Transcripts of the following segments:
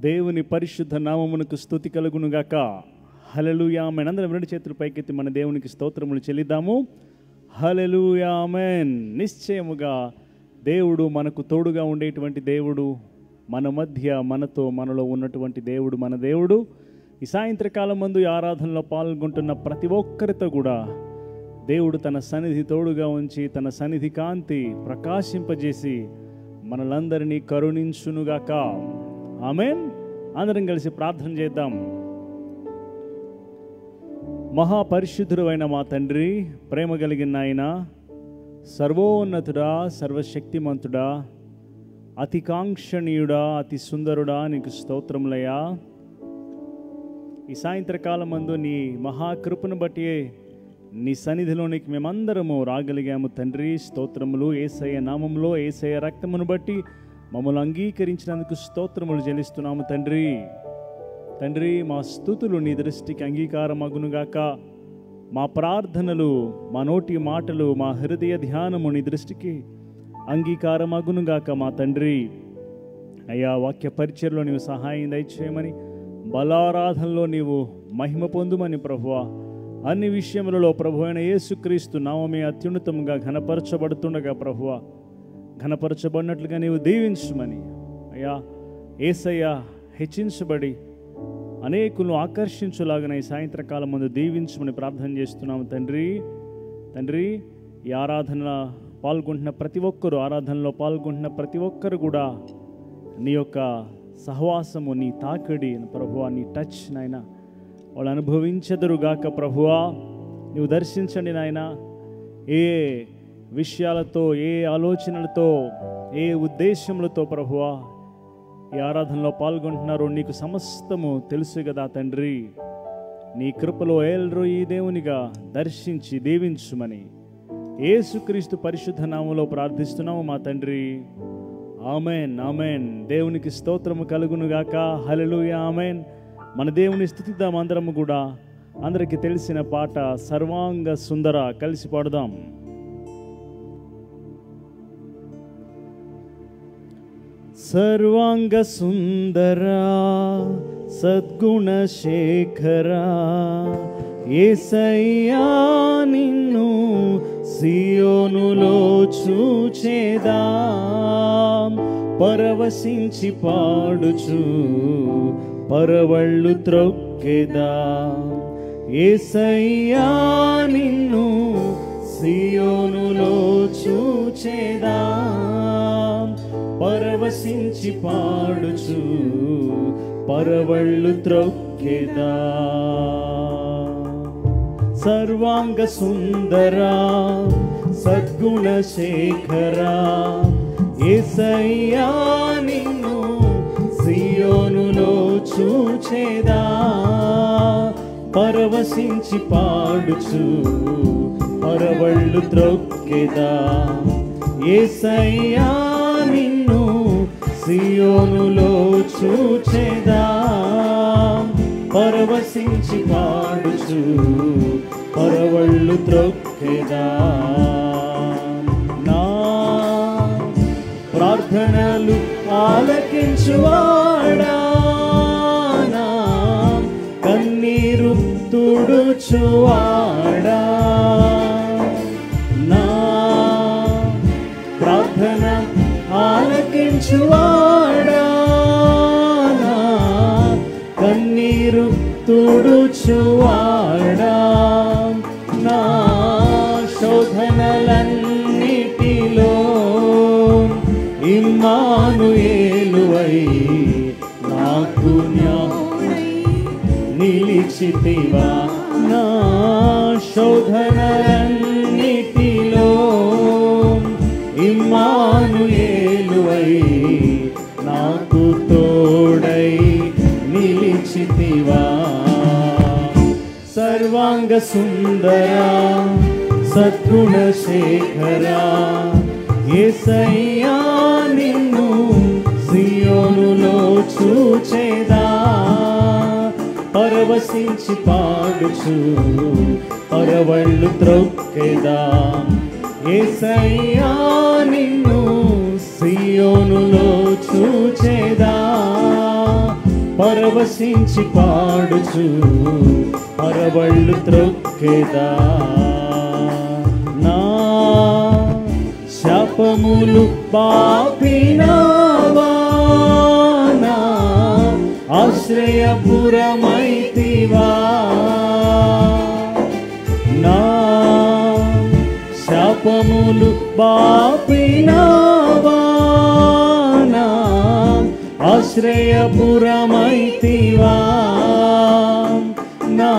దేవుని పరిశుద్ధ నామమునకు స్తుతి కలుగునుగాక. హల్లెలూయా ఆమేన్. అందరం రెండు చేతులు పైకెత్తి మన దేవునికి స్తోత్రములు చెల్లిద్దాము. హల్లెలూయా ఆమేన్. నిశ్చయముగా దేవుడు మనకు తోడుగా ఉండేటువంటి దేవుడు, మన మధ్య మనతో మనలో ఉన్నటువంటి దేవుడు మన దేవుడు. ఈ సాయంత్రకాలం మందు ఈ ఆరాధనలో పాల్గొంటున్న ప్రతి ఒక్కరితో కూడా దేవుడు తన సన్నిధి తోడుగా ఉంచి తన సన్నిధి కాంతి ప్రకాశింపజేసి మనలందరినీ కరుణించునుగాక. ఆమేన్. అందరం కలిసి ప్రార్థన చేద్దాం. మహాపరిశుద్ధుడు అయిన మా తండ్రి, ప్రేమ కలిగిన ఆయన, సర్వోన్నతుడా, సర్వశక్తిమంతుడా, అతి కాంక్షణీయుడా, అతి సుందరుడా, నీకు స్తోత్రములయ్యా. ఈ సాయంత్రకాలం మందు నీ మహాకృపను బట్టి నీ సన్నిధిలోనికి మేమందరము రాగలిగాము తండ్రి. స్తోత్రములు. యేసయ్య నామములో యేసయ్య రక్తమును బట్టి మమ్మల్ని అంగీకరించినందుకు స్తోత్రములు చెల్లిస్తున్నాము తండ్రి. తండ్రి, మా స్తుతులు నీ దృష్టికి అంగీకారం అగునుగాక. మా ప్రార్థనలు, మా నోటి మాటలు, మా హృదయ ధ్యానము నీ దృష్టికి అంగీకారం అగునుగాక మా తండ్రి. అయ్యా, వాక్య పరిచర్లో నీవు సహాయం దయచేయమని, బలారాధనలో నీవు మహిమ పొందుమని ప్రభువా, అన్ని విషయములలో ప్రభు అయిన యేసుక్రీస్తు నామమే అత్యున్నతంగా ఘనపరచబడుతుండగా ప్రభువా, ఘనపరచబడినట్లుగా నీవు దీవించుమని, అయ్యా యేసయ్య హెచ్చించబడి అనేకులను ఆకర్షించులాగా ఈ సాయంత్రకాలం ముందు దీవించమని ప్రార్థన చేస్తున్నాము తండ్రి. తండ్రి, ఈ ఆరాధన పాల్గొంటున్న ప్రతి ఒక్కరు, ఆరాధనలో పాల్గొంటున్న ప్రతి ఒక్కరు కూడా నీ యొక్క సహవాసము, నీ తాకిడి ప్రభువా, నీ టచ్ నాయన వాళ్ళు అనుభవించెదరుగాక ప్రభువా. నీవు దర్శించండి నాయన. ఏ విషయాలతో, ఏ ఆలోచనలతో, ఏ ఉద్దేశములతో ప్రభువా ఈ ఆరాధనలో పాల్గొంటున్నారో నీకు సమస్తము తెలుసు కదా తండ్రి. నీ కృపలో ఏల్రో ఈ దేవునిగా దర్శించి దీవించుమని యేసుక్రీస్తు పరిశుద్ధ నామములో ప్రార్థిస్తున్నాము మా తండ్రి. ఆమేన్, ఆమేన్. దేవునికి స్తోత్రము కలుగునుగాక. హల్లెలూయా ఆమేన్. మన దేవుని స్తుతిద్దాం అందరము కూడా. అందరికీ తెలిసిన పాట సర్వాంగ సుందర, కలిసి పాడుదాం. సర్వాంగ సుందరా, సద్గుణ శేఖరా, యేసయ్యా నిన్ను సియోనులో చూచేదా, పరవశించి పాడుచు పరవళ్ళు త్రొక్కెదా. యేసయ్యా నిన్ను సియోనులో చూచేదా, పరవశించి పాడుచు పరవళ్ళు త్రొక్కెదా. సర్వాంగ సుందరా, సద్గుణ శేఖరా, యేసయ్యా నిన్ను సియోనులో చూచేదా, పరవశించి పాడుచు పరవళ్ళు త్రొక్కెదా. యేసయ్యా నిన్ను సియోనులో చూచేదా, పరవశించి పాడుచు పరవళ్ళు త్రొక్కెదా. నా ప్రార్థనలు ఆలకించువాడా, నా కన్నీరు తుడుచువాడా, నా ప్రార్థన ఆలకించువాడా, నా కన్నీరు తుడుచువాడా, నా శోధనలన్నిటిలో ఇమ్మానుయేలువై నాకు నిలిచితివా. నా శోధనలన్నిటిలో ఇమ్మానుయేలువై నాకు తోడై నిలిచితివా. సర్వాంగ సుందరా, సద్గుణ శేఖరా, యేసయ్యా నిన్ను సియోనులో చూచేదా, పరవశించి పాడుచు పరవళ్ళు త్రొక్కెదా. యేసయ్యా నిన్ను సియోనులో చూచేదా, పరవశించి పాడుచు పరవళ్ళు త్రొక్కెదా. నా శాపములు పాపినావా, నా ఆశ్రయపురమైతివా. నా శాపములు పాపినావా, నా ఆశ్రయపురమైతివా. నా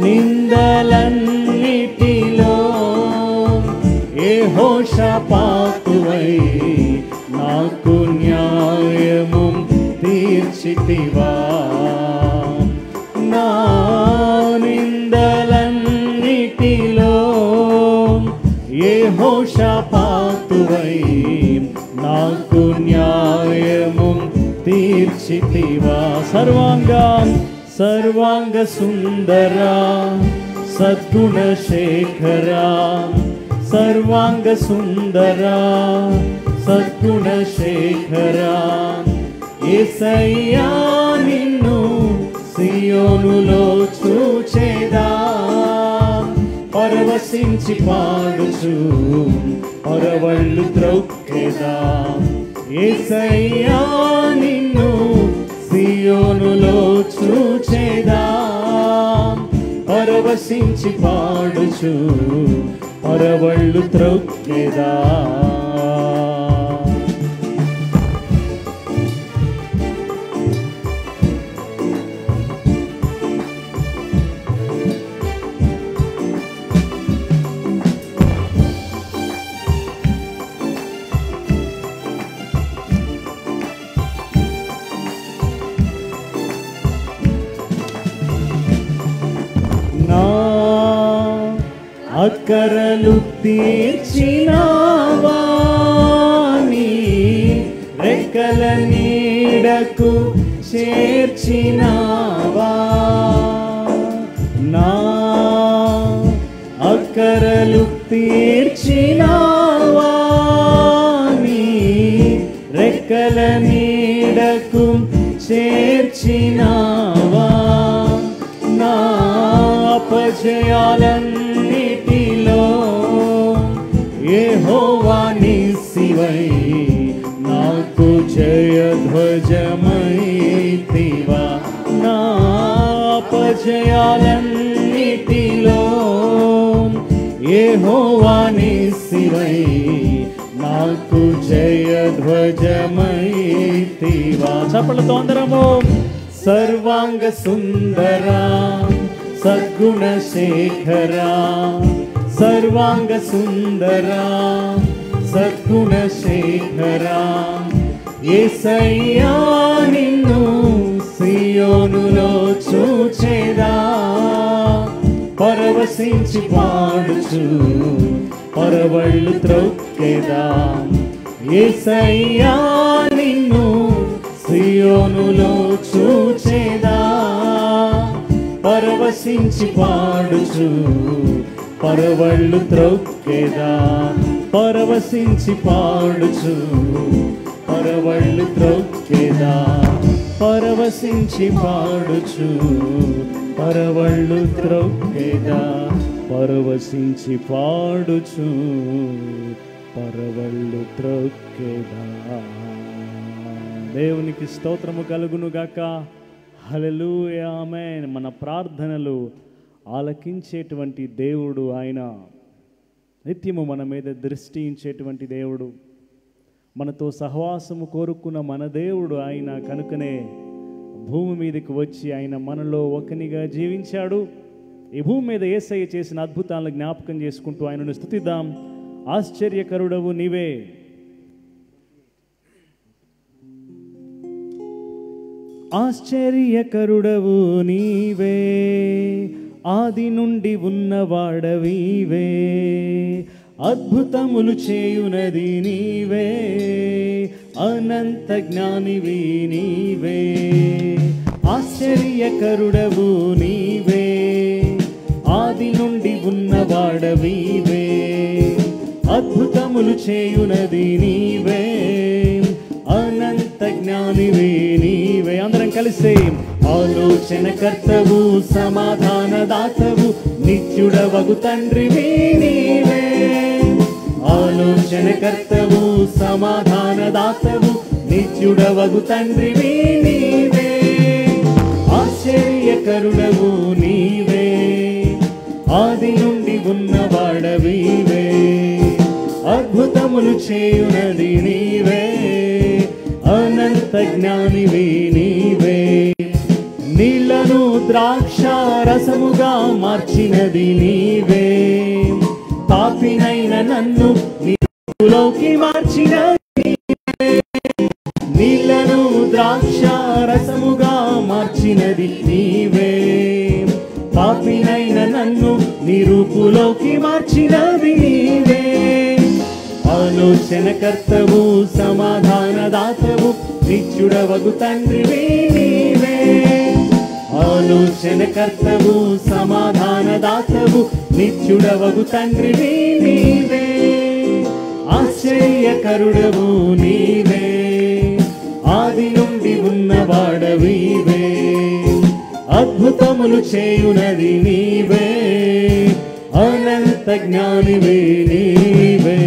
నిందలన్నిటిలో యెహోషాపాతువై నాకు న్యాయము తీర్చితివా. నా నిందలన్నిటిలో యెహోషాపాతువై నాకు న్యాయము తీర్చితివా. సర్వాంగ సుందరా సద్గుణ శేఖరా, సర్వాంగ సుందరా సద్గుణ శేఖరా. యేసయ్యా నిన్ను సియోనులో చూచెదా, పరవశించి పాడుచు పరవళ్ళు త్రొక్కెదా. యేసయ్యా నిన్ను సియోనులో చూచెదా, పరవశించి పాడుచు పరవళ్ళు త్రొక్కెదా. అక్కరలు తీర్చినావా, నీ రెక్కల నీడకు చేర్చినావా. నా అక్కరలు తీర్చినావా, నీ రెక్కల నీడకు చేర్చినావా. నా అపజయాలన్నిటిలో యెహోవా నిస్సివై నాకు జయధ్వజమైతివా. నా అపజయాలన్నిటిలో యెహోవా నిస్సివై నాకు జయధ్వజమైతివా. చప్పలతో అందరము. సర్వాంగ సుందరా సద్గుణ శేఖరా, సర్వాంగ సుందరా సద్గుణ శేఖరా. యేసయ్యా నిన్ను సియోనులో చూచెదా, పరవశించి పాడుచు పరవళ్ళు త్రొక్కెదా. యేసయ్యా నిన్ను సియోనులో చూచెదా, పరవశించి పాడుచు పరవళ్ళు త్రొక్కెదా. పరవశించి పాడుచు పరవళ్ళు త్రొక్కెదా, పరవశించి పాడుచు పరవళ్ళు త్రొక్కెదా. పరవశించి పాడుచు పరవళ్ళు త్రొక్కెదా. దేవునికి స్తోత్రము కలుగును గాక. హల్లెలూయా, ఆమేన్. మన ప్రార్థనలు ఆలకించేటువంటి దేవుడు ఆయన. నిత్యము మన మీద దృష్టి ఉంచేటువంటి దేవుడు, మనతో సహవాసము కోరుకున్న మన దేవుడు ఆయన. కనుకనే భూమి మీదకి వచ్చి ఆయన మనలో ఒకనిగా జీవించాడు. ఈ భూమి మీద యేసయ్య చేసిన అద్భుతాలను జ్ఞాపకం చేసుకుంటూ ఆయనను స్తుతిద్దాం. ఆశ్చర్యకరుడవు నీవే, ఆశ్చర్యకరుడవు నీవే, ఆది నుండి ఉన్నవాడవీవే, అద్భుతములు చేయునది నీవే, అనంత జ్ఞానివి నీవే. ఆశ్చర్యకరుడవు నీవే, ఆది నుండి ఉన్నవాడవీవే, అద్భుతములు చేయునది నీవే, అనంత జ్ఞానివే నీవే. అందరం కలిసి ఆలోచనకర్తవు సమాధానదాతవు నిత్యుడవగు తండ్రివే నీవే. ఆలోచనకర్తవు సమాధానదాతవు నిత్యుడవగు తండ్రివే నీవే. ఆశ్చర్యకరుడవు నీవే, ఆది నుండి ఉన్నవాడవీవే. అద్భుతములు చేయునది నీవే, అనంత జ్ఞానివే నీవే. నీళ్లను ద్రాక్ష రసముగా మార్చినది నీవే, పాపినైన నన్ను నీలోకి మార్చినది నీవే. నీళ్లను ద్రాక్ష రసముగా మార్చినది నీవే, పాపినైన నన్ను నీ రూపులోకి మార్చినది నీవే. ఆలోచనకర్తవు సమాధానదాతవు నిత్యుడవగు తండ్రివే నీవే. ఆలోచనకర్తవు సమాధానదాతవు నిత్యుడవగు తండ్రివే నీవే. ఆశ్చర్యకరుడవు నీవే, ఆది నుండి ఉన్నవాడవీవే. అద్భుతములు చేయునది నీవే, అనంత జ్ఞానివే నీవే.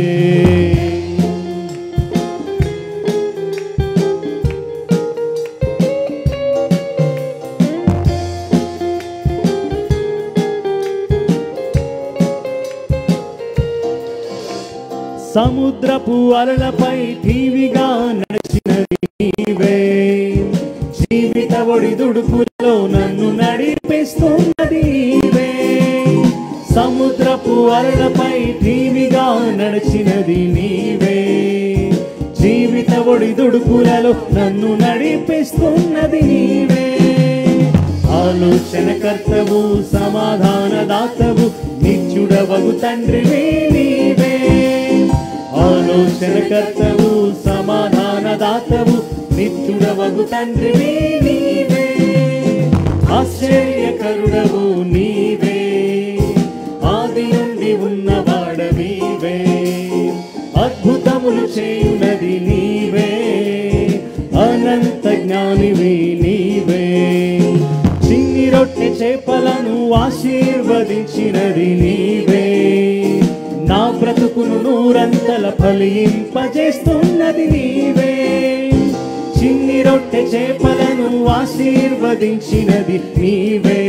సముద్రపు అలలపై ఠీవిగా నడిచినది నీవే, జీవిత ఒడిదుడుకుల్లో నన్ను నడిపిస్తున్నది నీవే. సముద్రపు అలలపై ఠీవిగా నడిచినది నీవే, జీవిత ఒడిదుడుకులలో నన్ను నడిపిస్తున్నది నీవే. ఆలోచనకర్తవు సమాధానదాతవు నిత్యుడవగు తండ్రివే నీవే. ఆలోచనకర్తవు సమాధానదాతవు నిత్యుడవగు తండ్రివే నీవే. ఆశ్చర్యకరుడవు నీవే, ఆది నుండి ఉన్నవాడవీవే. అద్భుతములు చేయునది నీవే, అనంత జ్ఞానివే నీవే. చిన్ని రొట్టె చేపలను ఆశీర్వదించినది నీవే, నా బ్రతుకును నూరంతల ఫలింపజేస్తున్నది నీవే. చిన్ని రొట్టె చేపలను ఆశీర్వదించినది నీవే,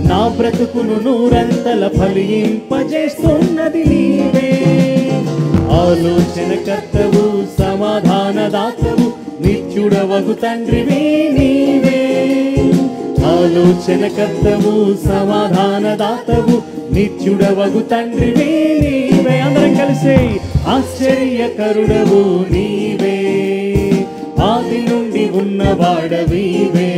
నా బ్రతుకును నూరంతల ఫలింపజేస్తున్నది నీవే. ఆలోచనకర్తవు సమాధానదాతవు నిత్యుడవగు తండ్రివే నీవే. ఆలోచనకర్తవు సమాధానదాతవు నిత్యుడవగు తండ్రివే నీవే. అందరం కలిసి ఆశ్చర్యకరుడవు నీవే, ఆది నుండి ఉన్నవాడవీవే.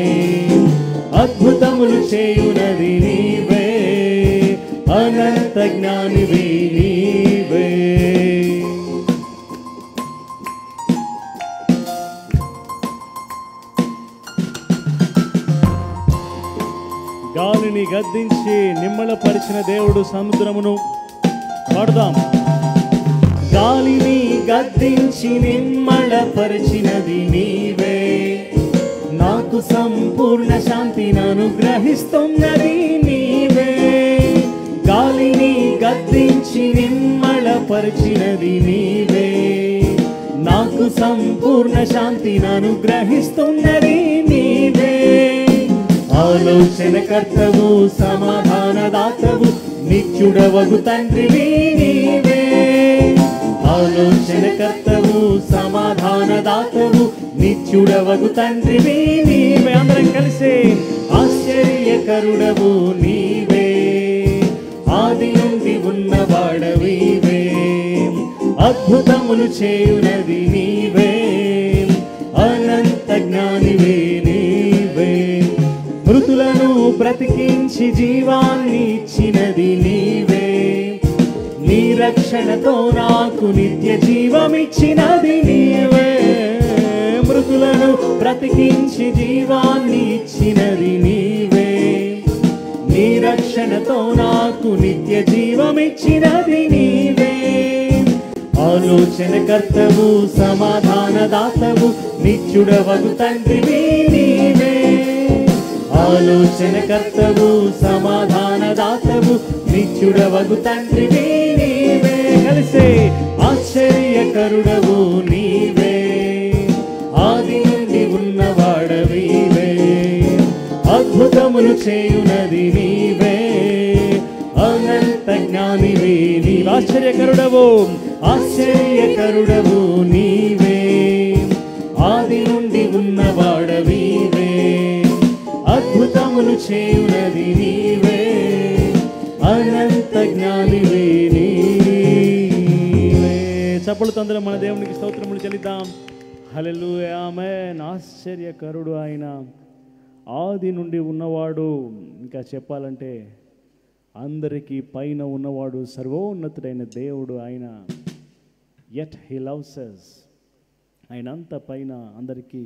అద్భుతములు చేయునది నీవే, అనంత జ్ఞానివే నీవే. గాలిని గద్దించి నిమ్మళపరిచిన దేవుడు సముద్రమును. పాడుదాం. గాలిని గద్దించి నిమ్మళపరిచినది నీవే, నాకు సంపూర్ణ శాంతిని అనుగ్రహిస్తున్నది నీవే. గాలిని గద్దించి నిమ్మళపరిచినది నీవే, నాకు సంపూర్ణ శాంతిని అనుగ్రహిస్తున్నది నీవే. ఆలోచనకర్తవు సమాధానదాతవు నిత్యుడవగు తండ్రివే నీవే. ఆలోచనకర్తవు సమాధానదాతవు నిత్యుడవగు తండ్రివే నీవే. అందరం కలిసి ఆశ్చర్యకరుడవు నీవే, ఆది నుండి ఉన్నవాడవీవే. అద్భుతములు చేయునది నీవే, అనంత జ్ఞానివే నీవే. మృతులను బ్రతికించి జీవాన్ని ఇచ్చినది నీవే, నీ రక్షణతో నాకు నిత్య జీవమిచ్చినది నీవే. మృతులను బ్రతికించి జీవాన్ని ఇచ్చినది నీవే, నీ రక్షణతో నాకు నిత్య జీవమిచ్చినది నీవే. ఆలోచనకర్తవు సమాధానదాతవు నిత్యుడవగు తండ్రివి నీవే. ఆలోచనకర్తవు సమాధానదాతవు నిత్యుడవగు తండ్రివి నీవే. కలిసే ఆశ్చర్యకరుడవు నీవే, ఆది నుండి ఉన్నవాడవీవే, అద్భుతములు చేయునది నీవే, అనంత జ్ఞానివి నీవే. ఆశ్చర్యకరుడవు ఆశ్చర్యకరుడవు నీవే, ఆది నుండి ఉన్నవాడవీవే, అద్భుతములు చేయునది నీవే, అనంత జ్ఞానివి నీవే. చప్పలతో అందరం మన దేవునికి స్తోత్రములు చెల్లిద్దాం. హల్లెలూయా, ఆమేన్. ఆశ్చర్యకరుడు ఆయన, ఆది నుండి ఉన్నవాడు, ఇంకా చెప్పాలంటే అందరికీ పైన ఉన్నవాడు, సర్వోన్నతుడైన దేవుడు ఆయన. Yet he loves us. ఆయన అంత పైన, అందరికీ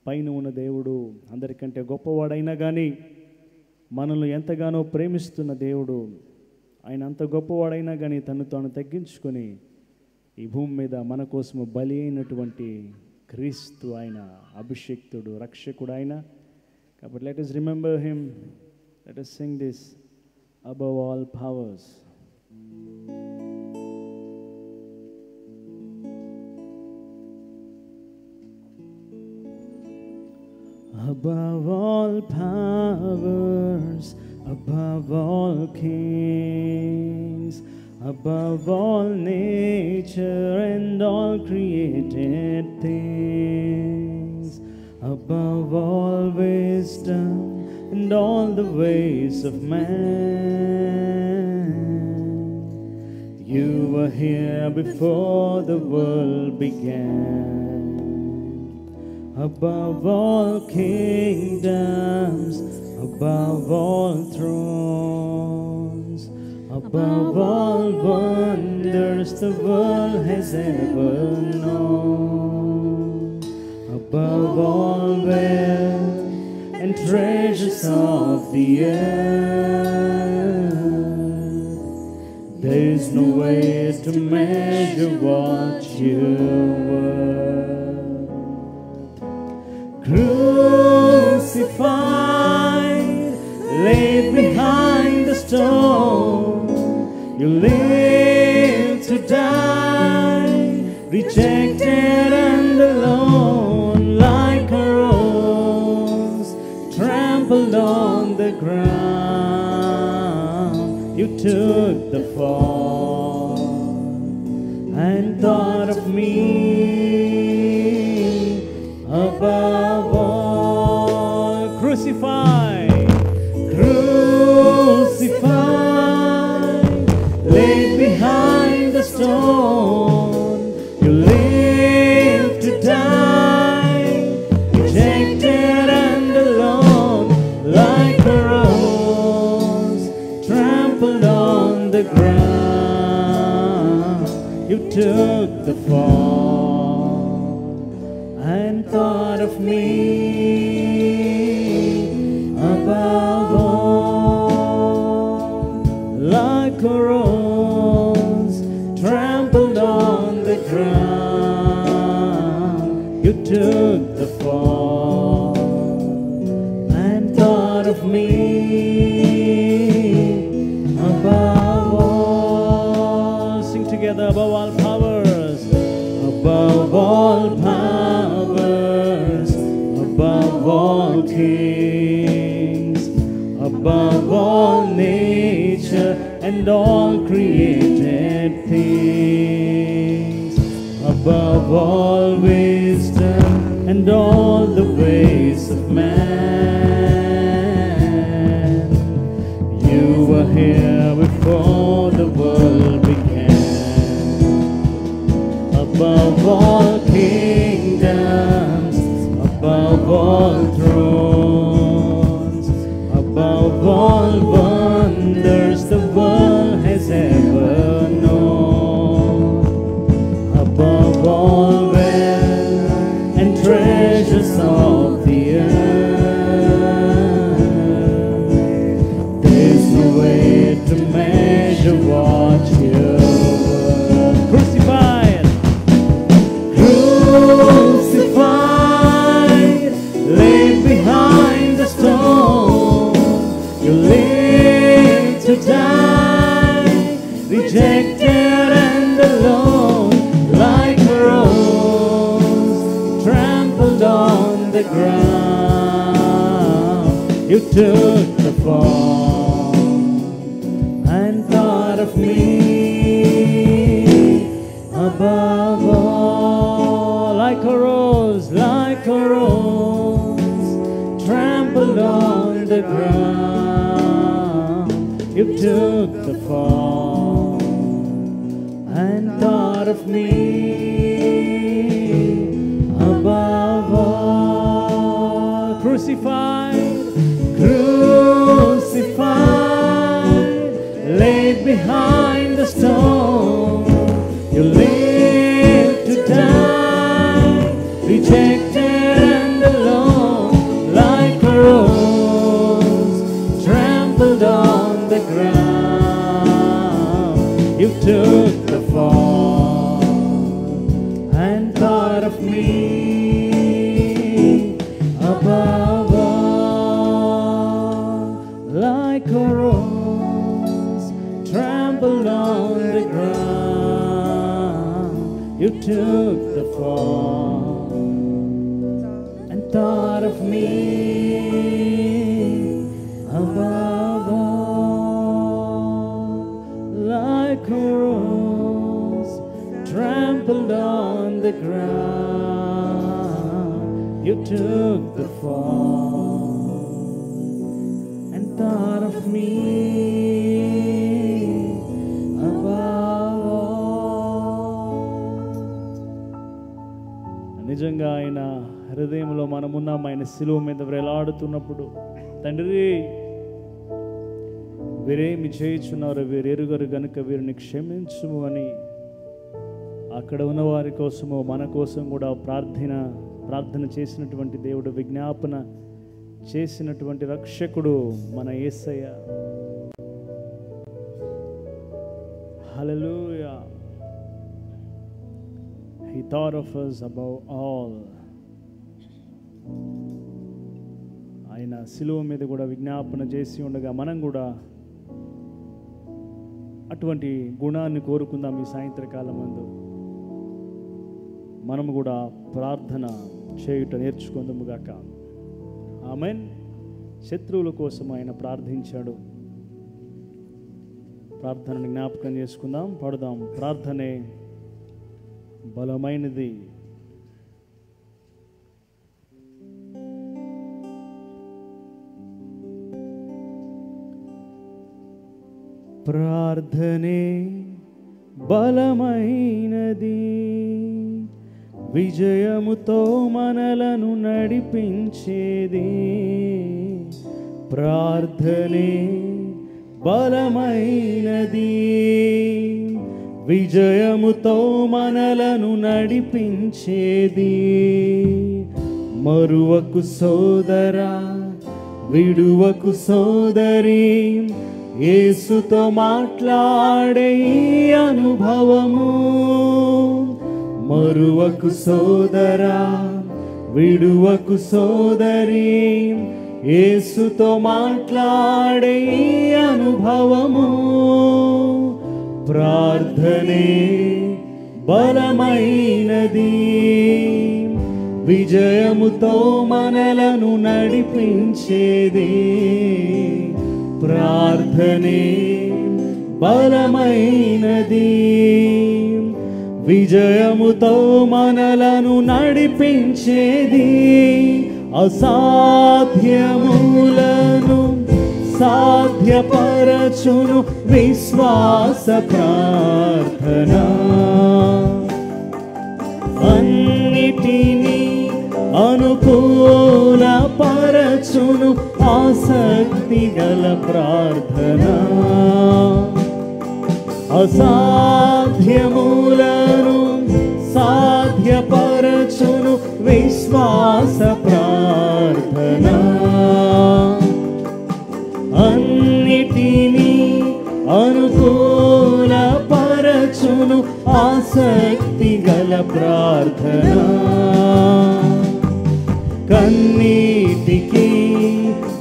పైన ఉన్న దేవుడు, అందరికంటే గొప్పవాడైనా కానీ మనల్ని ఎంతగానో ప్రేమిస్తున్న దేవుడు. ఆయన అంత గొప్పవాడైనా కానీ తను తాను తగ్గించుకొని ఈ భూమి మీద మన కోసము బలి అయినటువంటి క్రీస్తు ఆయన, అభిషేక్తుడు, రక్షకుడు ఆయన. కాబట్టి let us remember him. Let us sing this above all powers. Above all powers, above all kings, above all nature and all created things, above all wisdom and all the ways of man. You were here before the world began. Above all kingdoms, above all thrones, above all wonders the world has ever known, above all wealth and treasures of the earth, there is no way to measure what you were. Crucified, laid behind the stone, you lived to die, rejected and alone, like a rose trampled on the ground. You took the fall and thought of me above all. Crucified, crucified, laid behind the stone, you lived to die, rejected and alone, like a rose trampled on the ground. You took the fall and thought of me above all, like a rose trampled on the ground. You took the fall and thought of me above all. Sing together. Above all powers, above all powers, above all kings, above all nature and all created things, above all wisdom and all the ways of man. You were here before the world began. Above all kingdoms, above all thrones, above all wonders the world has ever known, above all wealth and treasures of the earth, there's no way to measure what you were. Crucified, die, rejected and alone, like a rose trampled on the ground. You took the fall and thought of me above all, like a rose, trampled on the ground. You took the fall and thought of me above all. Crucified, laid behind the stone. You lived to die, rejected and alone, like a rose trampled on the ground. You took the fall and thought of me above all, like a rose trampled on the ground. You took the fall and thought of me above all, like a rose trampled on the ground. You took the fall and thought of me above all. నిజంగా ఆయన హృదయంలో మనమున్నాం. ఆయన శిలువ మీద వేలాడుతున్నప్పుడు, తండ్రి వీరేమి చేయుచున్నారో వీరెరుగరు గనుక వీరిని క్షమించుము అని అక్కడ ఉన్న వారి కోసము మన కోసం కూడా ప్రార్థన చేసినటువంటి దేవుడు, విజ్ఞాపన చేసినటువంటి రక్షకుడు మన యేసయ్య. హల్లెలూయా. He thought of us above all. ఆయన శిలువ మీద కూడా విజ్ఞాపన చేసి ఉండగా మనం కూడా అటువంటి గుణాన్ని కోరుకుందాం. ఈ సాయంత్రకాలం ముందు మనము కూడా ప్రార్థన చేయుట నేర్చుకుందాముగాక. ఆమేన్. శత్రువుల కోసం ఆయన ప్రార్థించాడు. ప్రార్థనని జ్ఞాపకం చేసుకుందాం, పాడుదాం. ప్రార్థనే బలమైనది. ప్రార్థనే బలమైనది, విజయముతో మనలను నడిపించేది. ప్రార్థనే బలమైనది, విజయముతో మనలను నడిపించేది. మరువకు సోదరా, విడువకు సోదరి, యేసుతో మాట్లాడే ఈ అనుభవము. మరువకు సోదరా, విడువకు సోదరి, యేసుతో మాట్లాడే ఈ అనుభవము. ప్రార్థనే బలమైనది, విజయముతో మనలను నడిపించేది. ప్రార్థనే బలమైనది, విజయముతో మనలను నడిపించేది. అసాధ్యములను సాధ్యపరచును విశ్వాస ప్రార్థన. అన్నిటినీ అనుకూలపరచును ఆసక్తి గల ప్రార్థన. అసాధ్యములను సాధ్యపరచును విశ్వాస ప్రార్థన. అన్నిటినీ అనుకూలపరచును ఆసక్తి గల ప్రార్థన. కన్నీటికి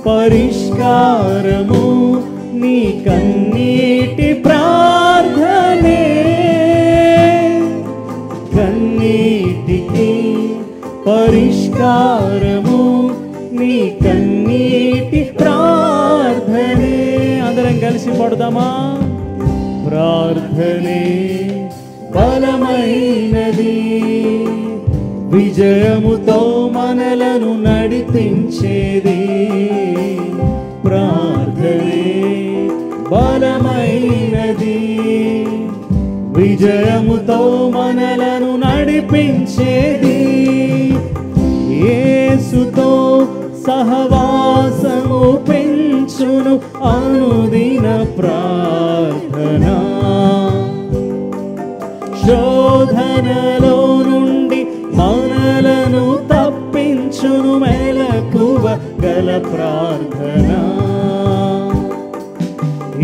పరిష్కారము నీ కన్నీటి ప్రార్థనే, కన్నీటికి పరిష్కారము నీ కన్నీటి ప్రార్థనే. అందరం కలిసి పడదామా? ప్రార్థనే బలమైనది, విజయముతో మనలను నడిపించేది. ప్రార్థనే బలమైనది, విజయముతో మనలను నడిపించేది. యేసుతో సహవాసము పెంచును అనుదిన ప్రార్థన. శోధనలో నుండి మనలను తప్పించును మెలకువ గల ప్రార్థన.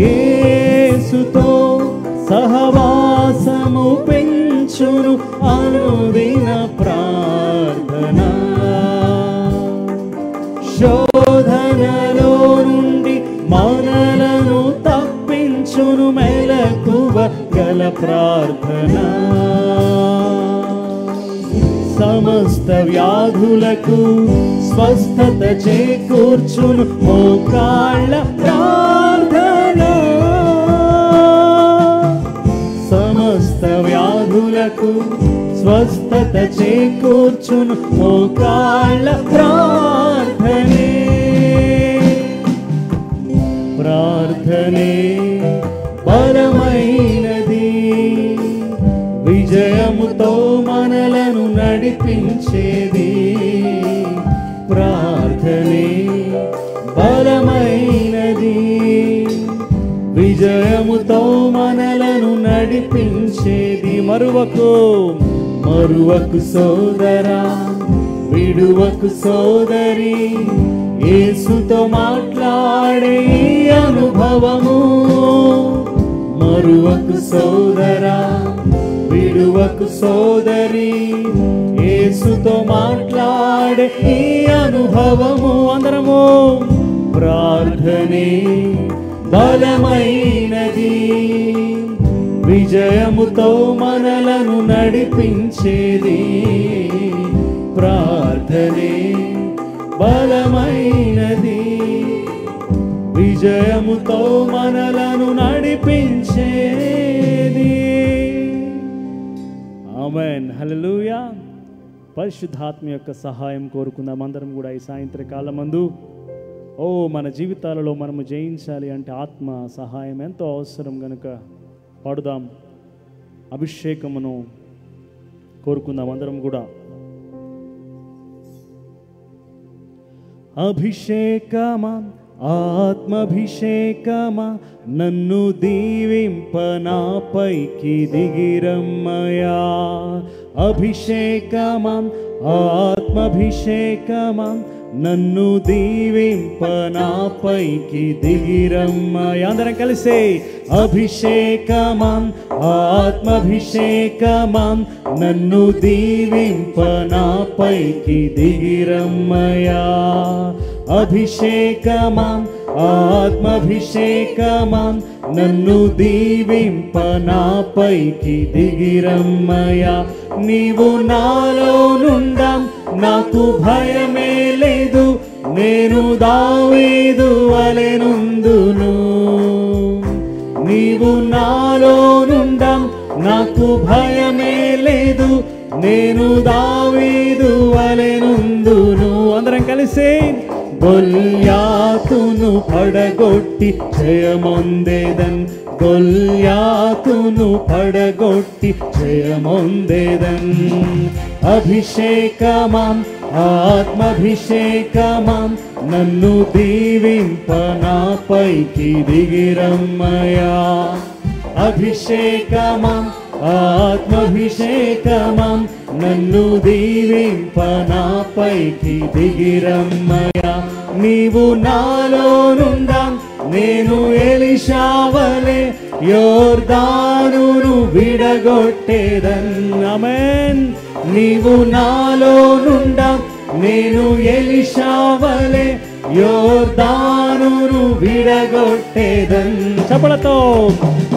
యేసుతో సహవాసము పెంచును అనుదిన ప్రార్థన. శోధనలో నుండి మనలను తప్పించును మెలకువ గల ప్రార్థన. సమస్త వ్యాధులకు స్వస్థత చేకూర్చును మోకాళ్ళ ప్రార్థన. సమస్త వ్యాధులకు స్వస్థత చేకూర్చును మోకాళ్ళ ప్రార్థనే. ప్రార్థనే బలమైనది, విజయముతో మనలను నడిపించేది. ప్రార్థనే బలమైనది, విజయముతో మనలను నడిపించేది. మరువకు మరువకు సోదరా, విడువకు సోదరి, యేసుతో మాట్లాడే అనుభవము. మరువకు సోదరా, విడువకు సోదరి, యేసుతో మాట్లాడే ఈ అనుభవము. అందరము ప్రార్థనే బలమైనది, విజయముతో మనలను నడిపించేది. ప్రార్థనే బలమైనది, విజయముతో మనలను నడిపించేది. ఆమేన్, హల్లెలూయా. పరిశుద్ధాత్మ యొక్క సహాయం కోరుకుందాం అందరం కూడా ఈ సాయంత్రకాలమందు. మన జీవితాలలో మనము జయించాలి అంటే ఆత్మ సహాయం ఎంతో అవసరం గనుక పాడుదాం. అభిషేకమును కోరుకుందాం అందరం కూడా. అభిషేకమా ఆత్మభిషేకమా నన్ను దీవింప నాపైకి దిగిరమ్మయా. అభిషేకమా ఆత్మభిషేకమా నన్ను దీవింప నాపైకి దిగిరమ్మయా. అందరం కలిసే అభిషేకమా ఆత్మభిషేకమా నన్ను దీవింప నాపైకి దిగిరమ్మయా. అభిషేకమా ఆత్మభిషేకమా నన్ను దీవింప నాపైకి దిగిరమ్మయా. నీవు నాలో నుండా నాకు భయమే లేదు, నేను దావీదు వలెనుందును. నీవు నాలో నుండా నాకు భయమే లేదు, నేను దావీదు వలెనుందును. అందరం కలిసి గొల్యాతును పడగొట్టి జయమొందేదన్, గొల్యాతును పడగొట్టి జయమొందేదన్. అభిషేకమా ఆత్మభిషేకమా నన్ను దీవింప నాపైకి దిగిరమ్మయా. అభిషేకమా ఆత్మభిషేకమా నన్ను దీవింప నాపైకి దిగిరమ్మయా. నీవు నాలో నుండా నేను ఎలీషావలే యోర్దానును విడగొట్టేదన్. ఆమేన్. నీవు నాలో నుండా నేను ఎలీషావలే యోర్దానును విడగొట్టేదన్. చపలతో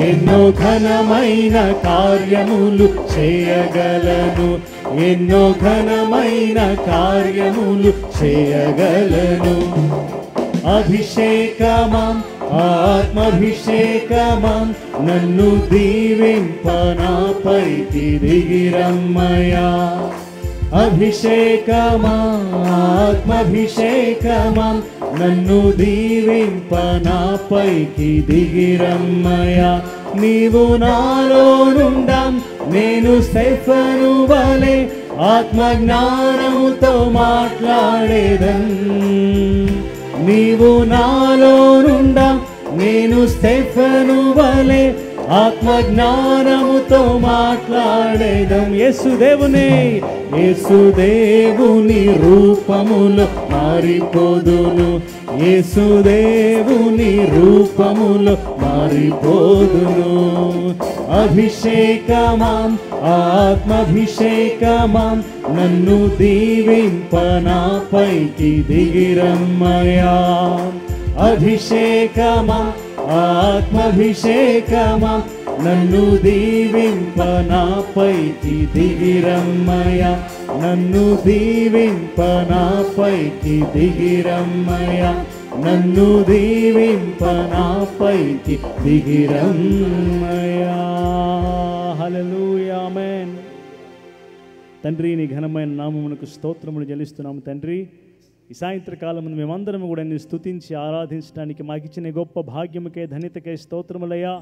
ఎన్నో ఘనమైన కార్యములు చేయగలను, ఎన్నో ఘనమైన కార్యములు చేయగలను. అభిషేకమం ఆత్మభిషేకమం నన్ను దీవింపనాపైకి దిగిరమ్మయా. అభిషేకమా ఆత్మభిషేకమం నన్ను దీవింపనాపైకి దిగిరమ్మయా. నీవు నాలోనుండం నేను స్టెఫను వలె ఆత్మజ్ఞానముతో మాట్లాడేదన్. నీవు నాలోనుండం నేను స్టెఫను వలె ఆత్మజ్ఞానముతో మాట్లాడేదం. యేసుదేవుని యేసుదేవుని రూపములో మారిపోదును, యేసుదేవుని రూపములో మారిపోదును. అభిషేకమాం ఆత్మభిషేకమాం నన్ను దీవింపనాపైకి దిగిరమ్మయా. అభిషేకమాం ఆత్మభిషేకమాం నన్ను దీవింపనాపైకి దిగిరమ్మయా. నన్ను దీవింపనాపైకి దిగిరమ్మయా. నన్ను దీవింపనాపైకి దిగిరమ్మయా. హల్లెలూయా ఆమేన్. తండ్రి నీ ఘనమైన నామమునకు స్తోత్రములు చెల్లిస్తున్నాము తండ్రి. ఈ సాయంత్రకాలం మేమందరం కూడా నిన్ను స్తుతించి ఆరాధించడానికి మాకు ఇచ్చిన గొప్ప భాగ్యముకే ధన్యతకే స్తోత్రములయ్యా.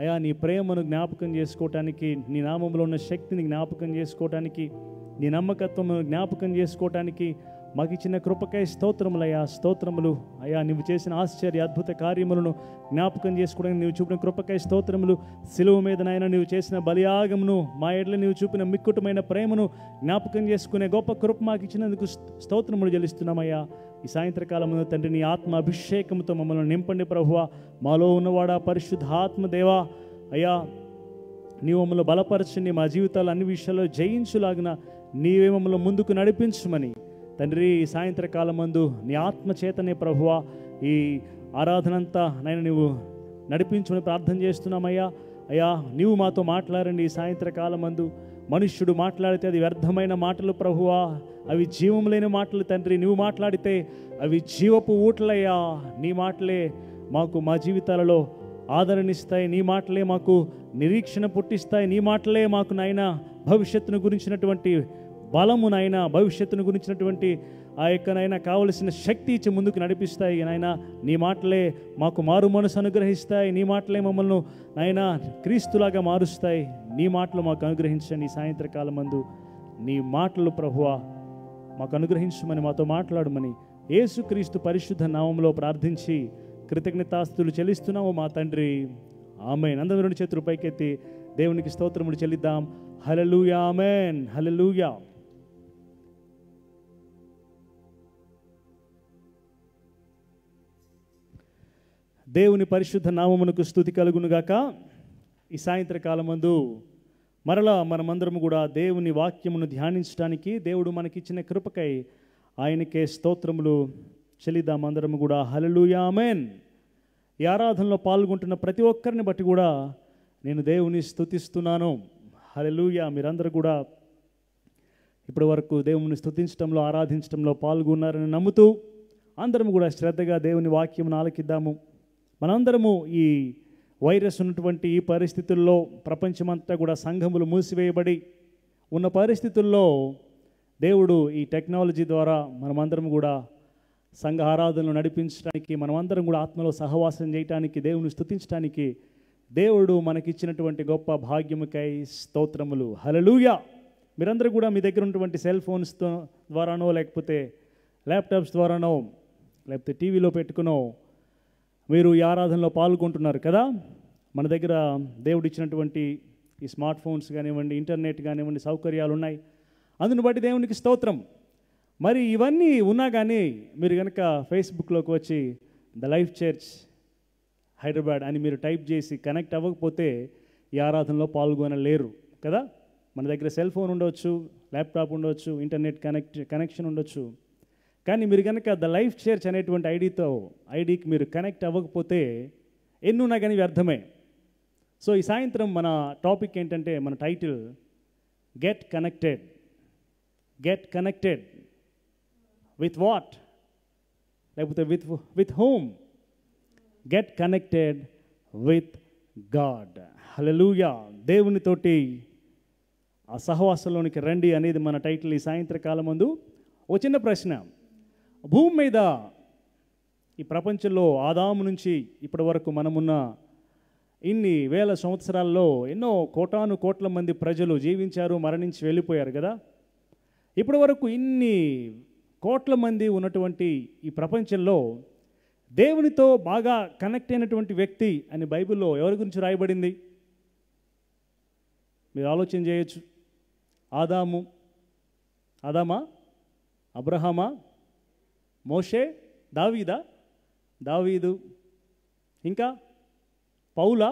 అయా నీ ప్రేమను జ్ఞాపకం చేసుకోవటానికి, నీ నామంలో ఉన్న శక్తిని జ్ఞాపకం చేసుకోవటానికి, నీ నమ్మకత్వమును జ్ఞాపకం చేసుకోవటానికి మాకు ఇచ్చిన కృపకై స్తోత్రములయ్యా. స్తోత్రములు అయ్యా. నువ్వు చేసిన ఆశ్చర్య అద్భుత కార్యములను జ్ఞాపకం చేసుకోవడానికి నువ్వు చూపిన కృపకై స్తోత్రములు. సిలువ మీద నాయన నువ్వు చేసిన బలియాగమును, మా ఎడ్ల నువ్వు చూపిన మిక్కుటమైన ప్రేమను జ్ఞాపకం చేసుకునే గొప్ప కృప మాకు ఇచ్చినందుకు స్తోత్రములు చెల్లిస్తున్నామయ్యా. ఈ సాయంత్రకాలమున తండ్రి నీ ఆత్మ అభిషేకంతో మమ్మల్ని నింపండి ప్రభువా. మాలో ఉన్నవాడా పరిశుద్ధ ఆత్మదేవా అయ్యా, నీవు మమ్మల్ని బలపరచండి. మా జీవితాలు అన్ని విషయాల్లో జయించులాగిన నీవే మమ్మల్ని ముందుకు నడిపించమని తండ్రి ఈ సాయంత్రకాలం మందు నీ ఆత్మ చేతనే ప్రభువా ఈ ఆరాధనంతా నైనా నువ్వు నడిపించమని ప్రార్థన చేస్తున్నామయ్యా. అయ్యా నీవు మాతో మాట్లాడండి. ఈ సాయంత్రకాలం మందు మనుష్యుడు మాట్లాడితే అది వ్యర్థమైన మాటలు ప్రభువా, అవి జీవం లేని మాటలు తండ్రి. నువ్వు మాట్లాడితే అవి జీవపు ఊటలయ్యా. నీ మాటలే మాకు మా జీవితాలలో ఆదరణిస్తాయి, నీ మాటలే మాకు నిరీక్షణ పుట్టిస్తాయి, నీ మాటలే మాకు నాయనా భవిష్యత్తును గురించినటువంటి బలము నాయనా, భవిష్యత్తును గురించినటువంటి ఆ యొక్క నాయనా కావలసిన శక్తి ఇచ్చి ముందుకు నడిపిస్తాయి నాయనా. నీ మాటలే మాకు మారు మనసు అనుగ్రహిస్తాయి, నీ మాటలే మమ్మల్ని నాయనా క్రీస్తులాగా మారుస్తాయి. నీ మాటలు మాకు అనుగ్రహించండి. ఈ సాయంత్రకాలం మందు నీ మాటలు ప్రభువా మాకు అనుగ్రహించమని, మాతో మాట్లాడమని యేసుక్రీస్తు పరిశుద్ధ నామంలో ప్రార్థించి కృతజ్ఞతాస్తులు చెల్లిస్తున్నాము మా తండ్రి. ఆమేన్. అందరూ రెండు చేతులు పైకెత్తి దేవునికి స్తోత్రములు చెల్లిద్దాం. హల్లెలూయా ఆమేన్. హల్లెలూయా. దేవుని పరిశుద్ధ నామమునకు స్తుతి కలుగునుగాక. ఈ సాయంత్రకాలమందు మరలా మనమందరము కూడా దేవుని వాక్యమును ధ్యానించడానికి దేవుడు మనకిచ్చిన కృపకై ఆయనకే స్తోత్రములు చెల్లిద్దాం. అందరము కూడా హల్లెలూయా ఆమేన్. ఈ ఆరాధనలో పాల్గొంటున్న ప్రతి ఒక్కరిని బట్టి కూడా నేను దేవుని స్తుతిస్తున్నాను. హల్లెలూయా. మీరందరూ కూడా ఇప్పటి వరకు దేవుని స్తుతించడంలో, ఆరాధించడంలో పాల్గొన్నారని నమ్ముతూ అందరం కూడా శ్రద్ధగా దేవుని వాక్యమును ఆలకిద్దాము. మనందరము ఈ వైరస్ ఉన్నటువంటి ఈ పరిస్థితుల్లో ప్రపంచమంతా కూడా సంఘములు మూసివేయబడి ఉన్న పరిస్థితుల్లో దేవుడు ఈ టెక్నాలజీ ద్వారా మనమందరం కూడా సంఘ ఆరాధనలు నడిపించడానికి, మనమందరం కూడా ఆత్మలో సహవాసం చేయడానికి, దేవుని స్తుతించడానికి దేవుడు మనకిచ్చినటువంటి గొప్ప భాగ్యముకై స్తోత్రములు. హల్లెలూయా. మీరందరూ కూడా మీ దగ్గర ఉన్నటువంటి సెల్ ఫోన్స్ ద్వారానో, లేకపోతే ల్యాప్టాప్స్ ద్వారానో, లేకపోతే టీవీలో పెట్టుకునో మీరు ఈ ఆరాధనలో పాల్గొంటున్నారు కదా. మన దగ్గర దేవుడు ఇచ్చినటువంటి ఈ స్మార్ట్ ఫోన్స్ కానివ్వండి, ఇంటర్నెట్ కానివ్వండి, సౌకర్యాలు ఉన్నాయి. అందును బట్టి దేవునికి స్తోత్రం. మరి ఇవన్నీ ఉన్నా కానీ మీరు కనుక ఫేస్బుక్లోకి వచ్చి ద లైఫ్ చర్చ్ హైదరాబాద్ అని మీరు టైప్ చేసి కనెక్ట్ అవ్వకపోతే ఈ ఆరాధనలో పాల్గొనలేరు కదా. మన దగ్గర సెల్ ఫోన్ ఉండవచ్చు, ల్యాప్టాప్ ఉండవచ్చు, ఇంటర్నెట్ కనెక్షన్ ఉండొచ్చు, కానీ మీరు కనుక ద లైఫ్ చర్చ్ అనేటువంటి ఐడికి మీరు కనెక్ట్ అవ్వకపోతే ఎన్నున్నా కానీ వ్యర్థమే. సో ఈ సాయంత్రం మన టాపిక్ ఏంటంటే, మన title get connected. Get connected with what? లేకపోతే with home? Get connected with God. Hallelujah. దేవునితోటి ఆ సహవాసంలోనికి రండి అనేది మన టైటిల్ ఈ సాయంత్రకాలం ముందు. ఒక చిన్న ప్రశ్న. భూమి మీద ఈ ప్రపంచంలో ఆదాము నుంచి ఇప్పటి వరకు మనమున్న ఇన్ని వేల సంవత్సరాల్లో ఎన్నో కోటాను కోట్ల మంది ప్రజలు జీవించారు, మరణించి వెళ్ళిపోయారు కదా. ఇప్పటి వరకు ఇన్ని కోట్ల మంది ఉన్నటువంటి ఈ ప్రపంచంలో దేవునితో బాగా కనెక్ట్ అయినటువంటి వ్యక్తి అని బైబిల్లో ఎవరి గురించి రాయబడింది? మీరు ఆలోచన చేయొచ్చు. ఆదామా, అబ్రహామా, మోషే, దావీదు, ఇంకా పౌలా,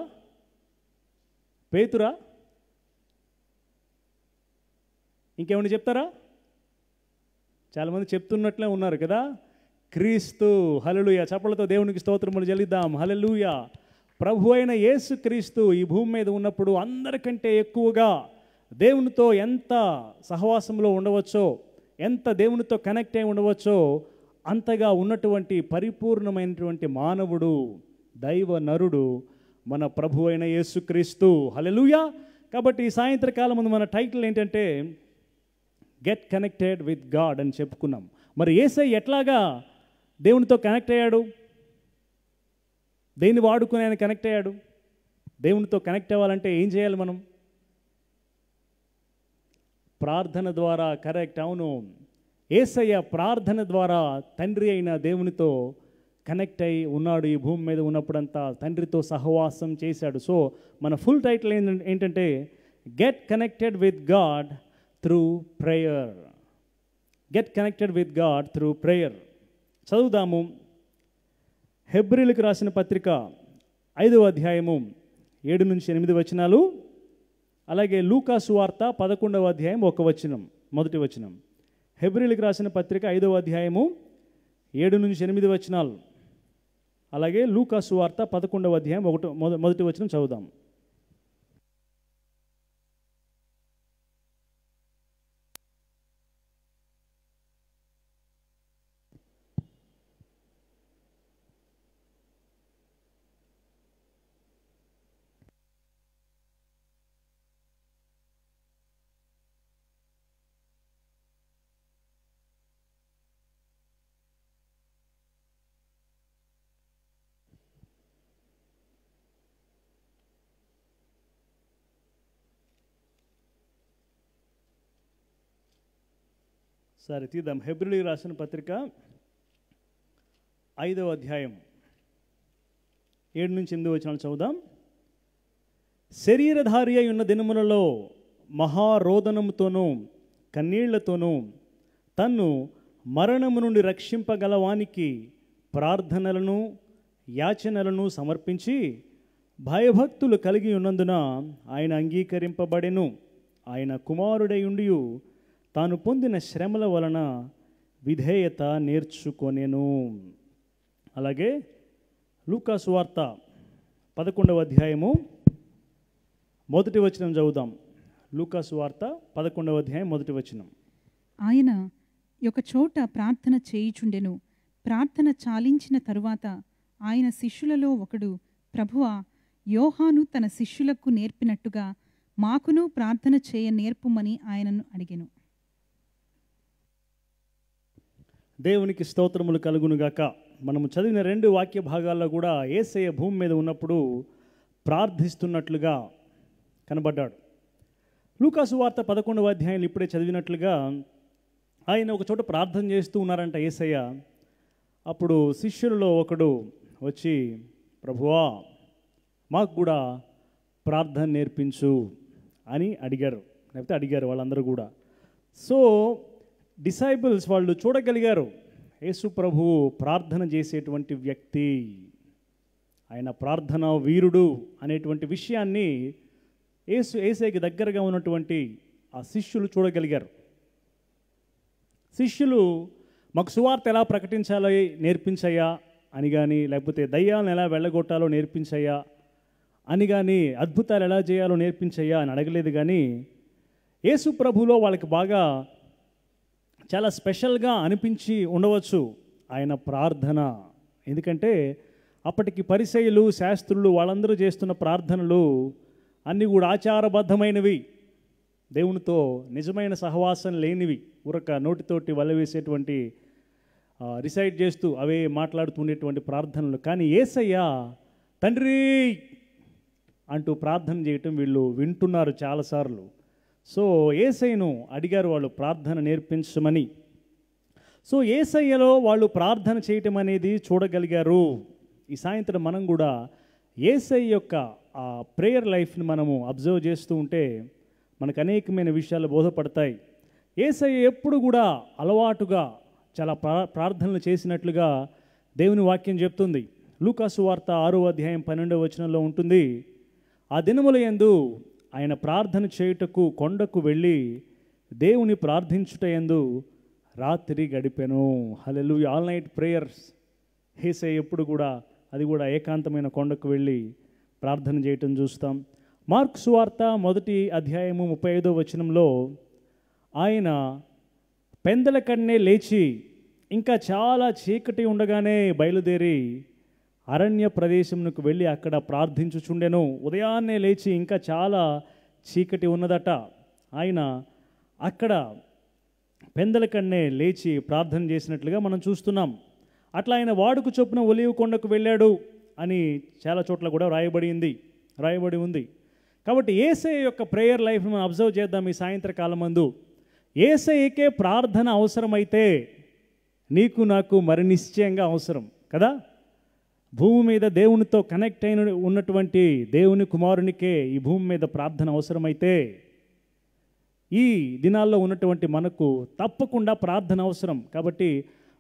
పేతురా, ఇంకేమైనా చెప్తారా? చాలామంది చెప్తున్నట్లే ఉన్నారు కదా. క్రీస్తు. హల్లెలూయా. చప్పలతో దేవునికి స్తోత్రములు చెల్లిద్దాం. హల్లెలూయా. ప్రభు అయిన యేసు క్రీస్తు ఈ భూమి మీద ఉన్నప్పుడు అందరికంటే ఎక్కువగా దేవునితో ఎంత సహవాసంలో ఉండవచ్చో, ఎంత దేవునితో కనెక్ట్ అయి ఉండవచ్చో అంతగా ఉన్నటువంటి పరిపూర్ణమైనటువంటి మానవుడు, దైవ నరుడు మన ప్రభు అయిన యేసుక్రీస్తు. హల్లెలూయా. కాబట్టి ఈ సాయంత్రకాలం ముందు మన టైటిల్ ఏంటంటే గెట్ కనెక్టెడ్ విత్ గాడ్ అని చెప్పుకున్నాం. మరి యేసయ్య ఎట్లాగా దేవునితో కనెక్ట్ అయ్యాడు? దేన్ని వాడుకుని ఆయన కనెక్ట్ అయ్యాడు? దేవునితో కనెక్ట్ అవ్వాలంటే ఏం చేయాలి మనం? ప్రార్థన ద్వారా. కరెక్ట్, అవును. యేసయ్య ప్రార్థన ద్వారా తండ్రి అయిన దేవునితో కనెక్ట్ అయి ఉన్నాడు. ఈ భూమి మీద ఉన్నప్పుడంతా తండ్రితో సహవాసం చేశాడు. సో మన ఫుల్ టైటిల్ ఏంటంటే get connected with God through prayer. Get connected with God through prayer. చదువుదాము. హెబ్రీలకు రాసిన పత్రిక 5వ అధ్యాయము 7 నుంచి 8 వచనాలు, అలాగే లూకా సువార్త 11వ అధ్యాయం 1 వచనం, మొదటి వచనం. హెబ్రీలకు రాసిన పత్రిక 5వ అధ్యాయము 7 నుంచి 8 వచనాలు, అలాగే లూకా సువార్త 11వ అధ్యాయం మొదటి వచనం చదువుదాం. సరే తీద్దాం. హెబ్రీలకు రాసిన పత్రిక 5వ అధ్యాయం 7 నుంచి 8 వచనాలు చదువుదాం. శరీరధారి అయి ఉన్న దినములలో మహారోదనముతోనూ కన్నీళ్లతోనూ తన్ను మరణము నుండి రక్షింపగలవానికి ప్రార్థనలను యాచనలను సమర్పించి భయభక్తులు కలిగి ఉన్నందున ఆయన అంగీకరింపబడెను. ఆయన కుమారుడై ఉండి తాను పొందిన శ్రమల వలన విధేయత నేర్చుకొనెను. అలాగే లూకా సువార్త 11వ అధ్యాయము మొదటి వచనం చదువుదాం. లూకా సువార్త 11వ అధ్యాయం మొదటి వచనం. ఆయన ఒక చోట ప్రార్థన చేయుచుండెను. ప్రార్థన చాలించిన తరువాత ఆయన శిష్యులలో ఒకడు, ప్రభువా, యోహాను తన శిష్యులకు నేర్పినట్టుగా మాకును ప్రార్థన చేయ నేర్పుమని ఆయనను అడిగెను. దేవునికి స్తోత్రములు కలుగునుగాక. మనము చదివిన 2 వాక్య భాగాల్లో కూడా యేసయ్య భూమి మీద ఉన్నప్పుడు ప్రార్థిస్తున్నట్లుగా కనబడ్డాడు. లూకా సువార్త 11వ అధ్యాయంలో ఇప్పుడే చదివినట్లుగా ఆయన ఒక చోట ప్రార్థన చేస్తూ ఉన్నారంట యేసయ్య. అప్పుడు శిష్యులలో ఒకడు వచ్చి, ప్రభువా, మాకు కూడా ప్రార్థన నేర్పించు అని అడిగారు వాళ్ళందరూ కూడా. సో డిసైపుల్స్ వాళ్ళు చూడగలిగారు యేసు ప్రభువు ప్రార్థన చేసేటువంటి వ్యక్తి, ఆయన ప్రార్థనా వీరుడు అనేటువంటి విషయాన్ని యేసయ్యకి దగ్గరగా ఉన్నటువంటి ఆ శిష్యులు చూడగలిగారు. శిష్యులు మాకు సువార్త ఎలా ప్రకటించాలో నేర్పించయ్యా అని కానీ, లేకపోతే దయ్యాలను ఎలా వెళ్ళగొట్టాలో నేర్పించయ్యా అని కానీ, అద్భుతాలు ఎలా చేయాలో నేర్పించయ్యా అని అడగలేదు. కానీ యేసు ప్రభులో వాళ్ళకి బాగా చాలా స్పెషల్గా అనిపించి ఉండవచ్చు ఆయన ప్రార్థన. ఎందుకంటే అప్పటికి పరిసయ్యులు, శాస్త్రులు వాళ్ళందరూ చేస్తున్న ప్రార్థనలు అన్నీ కూడా ఆచారబద్ధమైనవి, దేవునితో నిజమైన సహవాసం లేనివి, ఊరక నోటితోటి వలవేసేటువంటి రిసైడ్ చేస్తూ అవే మాట్లాడుతుండేటువంటి ప్రార్థనలు. కానీ యేసయ్య తండ్రి అంటూ ప్రార్థన చేయటం వీళ్ళు వింటున్నారు చాలాసార్లు. సో యేసయ్యను అడిగారు వాళ్ళు ప్రార్థన నేర్పించమని. సో యేసయ్యలో వాళ్ళు ప్రార్థన చేయటం అనేది చూడగలిగారు. ఈ సాయంత్రం మనం కూడా యేసయ్య యొక్క ఆ ప్రేయర్ లైఫ్ని మనము అబ్జర్వ్ చేస్తూ ఉంటే మనకు అనేకమైన విషయాలు బోధపడతాయి. యేసయ్య ఎప్పుడు కూడా అలవాటుగా చాలా ప్రార్థనలు చేసినట్లుగా దేవుని వాక్యం చెప్తుంది. లూకాసు వార్త 6వ అధ్యాయం 12వ వచనంలో ఉంటుంది, ఆ దినముల యందు ఆయన ప్రార్థన చేయుటకు కొండకు వెళ్ళి దేవుని ప్రార్థించుట యందు రాత్రి గడిపెను. Hallelujah. All night prayers. Yesayya ఎప్పుడు కూడా అది కూడా ఏకాంతమైన కొండకు వెళ్ళి ప్రార్థన చేయటం చూస్తాం. మార్కు సువార్త 1వ అధ్యాయము 35వ వచనంలో ఆయన పెందల కన్నే లేచి ఇంకా చాలా చీకటి ఉండగానే బయలుదేరి అరణ్య ప్రదేశమునకు వెళ్ళి అక్కడ ప్రార్థించుచుండెను. ఉదయాన్నే లేచి ఇంకా చాలా చీకటి ఉన్నదట. ఆయన అక్కడ పెందల కన్నే లేచి ప్రార్థన చేసినట్లుగా మనం చూస్తున్నాం. అట్లా ఆయన వాడుకు చొప్పున ఒలీవ కొండకు వెళ్ళాడు అని చాలా చోట్ల కూడా రాయబడి ఉంది. కాబట్టి యేసయ్య యొక్క ప్రేయర్ లైఫ్ని మనం అబ్జర్వ్ చేద్దాం ఈ సాయంత్రకాలం మందు. యేసయ్యకే ప్రార్థన అవసరమైతే నీకు నాకు మరి నిశ్చయంగా అవసరం కదా. భూమి మీద దేవునితో కనెక్ట్ అయిన ఉన్నటువంటి దేవుని కుమారునికే ఈ భూమి మీద ప్రార్థన అవసరమైతే ఈ దినాల్లో ఉన్నటువంటి మనకు తప్పకుండా ప్రార్థన అవసరం. కాబట్టి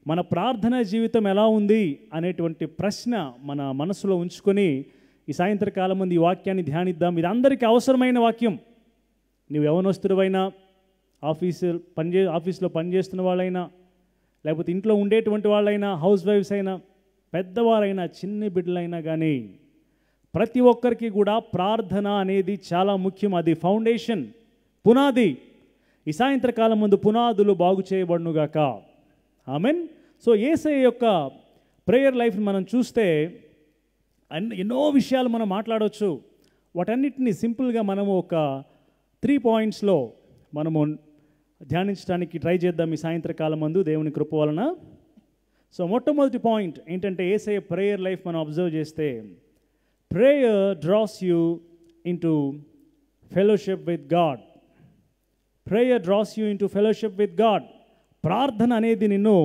మన ప్రార్థన జీవితం ఎలా ఉంది అనేటువంటి ప్రశ్న మన మనసులో ఉంచుకొని ఈ సాయంత్రకాలం ముందు ఈ వాక్యాన్ని ధ్యానిద్దాం. ఇది అందరికీ అవసరమైన వాక్యం. నువ్వు యవనస్తుడివైనా, ఆఫీస్లో పనిచేస్తున్న వాళ్ళైనా, లేకపోతే ఇంట్లో ఉండేటువంటి వాళ్ళైనా, హౌస్ వైఫ్స్ అయినా, పెద్దవారైనా, చిన్న బిడ్డలైనా కానీ ప్రతి ఒక్కరికి కూడా ప్రార్థన అనేది చాలా ముఖ్యం. అది ఫౌండేషన్, పునాది. ఈ సాయంత్రకాలం ముందు పునాదులు బాగు చేయబడునుగాక. ఆమెన్. సో యేసయ్య యొక్క ప్రేయర్ లైఫ్ని మనం చూస్తే ఎన్నో విషయాలు మనం మాట్లాడవచ్చు. వాటన్నిటిని సింపుల్గా మనము ఒక 3 పాయింట్స్లో మనము ధ్యానించడానికి ట్రై చేద్దాం ఈ సాయంత్రకాలం మందు దేవుని కృప వలన. సో మొట్టమొదటి పాయింట్ ఏంటంటే యేసయ్య ప్రేయర్ లైఫ్ మనం అబ్జర్వ్ చేస్తే, prayer draws you into fellowship with God. Prayer draws you into fellowship with God. ప్రార్థన అనేది నిన్ను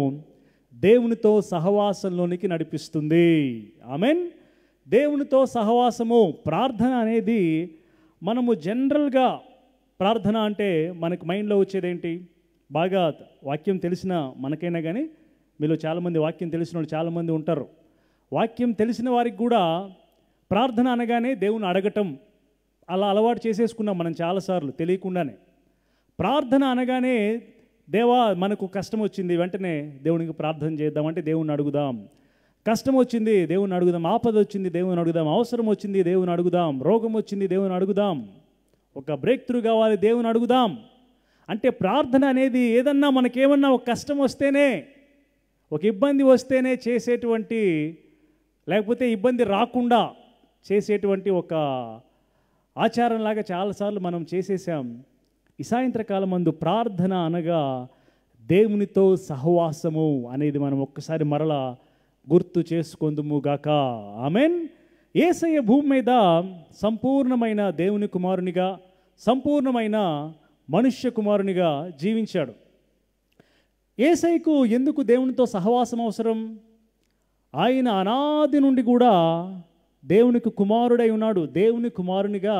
దేవునితో సహవాసంలోనికి నడిపిస్తుంది. ఆమెన్. దేవునితో సహవాసము. ప్రార్థన అనేది మనము జనరల్గా ప్రార్థన అంటే మనకు మైండ్లో వచ్చేదేంటి? బాగా వాక్యం తెలిసిన మనకైనా కానీ, మీలో చాలామంది వాక్యం తెలిసిన వాళ్ళు చాలామంది ఉంటారు. వాక్యం తెలిసిన వారికి కూడా ప్రార్థన అనగానే దేవుని అడగటం అలా అలవాటు చేసేసుకున్నాం మనం చాలాసార్లు తెలియకుండానే. ప్రార్థన అనగానే దేవా మనకు కష్టం వచ్చింది, వెంటనే దేవునికి ప్రార్థన చేద్దామంటే దేవుని అడుగుదాం. కష్టం వచ్చింది దేవుని అడుగుదాం, ఆపద వచ్చింది దేవుని అడుగుదాం, అవసరం వచ్చింది దేవుని అడుగుదాం, రోగం వచ్చింది దేవుని అడుగుదాం, ఒక బ్రేక్ త్రూ కావాలి దేవుని అడుగుదాం. అంటే ప్రార్థన అనేది ఏదన్నా మనకేమన్నా ఒక కష్టం వస్తేనే, ఒక ఇబ్బంది వస్తేనే చేసేటువంటి, లేకపోతే ఇబ్బంది రాకుండా చేసేటువంటి ఒక ఆచారంలాగా చాలాసార్లు మనం చేసేసాం. ఈ సాయంత్రకాలం మందు ప్రార్థన అనగా దేవునితో సహవాసము అనేది మనం ఒక్కసారి మరలా గుర్తు చేసుకొందుము గాక. ఆమెన్. యేసయ్య భూమి మీద సంపూర్ణమైన దేవుని కుమారునిగా, సంపూర్ణమైన మనుష్య కుమారునిగా జీవించాడు. యేసయ్యకు ఎందుకు దేవునితో సహవాసం అవసరం? ఆయన అనాది నుండి కూడా దేవునికి కుమారుడై ఉన్నాడు. దేవుని కుమారునిగా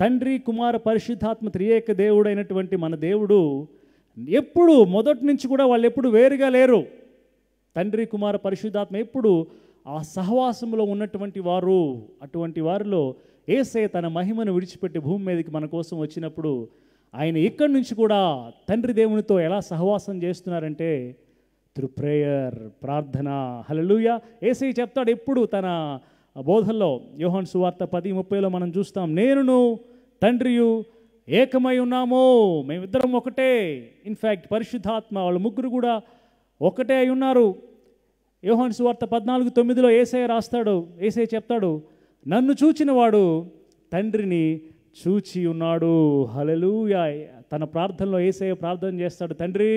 తండ్రి, కుమార, పరిశుద్ధాత్మ త్రియేక దేవుడైనటువంటి మన దేవుడు ఎప్పుడు మొదటి నుంచి కూడా వాళ్ళు ఎప్పుడు వేరుగా లేరు. తండ్రి, కుమార, పరిశుద్ధాత్మ ఎప్పుడు ఆ సహవాసంలో ఉన్నటువంటి వారు. అటువంటి వారిలో యేసయ్య తన మహిమను విడిచిపెట్టి భూమి మీదకి మన కోసం వచ్చినప్పుడు ఆయన ఇక్కడి నుంచి కూడా తండ్రి దేవునితో ఎలా సహవాసం చేస్తున్నారంటే త్రూ ప్రేయర్, ప్రార్థన. హల్లెలూయా. యేసయ్య చెప్తాడు ఎప్పుడు తన బోధల్లో, యోహాను సువార్త 10:30 మనం చూస్తాం, నేనును తండ్రియు ఏకమై ఉన్నాము, మేమిద్దరం ఒకటే. ఇన్ఫ్యాక్ట్ పరిశుద్ధాత్మ వాళ్ళ ముగ్గురు కూడా ఒకటే అయి ఉన్నారు. యోహాను సువార్త 14:9 యేసయ్య రాస్తాడు, యేసయ్య చెప్తాడు, నన్ను చూచిన వాడు తండ్రిని చూచి ఉన్నాడు. హల్లెలూయా. తన ప్రార్థనలో యేసయ్య ప్రార్థన చేస్తాడు, తండ్రి,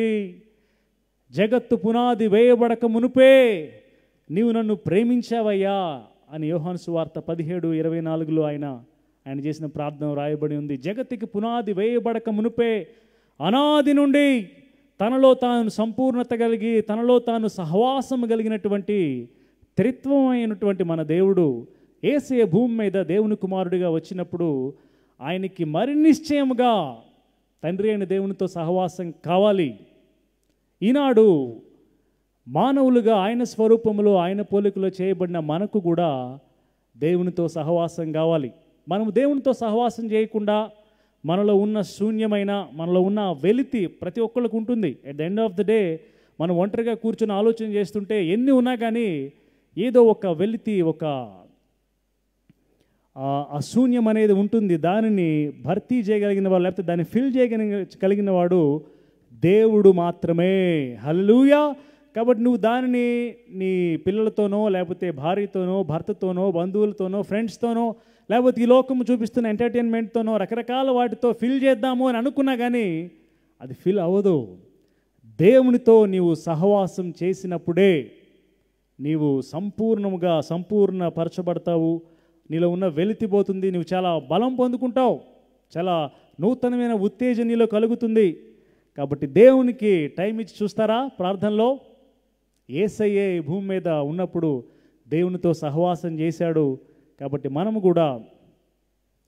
జగత్తు పునాది వేయబడక మునుపే నీవు నన్ను ప్రేమించావయ్యా అని యోహాను సువార్త 17:24 ఆయన చేసిన ప్రార్థన రాయబడి ఉంది. జగత్తుకి పునాది వేయబడక మునుపే, అనాది నుండి తనలో తాను సంపూర్ణత కలిగి, తనలో తాను సహవాసం కలిగినటువంటి త్రిత్వం అయినటువంటి మన దేవుడు యేసయ్య భూమి మీద దేవుని కుమారుడిగా వచ్చినప్పుడు ఆయనకి మరి నిశ్చయముగా తండ్రి అయిన దేవునితో సహవాసం కావాలి. ఈనాడు మానవులుగా ఆయన స్వరూపంలో ఆయన పోలికలో చేయబడిన మనకు కూడా దేవునితో సహవాసం కావాలి. మనము దేవునితో సహవాసం చేయకుండా మనలో ఉన్న శూన్యమైన, మనలో ఉన్న వెలితి ప్రతి ఒక్కళ్ళకు ఉంటుంది. At the end of the day మనం ఒంటరిగా కూర్చొని ఆలోచన చేస్తుంటే ఎన్ని ఉన్నా కానీ ఏదో ఒక వెలితి, ఒక అశూన్యం అనేది ఉంటుంది. దానిని భర్తీ చేయగలిగిన వాడు, లేకపోతే దాన్ని ఫిల్ చేయగలిగిన వాడు దేవుడు మాత్రమే. హల్లెలూయా. కాబట్టి నువ్వు దానిని నీ పిల్లలతోనో, లేకపోతే భార్యతోనో, భర్తతోనో, బంధువులతోనో, ఫ్రెండ్స్తోనో, లేకపోతే ఈ లోకము చూపిస్తున్న ఎంటర్టైన్మెంట్తోనో, రకరకాల వాటితో ఫిల్ చేద్దాము అని అనుకున్నా కానీ అది ఫిల్ అవ్వదు. దేవునితో నీవు సహవాసం చేసినప్పుడే నీవు సంపూర్ణపరచబడతావు. నీలో ఉన్న వెలితిపోతుంది, నువ్వు చాలా బలం పొందుకుంటావు, చాలా నూతనమైన ఉత్తేజం నీలో కలుగుతుంది. కాబట్టి దేవునికి టైం ఇచ్చి చూస్తారా ప్రార్థనలో? యేసయ్యే భూమి మీద ఉన్నప్పుడు దేవునితో సహవాసం చేశాడు. కాబట్టి మనము కూడా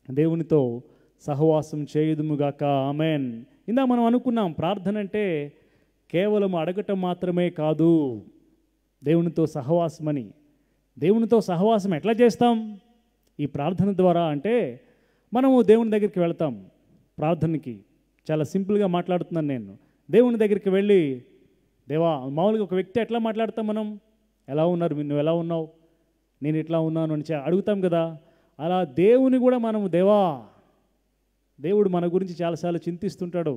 దేవునితో సహవాసం చేయుదుముగాక. ఆమేన్. ఇందా మనం అనుకున్నాం, ప్రార్థన అంటే కేవలం అడగటం మాత్రమే కాదు, దేవునితో సహవాసమని. దేవునితో సహవాసం ఎట్లా చేస్తాం? ఈ ప్రార్థన ద్వారా. అంటే మనము దేవుని దగ్గరికి వెళ్తాం ప్రార్థనకి. చాలా సింపుల్గా మాట్లాడుతున్నాను నేను. దేవుని దగ్గరికి వెళ్ళి, దేవా, మామూలుగా ఒక వ్యక్తి ఎట్లా మాట్లాడతాం మనం? ఎలా ఉన్నారు, నువ్వు ఎలా ఉన్నావు, నేను ఇట్లా ఉన్నాను అని అడుగుతాం కదా. అలా దేవుని కూడా మనము, దేవా, దేవుడు మన గురించి చాలాసార్లు చింతిస్తుంటాడు.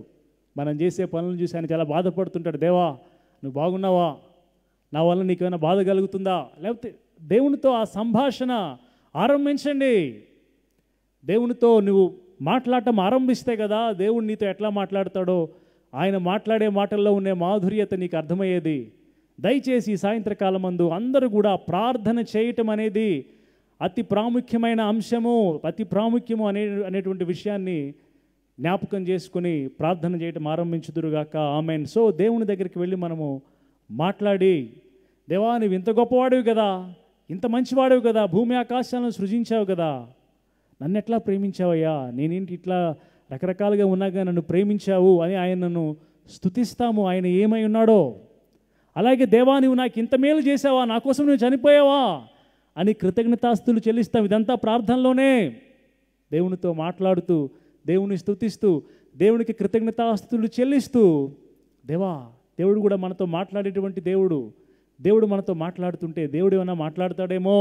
మనం చేసే పనులను చూసి ఆయన చాలా బాధపడుతుంటాడు. దేవా, నువ్వు బాగున్నావా, నా వల్ల నీకేమైనా బాధ కలుగుతుందా? లేకపోతే దేవునితో ఆ సంభాషణ ఆరంభించండి. దేవునితో నువ్వు మాట్లాడటం ఆరంభిస్తే కదా దేవుడు నీతో ఎట్లా మాట్లాడతాడో, ఆయన మాట్లాడే మాటల్లో ఉండే మాధుర్యత నీకు అర్థమయ్యేది. దయచేసి ఈ సాయంత్రకాలం మందు అందరూ కూడా ప్రార్థన చేయటం అనేది అతి ప్రాముఖ్యమైన అంశము, అతి ప్రాముఖ్యము అనేటువంటి విషయాన్ని జ్ఞాపకం చేసుకుని ప్రార్థన చేయటం ఆరంభించుదురుగాక. ఆమెన్. సో దేవుని దగ్గరికి వెళ్ళి మనము మాట్లాడి, దేవా, నువ్వు ఇంత గొప్పవాడివి కదా, ఇంత మంచివాడివి కదా, భూమి ఆకాశాలను సృజించావు కదా, నన్ను ఎట్లా ప్రేమించావయ్యా, నేనేంటి ఇట్లా రకరకాలుగా ఉన్నాగా నన్ను ప్రేమించావు అని ఆయనను స్తుతిస్తాము. ఆయన ఏమై ఉన్నాడో. అలాగే దేవా, నువ్వు నాకు ఇంత మేలు చేసావా, నా కోసం నువ్వు చనిపోయావా అని కృతజ్ఞతాస్తులు చెల్లిస్తాం. ఇదంతా ప్రార్థనలోనే దేవునితో మాట్లాడుతూ, దేవుని స్తుతిస్తూ, దేవునికి కృతజ్ఞతాస్తులు చెల్లిస్తూ, దేవుడు కూడా మనతో మాట్లాడేటువంటి దేవుడు. దేవుడు మనతో మాట్లాడుతుంటే దేవుడు ఏమైనా మాట్లాడతాడేమో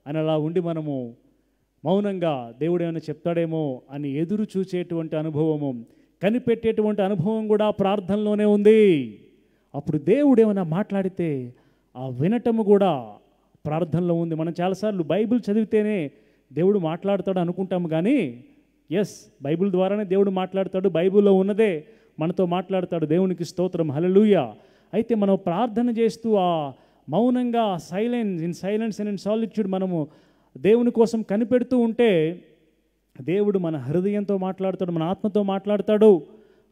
అని అలా ఉండి మనము మౌనంగా దేవుడు ఏమైనా చెప్తాడేమో అని ఎదురు చూసేటువంటి అనుభవము, కనిపెట్టేటువంటి అనుభవం కూడా ప్రార్థనలోనే ఉంది. అప్పుడు దేవుడు ఏమైనా మాట్లాడితే ఆ వినటము కూడా ప్రార్థనలో ఉంది. మనం చాలాసార్లు బైబిల్ చదివితేనే దేవుడు మాట్లాడతాడు అనుకుంటాము, కానీ ఎస్, బైబిల్ ద్వారానే దేవుడు మాట్లాడతాడు, బైబిల్లో ఉన్నదే మనతో మాట్లాడతాడు. దేవునికి స్తోత్రం, హల్లెలూయా. అయితే మనం ప్రార్థన చేస్తూ ఆ మౌనంగా in silence and in solitude మనము దేవుని కోసం కనిపెడుతూ ఉంటే దేవుడు మన హృదయంతో మాట్లాడతాడు, మన ఆత్మతో మాట్లాడతాడు.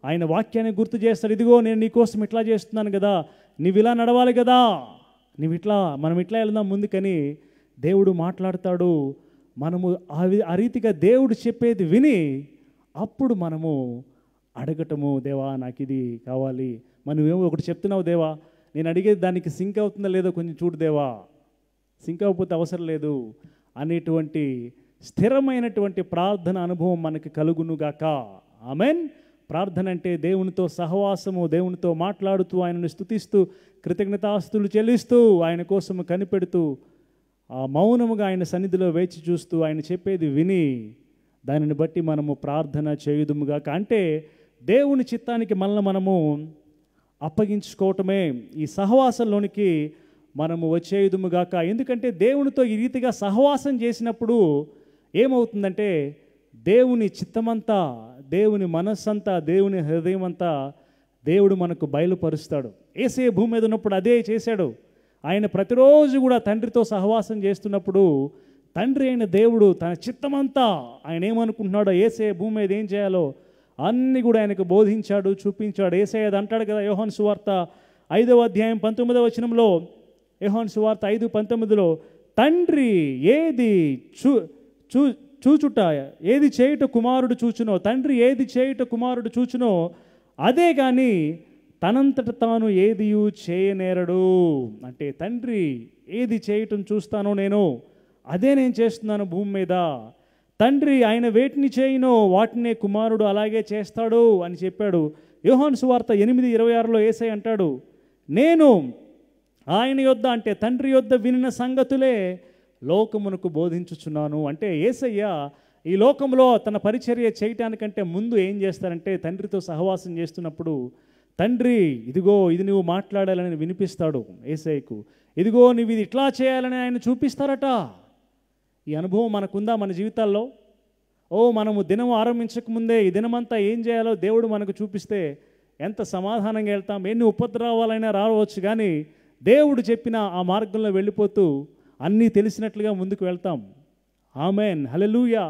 ఆయన వాక్యాన్ని గుర్తు చేస్తాడు. ఇదిగో నేను నీకోసం ఇట్లా చేస్తున్నాను కదా, నువ్వు ఇలా నడవాలి కదా, మనం ఇట్లా వెళ్దాం ముందుకని దేవుడు మాట్లాడతాడు. మనము ఆ రీతిగా దేవుడు చెప్పేది విని అప్పుడు మనము అడగటము, దేవా నాకు ఇది కావాలి, మనమేమో ఒకటి చెప్తున్నావు దేవా, నేను అడిగేది దానికి సింక్ అవుతుందో లేదో కొంచెం చూడు దేవా, సింక్ అవ్వకపోతే అవసరం లేదు అనేటువంటి స్థిరమైనటువంటి ప్రార్థన అనుభవం మనకి కలుగునుగాక. ఆమెన్. ప్రార్థన అంటే దేవునితో సహవాసము, దేవునితో మాట్లాడుతూ ఆయనను స్తుతిస్తూ కృతజ్ఞతాస్తులు చెల్లిస్తూ ఆయన కోసం కనిపెడుతూ ఆ మౌనముగా ఆయన సన్నిధిలో వేచి చూస్తూ ఆయన చెప్పేది విని దానిని బట్టి మనము ప్రార్థన చేయుదుముగాక. అంటే దేవుని చిత్తానికి మనము అప్పగించుకోవటమే ఈ సహవాసంలోనికి మనము వచ్చేయుదుముగాక. ఎందుకంటే దేవునితో ఈ రీతిగా సహవాసం చేసినప్పుడు ఏమవుతుందంటే దేవుని చిత్తమంతా, దేవుని మనస్సంతా, దేవుని హృదయం అంతా దేవుడు మనకు బయలుపరుస్తాడు. యేసయ్య భూమి మీద ఉన్నప్పుడు అదే చేశాడు. ఆయన ప్రతిరోజు కూడా తండ్రితో సహవాసం చేస్తున్నప్పుడు తండ్రి అయిన దేవుడు తన చిత్తమంతా ఆయన ఏమనుకుంటున్నాడో, యేసయ్య భూమి మీద ఏం చేయాలో అన్నీ కూడా ఆయనకు బోధించాడు, చూపించాడు. యేసయ్య అంటాడు కదా యోహాను సువార్త 5వ అధ్యాయం 19వ వచనంలో, యోహాను సువార్త 5:19లో, తండ్రి ఏది చూచుట ఏది చేయుట కుమారుడు చూచునో, తండ్రి ఏది చేయుట కుమారుడు చూచునో అదే కానీ తనంతట తాను ఏదియు చేయనేరడు. అంటే తండ్రి ఏది చేయటం చూస్తానో నేను అదే నేను చేస్తున్నాను భూమి మీద. తండ్రి ఆయన వేటిని చేయనో వాటినే కుమారుడు అలాగే చేస్తాడు అని చెప్పాడు. యోహాను సువార్త 8:26లో యేసయ్య అంటాడు, నేను ఆయన యొద్ద, అంటే తండ్రి యొద్ద వినిన సంగతులే లోకమునకు బోధించుచున్నాను. అంటే యేసయ్య ఈ లోకంలో తన పరిచర్య చేయటానికంటే ముందు ఏం చేస్తారంటే తండ్రితో సహవాసం చేస్తున్నప్పుడు తండ్రి ఇదిగో ఇది నువ్వు మాట్లాడాలని వినిపిస్తాడు యేసయ్యకు. ఇదిగో నువ్వు ఇది ఇట్లా చేయాలని ఆయన చూపిస్తారట. ఈ అనుభవం మనకుందా మన జీవితాల్లో? మనము దినం ఆరంభించకముందే ఈ దినమంతా ఏం చేయాలో దేవుడు మనకు చూపిస్తే ఎంత సమాధానంగా వెళ్తాం. ఎన్ని ఉపద్రవాలైనా రావచ్చు, కానీ దేవుడు చెప్పిన ఆ మార్గంలో వెళ్ళిపోతూ అన్నీ తెలిసినట్లుగా ముందుకు వెళ్తాం. ఆమెన్, హల్లెలూయా.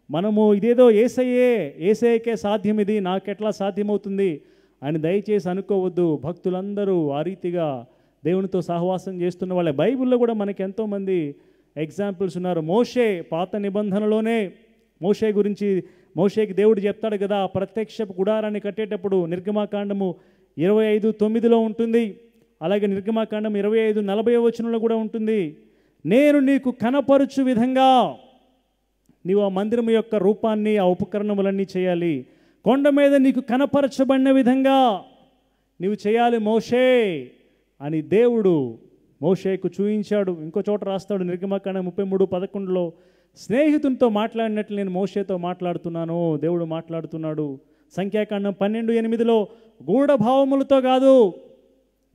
మనము ఇదేదో యేసయ్యకే సాధ్యం, ఇది నాకెట్లా సాధ్యమవుతుంది అని దయచేసి అనుకోవద్దు. భక్తులందరూ ఆ రీతిగా దేవునితో సహవాసం చేస్తున్న వాళ్ళే. బైబిల్లో కూడా మనకి ఎంతోమంది ఎగ్జాంపుల్స్ ఉన్నారు. మోషే, పాత నిబంధనలోనే మోషే గురించి, మోషేకి దేవుడు చెప్తాడు కదా ప్రత్యక్షపు గుడారాన్ని కట్టేటప్పుడు. నిర్గమాకాండము 25:9లో ఉంటుంది. అలాగే నిర్గమాకాండం 25:40 వచనంలో కూడా ఉంటుంది. నేను నీకు కనపరుచు విధంగా నీవు ఆ మందిరం యొక్క రూపాన్ని, ఆ ఉపకరణములన్నీ చేయాలి. కొండ మీద నీకు కనపరచబడిన విధంగా నీవు చేయాలి మోషే అని దేవుడు మోషేకు చూయించాడు. ఇంకో చోట రాస్తాడు నిర్గమాకాండం 33:11లో, స్నేహితునితో మాట్లాడినట్లు నేను మోషేతో మాట్లాడుతున్నాను, దేవుడు మాట్లాడుతున్నాడు. సంఖ్యాకాండం 12:8లో, గూఢభావములతో కాదు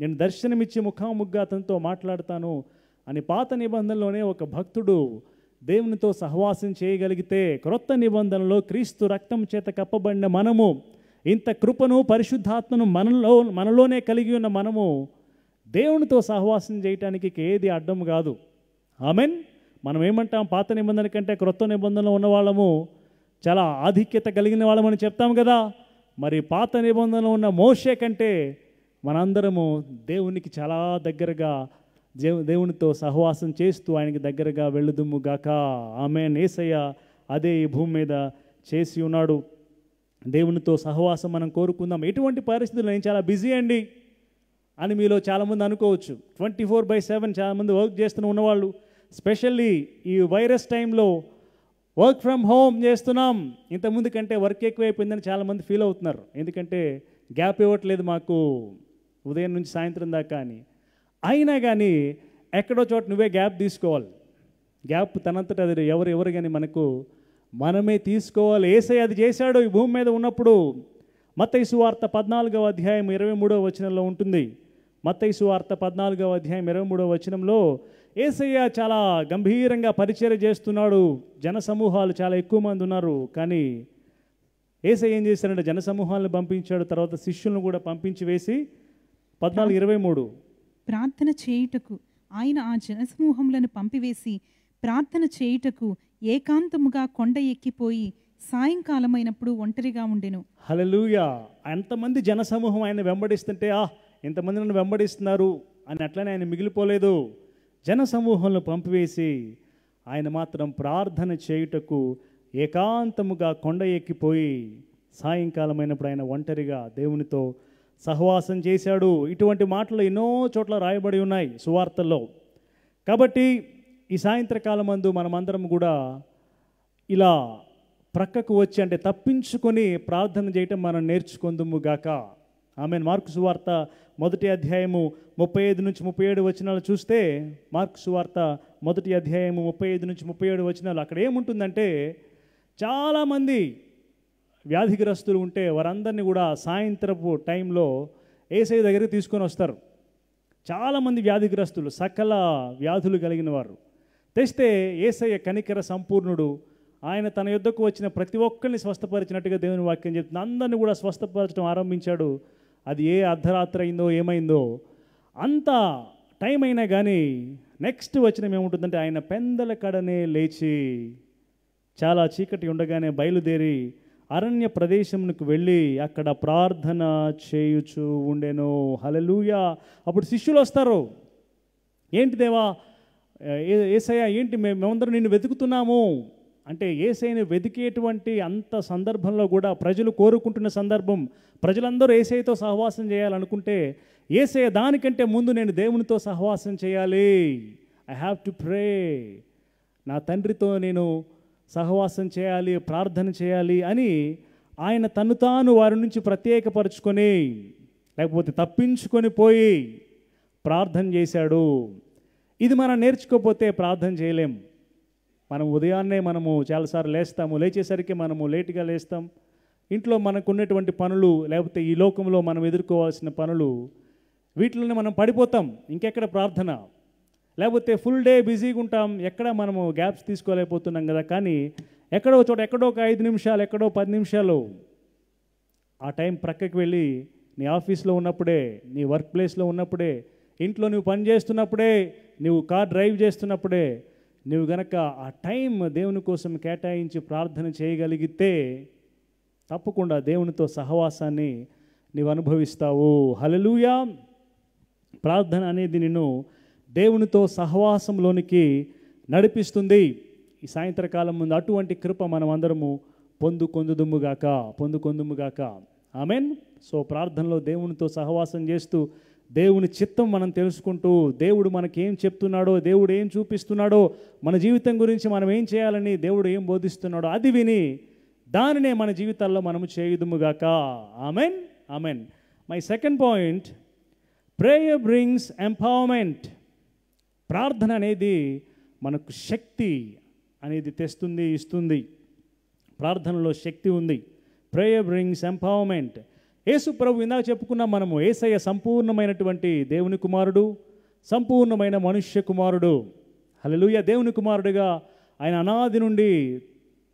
నేను దర్శనమిచ్చి ముఖాముగ్గా అతనితో మాట్లాడతాను అని పాత నిబంధనలోనే ఒక భక్తుడు దేవునితో సహవాసం చేయగలిగితే, క్రొత్త నిబంధనలో క్రీస్తు రక్తం చేత కప్పబడిన మనము, ఇంత కృపను పరిశుద్ధాత్మను మనలోనే కలిగి ఉన్న మనము దేవునితో సహవాసం చేయటానికి ఏది అడ్డం కాదు. ఆమెన్. మనం ఏమంటాం, పాత నిబంధన కంటే క్రొత్త నిబంధనలో ఉన్న వాళ్ళము చాలా ఆధిక్యత కలిగిన వాళ్ళమని చెప్తాం కదా. మరి పాత నిబంధనలో ఉన్న మోషే కంటే మనందరము దేవునికి చాలా దగ్గరగా దేవునితో సహవాసం చేస్తూ ఆయనకి దగ్గరగా వెళ్ళుదుము గాక. ఆమేన్. యేసయ్య అదే ఈ భూమి మీద చేసి ఉన్నాడు. దేవునితో సహవాసం మనం కోరుకుందాం. ఎటువంటి పరిస్థితుల్లో నేను చాలా బిజీ అండి అని మీలో చాలామంది అనుకోవచ్చు. 24/7 చాలామంది వర్క్ చేస్తూ ఉన్నవాళ్ళు, స్పెషల్లీ ఈ వైరస్ టైంలో వర్క్ ఫ్రమ్ హోమ్ చేస్తున్నాం, ఇంతకుముందు కంటే వర్క్ ఎక్కువైపోయిందని చాలామంది ఫీల్ అవుతున్నారు. ఎందుకంటే గ్యాప్ ఇవ్వట్లేదు మాకు ఉదయం నుంచి సాయంత్రం దాకా అని. అయినా కానీ ఎక్కడో చోట నువ్వే గ్యాప్ తీసుకోవాలి. గ్యాప్ తనంతట అది ఎవరు కానీ మనమే తీసుకోవాలి. యేసయ్య అది చేశాడు ఈ భూమి మీద ఉన్నప్పుడు. మత్తయి సువార్త 14వ అధ్యాయం 23వ వచనంలో ఉంటుంది. మత్తయి సువార్త 14వ అధ్యాయం 23వ వచనంలో యేసయ్య చాలా గంభీరంగా పరిచర్య చేస్తున్నాడు. జన సమూహాలు చాలా ఎక్కువ మంది ఉన్నారు. కానీ యేసయ్య ఏం చేశాడంటే జన సమూహాలను పంపించాడు. తర్వాత శిష్యులను కూడా పంపించి వేసి 14:23 ప్రార్థన చేయుటకు ఆయన ఆ జనసమూహములను పంపివేసి ప్రార్థన చేయుటకు ఏకాంతముగా కొండ ఎక్కిపోయి సాయంకాలమైనప్పుడు ఒంటరిగా ఉండెను. హల్లెలూయా. అంతమంది జనసమూహం ఆయన వెంబడిస్తుంటే ఇంతమంది నన్ను వెంబడిస్తున్నారు అని అట్లనే ఆయన మిగిలిపోలేదు. జనసమూహంలో పంపివేసి ఆయన మాత్రం ప్రార్థన చేయుటకు ఏకాంతముగా కొండ ఎక్కిపోయి సాయంకాలమైనప్పుడు ఆయన ఒంటరిగా దేవునితో సహవాసం చేశాడు. ఇటువంటి మాటలు ఎన్నో చోట్ల రాయబడి ఉన్నాయి సువార్తల్లో. కాబట్టి ఈ సాయంత్రకాలం మందు మనమందరం కూడా ఇలా ప్రక్కకు వచ్చి అంటే తప్పించుకొని ప్రార్థన చేయటం మనం నేర్చుకుందుము గాక. ఆమె మార్కు సువార్త 1వ అధ్యాయము 35 నుంచి 37 వచనాలు చూస్తే, మార్కు సువార్త 1వ అధ్యాయము 35 నుంచి 37 వచనాలు, అక్కడ ఏముంటుందంటే చాలామంది వ్యాధిగ్రస్తులు ఉంటే వారందరినీ కూడా సాయంత్రపు టైంలో యేసయ్య దగ్గరికి తీసుకొని వస్తారు. చాలామంది వ్యాధిగ్రస్తులు, సకల వ్యాధులు కలిగిన వారు తెస్తే యేసయ్య కనికర సంపూర్ణుడు. ఆయన తన యుద్ధకు వచ్చిన ప్రతి ఒక్కరిని స్వస్థపరిచినట్టుగా దేవుని వాక్యం చెప్తుంది. అందరినీ కూడా స్వస్థపరచడం ఆరంభించాడు. అది ఏ అర్ధరాత్రి అయిందో ఏమైందో అంత టైం అయినా కానీ నెక్స్ట్ వచనం ఏముంటుందంటే, ఆయన పెందల కడనే లేచి చాలా చీకటి ఉండగానే బయలుదేరి అరణ్య ప్రదేశమునకు వెళ్ళి అక్కడ ప్రార్థన చేయుచు ఉండెను. హల్లెలూయా. అప్పుడు శిష్యులు వస్తారు. ఏంటి దేవా, యేసయ్య ఏంటి మేమందరం నిన్ను వెతుకుతున్నాము అంటే, యేసయ్యను వెతికేటువంటి అంత సందర్భంలో కూడా ప్రజలు కోరుకుంటున్న సందర్భం, ప్రజలందరూ యేసయ్యతో సహవాసం చేయాలనుకుంటే, యేసయ్య దానికంటే ముందు నేను దేవునితో సహవాసం చేయాలి, ఐ హ్యావ్ టు ప్రే, నా తండ్రితో నేను సహవాసం చేయాలి, ప్రార్థన చేయాలి అని ఆయన తను తాను వారి నుంచి ప్రత్యేకపరుచుకొని లేకపోతే తప్పించుకొని పోయి ప్రార్థన చేశాడు. ఇది మనం నేర్చుకోకపోతే ప్రార్థన చేయలేం. మనం ఉదయాన్నే మనము చాలాసార్లు లేస్తాము, లేచేసరికి మనము లేటుగా లేస్తాం. ఇంట్లో మనకు ఉన్నటువంటి పనులు లేకపోతే ఈ లోకంలో మనం ఎదుర్కోవాల్సిన పనులు, వీటిలోనే మనం పడిపోతాం. ఇంకెక్కడ ప్రార్థన, లేకపోతే ఫుల్ డే బిజీగా ఉంటాం, ఎక్కడ మనము గ్యాప్స్ తీసుకోలేకపోతున్నాం కదా. కానీ ఎక్కడో చోట, ఎక్కడో ఒక 5 నిమిషాలు, ఎక్కడో 10 నిమిషాలు ఆ టైం ప్రక్కకి వెళ్ళి నీ ఆఫీస్లో ఉన్నప్పుడే, నీ వర్క్ ప్లేస్లో ఉన్నప్పుడే, ఇంట్లో నువ్వు పని చేస్తున్నప్పుడే, నువ్వు కార్ డ్రైవ్ చేస్తున్నప్పుడే నువ్వు గనక ఆ టైం దేవుని కోసం కేటాయించి ప్రార్థన చేయగలిగితే తప్పకుండా దేవునితో సహవాసాన్ని నీవు అనుభవిస్తావు. హల్లెలూయా. ప్రార్థన అనేది నిన్ను దేవునితో సహవాసంలోనికి నడిపిస్తుంది. ఈ సాయంత్రకాలం ముందు అటువంటి కృప మనం అందరము పొందుకొందుముగాక. ఆమెన్. సో ప్రార్థనలో దేవునితో సహవాసం చేస్తూ దేవుని చిత్తం మనం తెలుసుకుంటూ, దేవుడు మనకి ఏం చెప్తున్నాడో, దేవుడు ఏం చూపిస్తున్నాడో, మన జీవితం గురించి మనం ఏం చేయాలని దేవుడు ఏం బోధిస్తున్నాడో అది విని దానినే మన జీవితాల్లో మనము చేయుదుముగాక. Amen. Amen. My second point, prayer brings empowerment. ప్రార్థన అనేది మనకు శక్తి అనేది తెస్తుంది, ఇస్తుంది. ప్రార్థనలో శక్తి ఉంది. Prayer brings empowerment. యేసు ప్రభు ఇందాక చెప్పుకున్నాం మనము, యేసయ్య సంపూర్ణమైనటువంటి దేవుని కుమారుడు, సంపూర్ణమైన మనుష్య కుమారుడు. హల్లెలూయా. దేవుని కుమారుడిగా ఆయన అనాది నుండి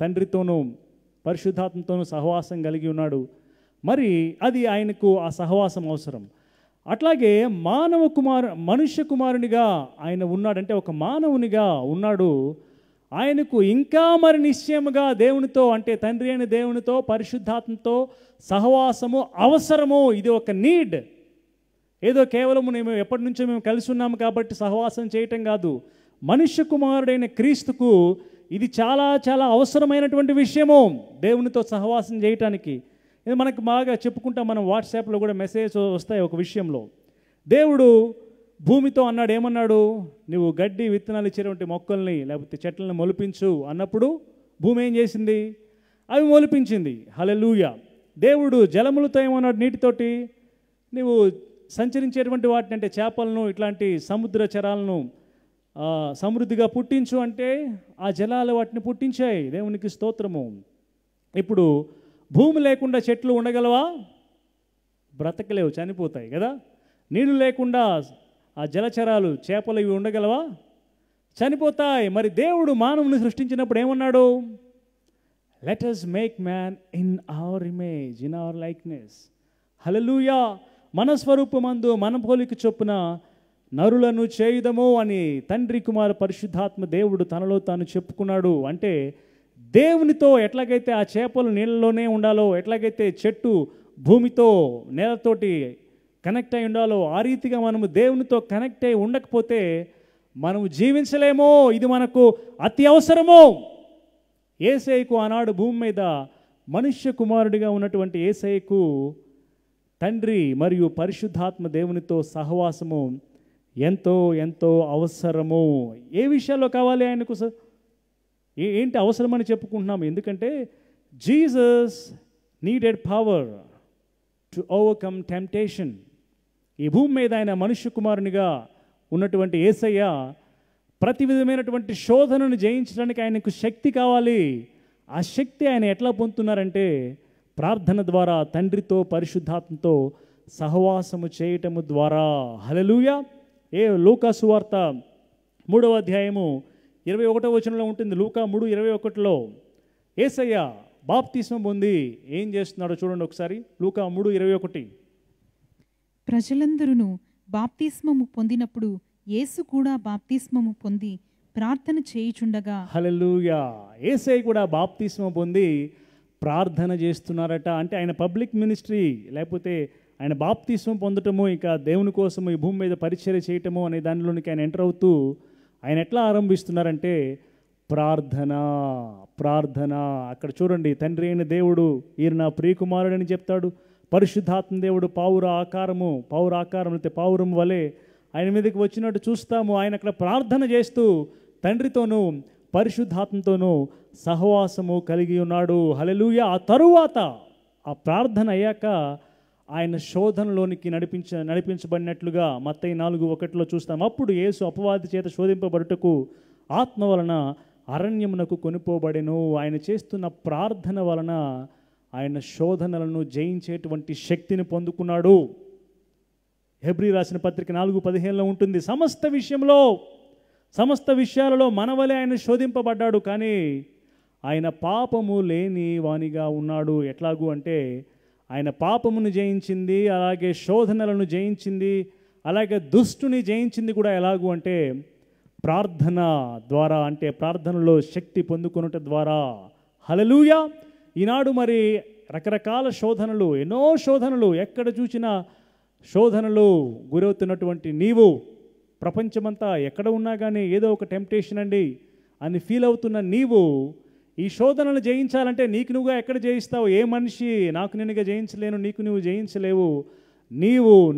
తండ్రితోనూ పరిశుద్ధాత్మతోనూ సహవాసం కలిగి ఉన్నాడు. మరి అది ఆయనకు ఆ సహవాసం అవసరం. అట్లాగే మనుష్య కుమారునిగా ఆయన ఉన్నాడంటే, ఒక మానవునిగా ఉన్నాడు. ఆయనకు ఇంకా మరి నిశ్చయముగా దేవునితో, అంటే తండ్రి అయిన దేవునితో పరిశుద్ధాత్మతో సహవాసము అవసరము. ఇది ఒక నీడ్. ఏదో కేవలం మేము ఎప్పటి నుంచో మేము కలిసి ఉన్నాము కాబట్టి సహవాసం చేయటం కాదు. మనుష్య కుమారుడైన క్రీస్తుకు ఇది చాలా చాలా అవసరమైనటువంటి విషయము, దేవునితో సహవాసం చేయటానికి. ఇది మనకు బాగా చెప్పుకుంటాం, మనం వాట్సాప్లో కూడా మెసేజ్ వస్తాయి ఒక విషయంలో. దేవుడు భూమితో అన్నాడు, ఏమన్నాడు, నువ్వు గడ్డి విత్తనాలు ఇచ్చేటువంటి మొక్కల్ని లేకపోతే చెట్లను మొలిపించు అన్నప్పుడు భూమి ఏం చేసింది? అవి మొలిపించింది. హల్లెలూయా. దేవుడు జలములతో ఏమన్నాడు, నీటితోటి నువ్వు సంచరించేటువంటి వాటిని అంటే చేపలను ఇట్లాంటి సముద్ర చరాలను సమృద్ధిగా పుట్టించు అంటే ఆ జలాలు వాటిని పుట్టించాయి. దేవునికి స్తోత్రము. ఇప్పుడు భూమి లేకుండా చెట్లు ఉండగలవా? బ్రతకలేవు, చనిపోతాయి కదా. నీళ్ళు లేకుండా ఆ జలచరాలు చేపలు ఇవి ఉండగలవా? చనిపోతాయి. మరి దేవుడు మానవుని సృష్టించినప్పుడు ఏమన్నాడు? Let us make man in our image, in our likeness. Hallelujah. మన స్వరూపమందు మన పోలిక చొప్పున నరులను చేయుదము అని తండ్రి కుమార పరిశుద్ధాత్మ దేవుడు తనలో తాను చెప్పుకున్నాడు. అంటే దేవునితో ఎట్లాగైతే ఆ చేపలు నీళ్ళలోనే ఉండాలో, ఎట్లాగైతే చెట్టు భూమితో నేలతోటి కనెక్ట్ అయి ఉండాలో, ఆ రీతిగా మనము దేవునితో కనెక్ట్ అయి ఉండకపోతే మనము జీవించలేమో. ఇది మనకు అతి అవసరము. యేసయ్యకు ఆనాడు భూమి మీద మనుష్య కుమారుడిగా ఉన్నటువంటి యేసయ్యకు తండ్రి మరియు పరిశుద్ధాత్మ దేవునితో సహవాసము ఎంతో ఎంతో అవసరము. ఏ విషయాల్లో కావాలి ఆయనకు? ఏంటి అవసరమని చెప్పుకుంటున్నాము? ఎందుకంటే Jesus needed power to overcome temptation. ఈ భూమి మీద ఆయన మనుష్య కుమారునిగా ఉన్నటువంటి యేసయ్య ప్రతి విధమైనటువంటి శోధనను జయించడానికి ఆయనకు శక్తి కావాలి. ఆ శక్తి ఆయన ఎట్లా పొందుతున్నారంటే ప్రార్థన ద్వారా, తండ్రితో పరిశుద్ధాత్మతో సహవాసము చేయటము ద్వారా. హల్లెలూయా. లూకా సువార్త 3వ అధ్యాయము 21వ వచనంలో ఉంటుంది. లూకా 3:21లో యేసయ్య బాప్తిస్మం పొంది ఏం చేస్తున్నాడో చూడండి ఒకసారి. లూకా 3:21. ప్రజలందరూ బాప్తిస్మము పొందినప్పుడు యేసు కూడా బాప్తిస్మము పొంది ప్రార్థన చేయుచుండగా. హల్లెలూయా. యేసయ్య కూడా బాప్తిస్మం పొంది ప్రార్థన చేస్తున్నారట. అంటే ఆయన పబ్లిక్ మినిస్ట్రీ, లేకపోతే ఆయన బాప్తిస్మం పొందటము, ఇంకా దేవుని కోసము ఈ భూమి మీద పరిచర్య చేయటము అనే దానిలోనికి ఆయన ఎంటర్ అవుతూ ఆయన ఎట్లా ఆరంభిస్తున్నారంటే ప్రార్థన. ప్రార్థన. అక్కడ చూడండి, తండ్రి అయిన దేవుడు ఈయన నా ప్రియకుమారుడని చెప్తాడు. పరిశుద్ధాత్మ దేవుడు పావుర ఆకారం అయితే పావురం వలె ఆయన మీదకి వచ్చినట్టు చూస్తాము. ఆయన అక్కడ ప్రార్థన చేస్తూ తండ్రితోనూ పరిశుద్ధాత్మతోనూ సహవాసము కలిగి ఉన్నాడు. హల్లెలూయా. ఆ తరువాత ఆ ప్రార్థన అయ్యాక ఆయన శోధనలోనికి నడిపించబడినట్లుగా మత్తయి 4:1 చూస్తాం. అప్పుడు యేసు అపవాది చేత శోధింపబడుటకు ఆత్మ వలన అరణ్యమునకు కొనిపోబడెను. ఆయన చేస్తున్న ప్రార్థన వలన ఆయన శోధనలను జయించేటువంటి శక్తిని పొందుకున్నాడు. హెబ్రీ రాసిన పత్రిక 4:15లో ఉంటుంది, సమస్త విషయాలలో మనవలే ఆయన శోధింపబడ్డాడు, కానీ ఆయన పాపము లేని వానిగా ఉన్నాడు. ఎట్లాగూ అంటే ఆయన పాపమును జయించింది, అలాగే శోధనలను జయించింది, అలాగే దుష్టుని జయించింది కూడా ఎలాగూ అంటే ప్రార్థన ద్వారా. అంటే ప్రార్థనలో శక్తి పొందుకొనుట ద్వారా. హల్లెలూయా. ఈనాడు మరి రకరకాల శోధనలు, ఎన్నో శోధనలు, ఎక్కడ చూసినా శోధనలు గురవుతున్నటువంటి నీవు, ప్రపంచమంతా ఎక్కడ ఉన్నా కానీ ఏదో ఒక టెంప్టేషన్ అండి అని ఫీల్ అవుతున్న నీవు, ఈ శోధనలు జయించాలంటే నీకు నువ్వుగా ఎక్కడ జయిస్తావు? ఏ మనిషి నాకు నేనుగా జయించలేను, నీకు నువ్వు జయించలేవు.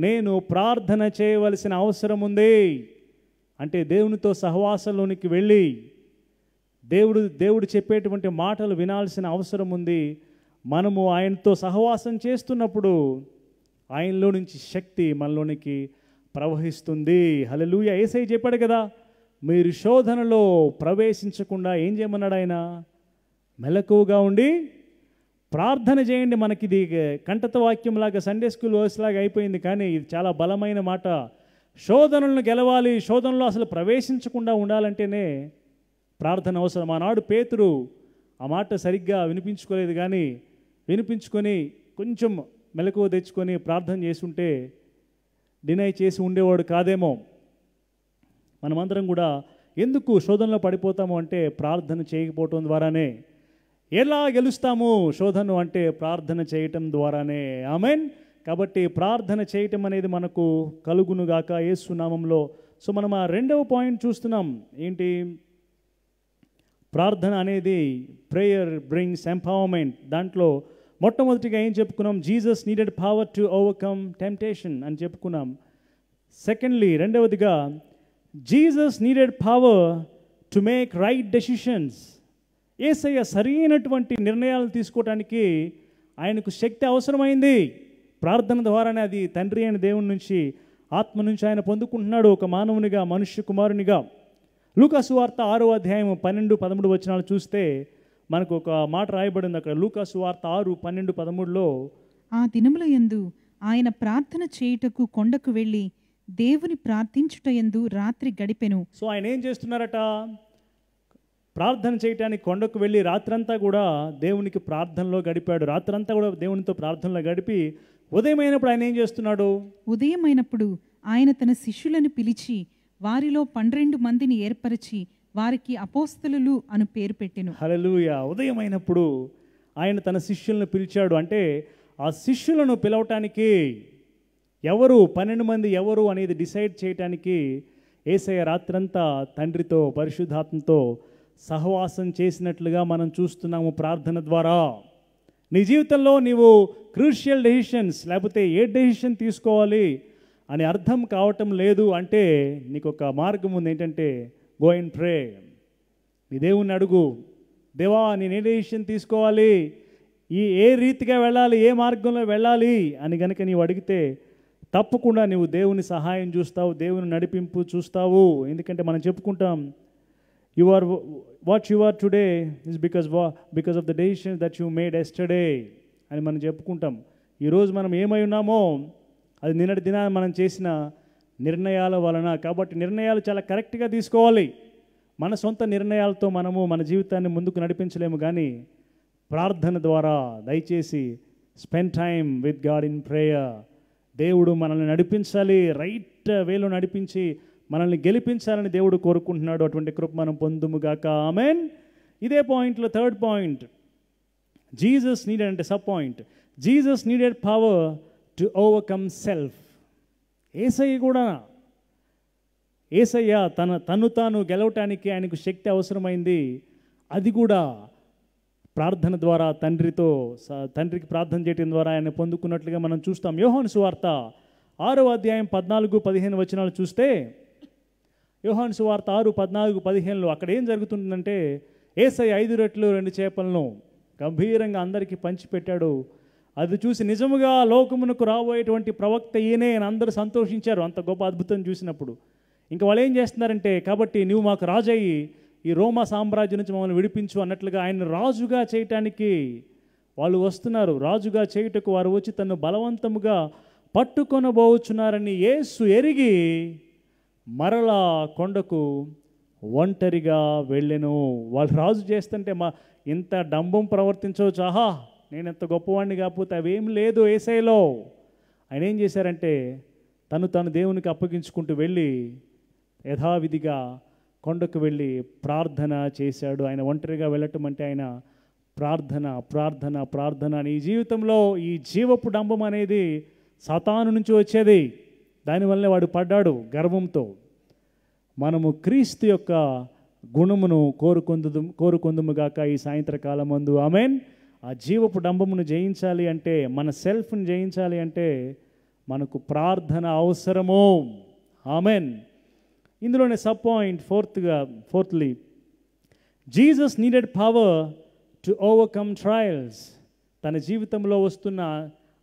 నేను ప్రార్థన చేయవలసిన అవసరం ఉంది. అంటే దేవునితో సహవాసంలోనికి వెళ్ళి దేవుడు చెప్పేటువంటి మాటలు వినాల్సిన అవసరం ఉంది. మనము ఆయనతో సహవాసం చేస్తున్నప్పుడు ఆయనలో నుంచి శక్తి మనలోనికి ప్రవహిస్తుంది. హల్లెలూయా. యేసయ్య చెప్పాడు కదా, మీరు శోధనలో ప్రవేశించకుండా ఏం చేయమన్నాడు ఆయన? మెలకువగా ఉండి ప్రార్థన చేయండి. మనకి ఇది కంఠత వాక్యంలాగా, సండే స్కూల్ వర్స్ లాగా అయిపోయింది, కానీ ఇది చాలా బలమైన మాట. శోధనలను గెలవాలి, శోధనలో అసలు ప్రవేశించకుండా ఉండాలంటేనే ప్రార్థన అవసరం. ఆనాడు పేతురు ఆ మాట సరిగ్గా వినిపించుకోలేదు, కానీ వినిపించుకొని కొంచెం మెలకువ తెచ్చుకొని ప్రార్థన చేసుంటే డినై చేసి ఉండేవాడు కాదేమో. మనమందరం కూడా ఎందుకు శోధనలో పడిపోతాము అంటే ప్రార్థన చేయకపోవటం ద్వారానే. ఎలా గెలుస్తాము శోధన అంటే ప్రార్థన చేయటం ద్వారానే. ఆమేన్. కాబట్టి ప్రార్థన చేయటం అనేది మనకు కలుగునుగాక యేసు నామంలో. సో మనం ఆ రెండవ పాయింట్ చూస్తున్నాం. ఏంటి? ప్రార్థన అనేది ప్రేయర్ బ్రింగ్స్ ఎంపవర్మెంట్. దాంట్లో మొట్టమొదటిగా ఏం చెప్పుకున్నాం? Jesus needed power to overcome temptation అని చెప్పుకున్నాం. సెకండ్లీ, రెండవదిగా Jesus needed power to make right decisions. Yesayya సరైనటువంటి నిర్ణయాలు తీసుకోవడానికి ఆయనకు శక్తి అవసరమైంది. ప్రార్థన ద్వారానే అది తండ్రి అయిన దేవుని నుంచి, ఆత్మ నుంచి ఆయన పొందుకుంటున్నాడు ఒక మానవునిగా, మనుష్య కుమారునిగా. లూకా సువార్త 6వ అధ్యాయం 12-13 వచనాలు చూస్తే మనకు ఒక మాట రాయబడింది అక్కడ. లూకా సువార్త 6:12-13లో, ఆ దినముల యందు ఆయన ప్రార్థన చేయుటకు కొండకు వెళ్ళి దేవుని ప్రార్థించుట యందు రాత్రి గడిపెను. సో ఆయన ఏం చేస్తున్నారట? ప్రార్థన చేయటానికి కొండకు వెళ్ళి రాత్రంతా కూడా దేవునికి ప్రార్థనలో గడిపాడు. రాత్రంతా కూడా దేవునితో ప్రార్థనలో గడిపి ఉదయమైనప్పుడు ఆయన ఏం చేస్తున్నాడు? ఉదయమైనప్పుడు ఆయన తన శిష్యులను పిలిచి వారిలో 12 మందిని ఏర్పరిచి వారికి అపోస్తలులు అను పేరు పెట్టెను. హల్లెలూయా. ఉదయమైనప్పుడు ఆయన తన శిష్యులను పిలిచాడు. అంటే ఆ శిష్యులను పిలవటానికి ఎవరు 12 మంది ఎవరు అనేది డిసైడ్ చేయటానికి యేసయ్య రాత్రంతా తండ్రితో పరిశుద్ధాత్మతో సహవాసం చేసినట్లుగా మనం చూస్తున్నాము ప్రార్థన ద్వారా. నీ జీవితంలో నీవు క్రూషియల్ డెసిషన్స్, లేకపోతే ఏ డెసిషన్ తీసుకోవాలి అని అర్థం కావటం లేదు అంటే నీకు ఒక మార్గం ఉంది. ఏంటంటే గో అండ్ ప్రే. నీ దేవుణ్ణి అడుగు, దేవా నేను ఏ డెసిషన్ తీసుకోవాలి, ఏ రీతిగా వెళ్ళాలి, ఏ మార్గంలో వెళ్ళాలి అని కనుక నీవు అడిగితే తప్పకుండా నువ్వు దేవుని సహాయం చూస్తావు, దేవుని నడిపింపు చూస్తావు. ఎందుకంటే మనం చెప్పుకుంటాం, you are what you are today is because of the decision that you made yesterday అని మనం చెప్పుకుంటాం. ఈరోజు మనం ఏమై ఉన్నామో అది నిన్నటి దినాన్ని మనం చేసిన నిర్ణయాల వలన. కాబట్టి నిర్ణయాలు చాలా కరెక్ట్గా తీసుకోవాలి. మన సొంత నిర్ణయాలతో మనము మన జీవితాన్ని ముందుకు నడిపించలేము, కానీ ప్రార్థన ద్వారా దయచేసి spend time with God in prayer. దేవుడు మనల్ని నడిపించాలి, రైట్ వేలో నడిపించి మనల్ని గెలిపించాలని దేవుడు కోరుకుంటున్నాడు. అటువంటి కృప మనం పొందుముగాక. ఆమెన్. ఇదే పాయింట్లో థర్డ్ పాయింట్, జీసస్ నీడెడ్, అంటే sub point, Jesus needed power to overcome self. Yesayya తను తాను గెలవటానికి ఆయనకు శక్తి అవసరమైంది. అది కూడా ప్రార్థన ద్వారా తండ్రికి ప్రార్థన చేయడం ద్వారా ఆయన పొందుకున్నట్లుగా మనం చూస్తాం. యోహాను సువార్త 6వ అధ్యాయం 14-15 వచనాలు చూస్తే, యోహాను సువార్త 6:14-15 అక్కడ ఏం జరుగుతుందంటే, యేసయ్య 5 రొట్టెలు 2 చేపలను గంభీరంగా అందరికీ పంచిపెట్టాడు. అది చూసి నిజముగా లోకమునకు రాబోయేటువంటి ప్రవక్త ఈయనే అని అందరూ సంతోషించారు, అంత గొప్ప అద్భుతం చూసినప్పుడు. ఇంకా వాళ్ళు ఏం చేస్తున్నారంటే, కాబట్టి నువ్వు మాకు రాజయ్యి ఈ రోమా సామ్రాజ్యం నుంచి మమ్మల్ని విడిపించు అన్నట్లుగా ఆయన రాజుగా చేయటానికి వాళ్ళు వస్తున్నారు. రాజుగా చేయుటకు వారు వచ్చి తను బలవంతముగా పట్టుకొనబోచున్నారని యేసు ఎరిగి మరలా కొండకు ఒంటరిగా వెళ్ళెను. వాళ్ళు రాజు చేస్తుంటే ఇంత డంబం ప్రవర్తించవచ్చు, ఆహా నేను ఎంత గొప్పవాడిని కాకపోతే అవేం లేదు యేసయ్యలో. ఆయన ఏం చేశారంటే తను దేవునికి అప్పగించుకుంటూ వెళ్ళి యథావిధిగా కొండకు వెళ్ళి ప్రార్థన చేశాడు. ఆయన ఒంటరిగా వెళ్ళటం అంటే ఆయన ప్రార్థన అని. ఈ జీవితంలో ఈ జీవపు డంబం అనేది సాతాను నుంచి వచ్చేది, దానివల్లే వాడు పడ్డాడు గర్వంతో. మనము క్రీస్తు యొక్క గుణమును కోరుకొందుముగాక ఈ సాయంత్రకాలం మందు. ఆమెన్. ఆ జీవపు డంబమును జయించాలి అంటే, మన సెల్ఫ్ని జయించాలి అంటే మనకు ప్రార్థన అవసరము. ఆమెన్. ఇందులోనే sub point fourthly, Jesus needed power to overcome trials. తన జీవితంలో వస్తున్న